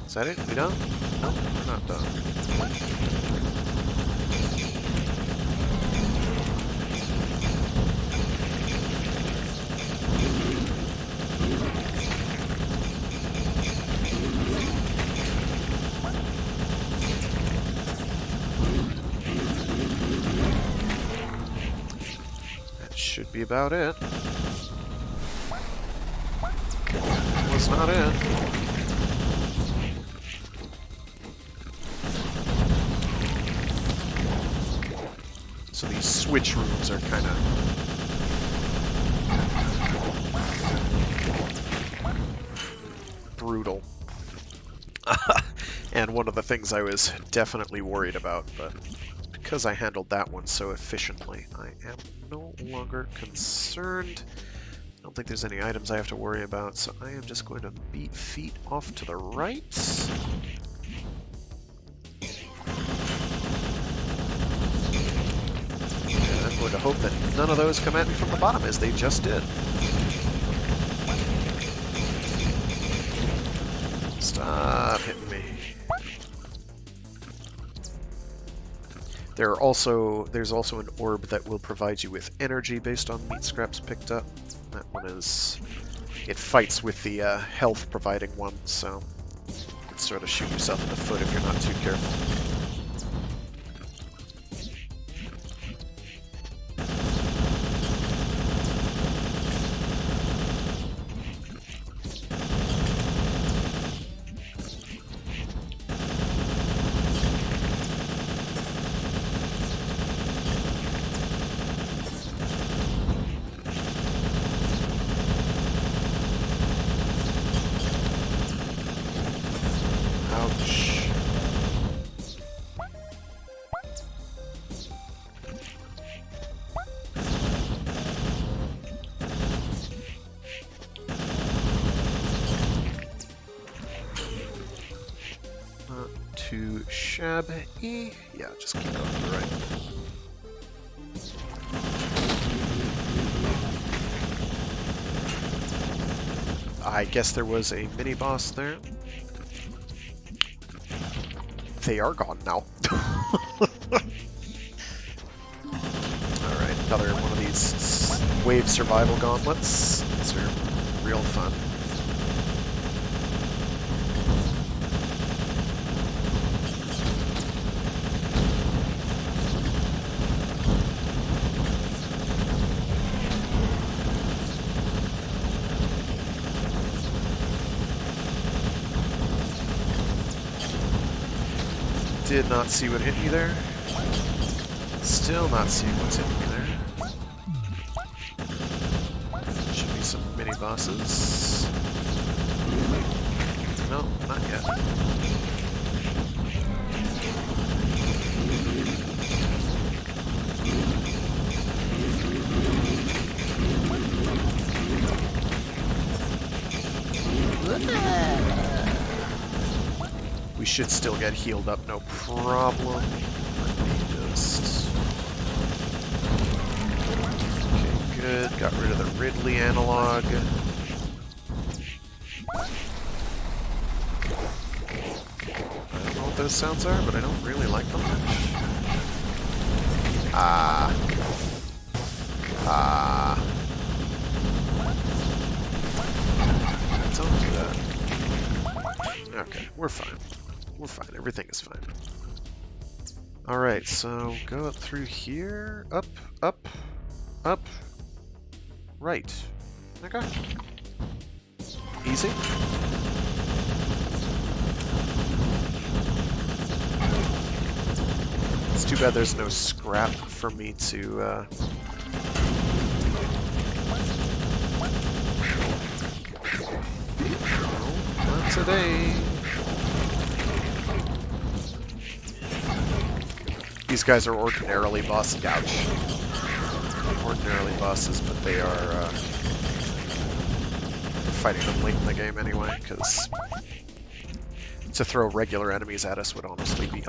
Is that it? We done? No, we're not done. That should be about it. That was not it. So these switch rooms are kind of brutal. And one of the things I was definitely worried about, but because I handled that one so efficiently, I am no longer concerned. I don't think there's any items I have to worry about, so I am just going to beat feet off to the right. I'm going to hope that none of those come at me from the bottom, as they just did. Stop hitting me. There's also an orb that will provide you with energy based on meat scraps picked up. That one is... it fights with the health providing one, so you can sort of shoot yourself in the foot if you're not too careful. too shabby. Yeah, just keep going to the right. I guess there was a mini-boss there. They are gone now. Alright, another one of these wave survival gauntlets. These are real fun. Did not see what hit me there. Still not seeing what's hitting me there. Should be some mini bosses. No, not yet. We should still get healed up, no problem. Let me just... Okay, good. Got rid of the Ridley analog. I don't know what those sounds are, but I don't really like them much. Don't do that. Okay, we're fine. We're fine. Everything is fine. Alright, so go up through here. Up, up, up. Right. Okay. Easy. It's too bad there's no scrap for me to, No, not today. These guys are ordinarily bosses. Ouch. Ordinarily bosses, but they are fighting them late in the game anyway, because to throw regular enemies at us would honestly be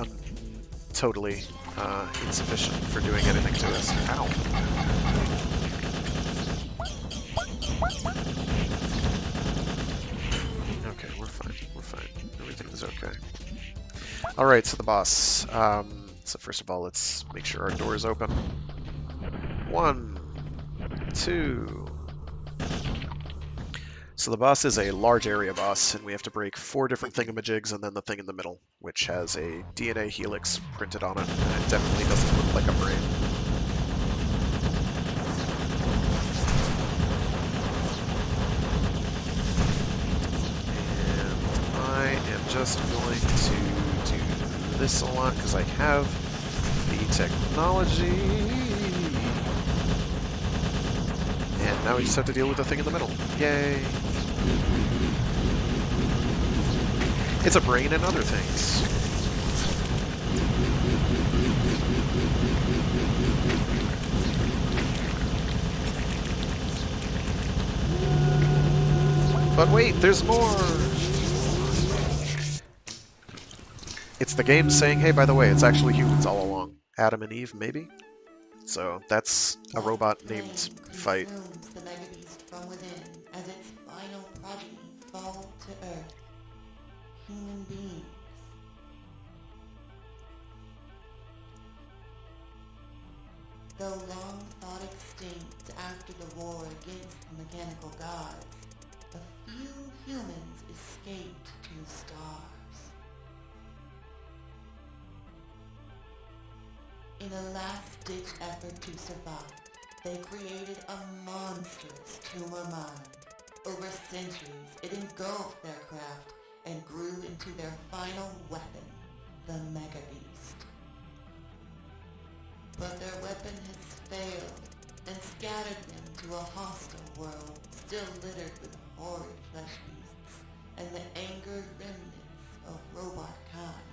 totally insufficient for doing anything to us. Ow. Okay, we're fine. We're fine. Everything is okay. Alright, so the boss. So first of all, let's make sure our door is open. 1, 2. So the boss is a large area boss, and we have to break 4 different thingamajigs and then the thing in the middle, which has a DNA helix printed on it, and it definitely doesn't look like a brain. And I am just going to do this a lot because I have the technology. And now we just have to deal with the thing in the middle. Yay! It's a brain and other things. But wait, there's more! It's the game saying, hey, by the way, it's actually humans all along. Adam and Eve, maybe? So that's a robot named Fight. The megabeast from within as its final progeny fall to Earth. Human beings. Though long thought extinct after the war against the mechanical gods, a few humans escaped to the stars. In a last-ditch effort to survive, they created a monstrous tumor mind. Over centuries, it engulfed their craft and grew into their final weapon, the mecha-beast. But their weapon has failed and scattered them to a hostile world still littered with horrid flesh beasts and the angered remnants of robot kind.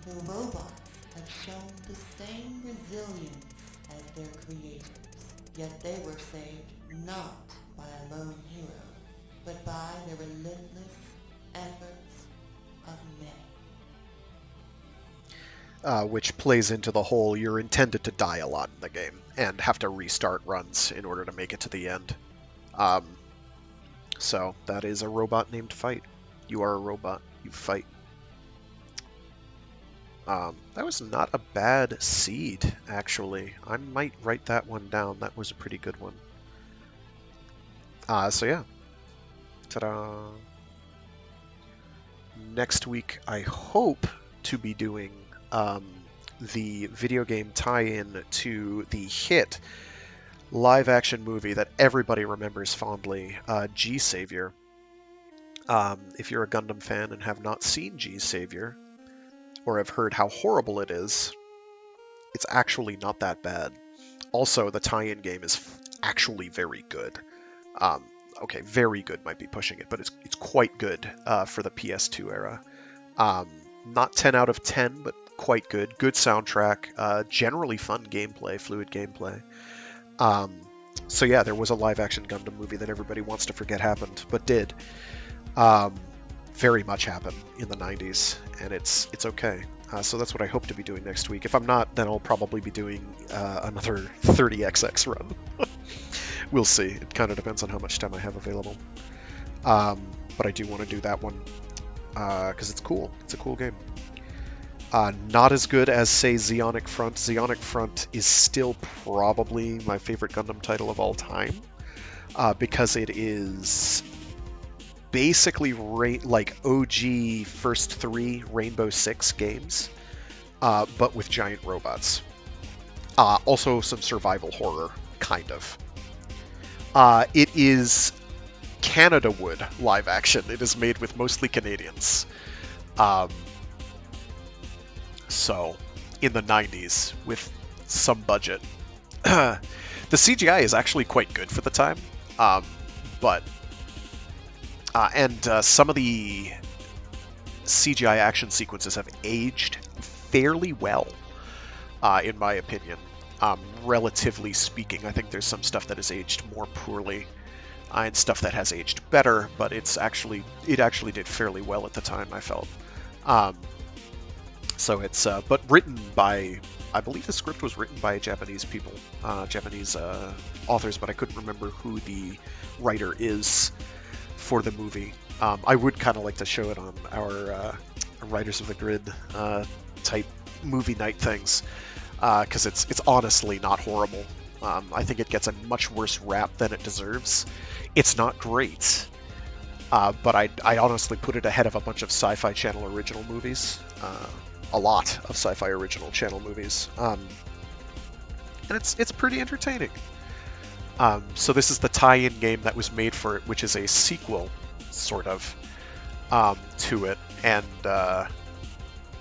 The robots have shown the same resilience as their creators, yet they were saved not by a lone hero, but by their relentless efforts which plays into the whole you're intended to die a lot in the game and have to restart runs in order to make it to the end. So that is a robot named Fight. You are a robot. You fight. That was not a bad seed, actually. I might write that one down. That was a pretty good one. So yeah. Ta-da! Next week, I hope to be doing the video game tie-in to the hit live-action movie that everybody remembers fondly, G-Savior. If you're a Gundam fan and have not seen G-Savior, or have heard how horrible it is, it's actually not that bad. Also, the tie-in game is actually very good. Okay, very good might be pushing it, but it's quite good for the PS2 era. Not 10 out of 10, but quite good. Good soundtrack, generally fun gameplay, fluid gameplay. So yeah, there was a live-action Gundam movie that everybody wants to forget happened, but did. Very much happened in the 90s, and it's okay. So that's what I hope to be doing next week. If I'm not, then I'll probably be doing another 30XX run. We'll see. It kind of depends on how much time I have available. But I do want to do that one because it's cool. It's a cool game. Not as good as, say, Zeonic Front. Zeonic Front is still probably my favorite Gundam title of all time because it is basically like OG first 3 Rainbow Six games, but with giant robots. Also some survival horror, kind of. It is Canada Wood live action. It is made with mostly Canadians. So, in the 90s, with some budget. The CGI is actually quite good for the time, but some of the CGI action sequences have aged fairly well, in my opinion. Relatively speaking, I think there's some stuff that has aged more poorly, and stuff that has aged better, but it actually did fairly well at the time, I felt. So it's but written by, I believe the script was written by Japanese people, Japanese authors, but I couldn't remember who the writer is for the movie. I would kind of like to show it on our Writers of the Grid type movie night things, because it's honestly not horrible. I think it gets a much worse rap than it deserves. It's not great, but I honestly put it ahead of a bunch of Sci-Fi Channel original movies. A lot of Sci-Fi original channel movies, and it's pretty entertaining. So this is the tie-in game that was made for it, which is a sequel, sort of, to it, and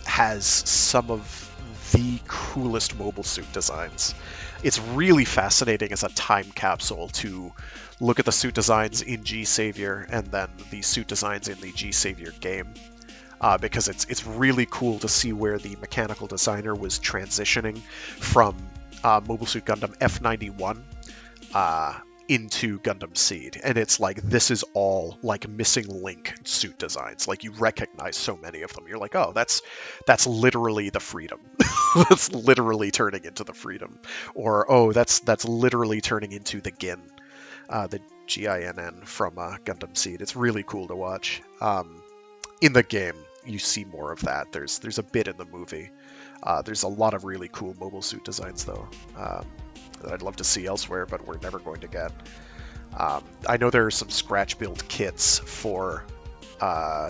has some of the coolest mobile suit designs. It's really fascinating as a time capsule to look at the suit designs in G-Savior and then the suit designs in the G-Savior game. Because it's really cool to see where the mechanical designer was transitioning from Mobile Suit Gundam F91 into Gundam Seed, and it's like, this is all like missing link suit designs. Like, you recognize so many of them. You're like, oh, that's literally the Freedom. That's literally turning into the Freedom. Or, oh, that's literally turning into the Gin, the Ginn from Gundam Seed. It's really cool to watch. In the game, you see more of that. There's a bit in the movie. There's a lot of really cool mobile suit designs, though, that I'd love to see elsewhere, but we're never going to get. I know there are some scratch-built kits for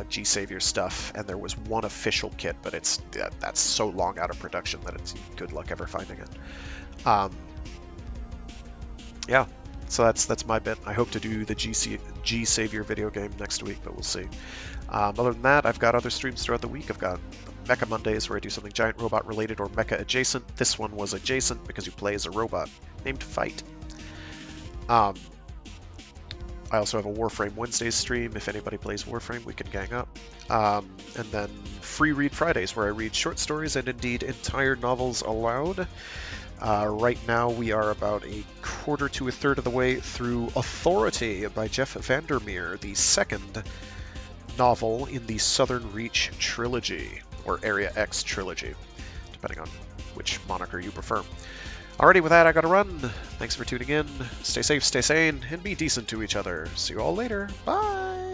G-Savior stuff, and there was one official kit, but that's so long out of production that it's good luck ever finding it. Yeah, so that's my bit. I hope to do the G-Savior video game next week, but we'll see. Other than that, I've got other streams throughout the week. I've got Mecha Mondays, where I do something giant robot related or mecha-adjacent. This one was adjacent because you play as a robot named Fight. I also have a Warframe Wednesdays stream. If anybody plays Warframe, we can gang up. And then Free Read Fridays, where I read short stories and indeed entire novels aloud. Right now we are about a quarter to a third of the way through Authority by Jeff Vandermeer, the second novel in the Southern Reach trilogy, or Area X trilogy, depending on which moniker you prefer. Alrighty, with that, I gotta run. Thanks for tuning in. Stay safe, stay sane, and be decent to each other. See you all later. Bye!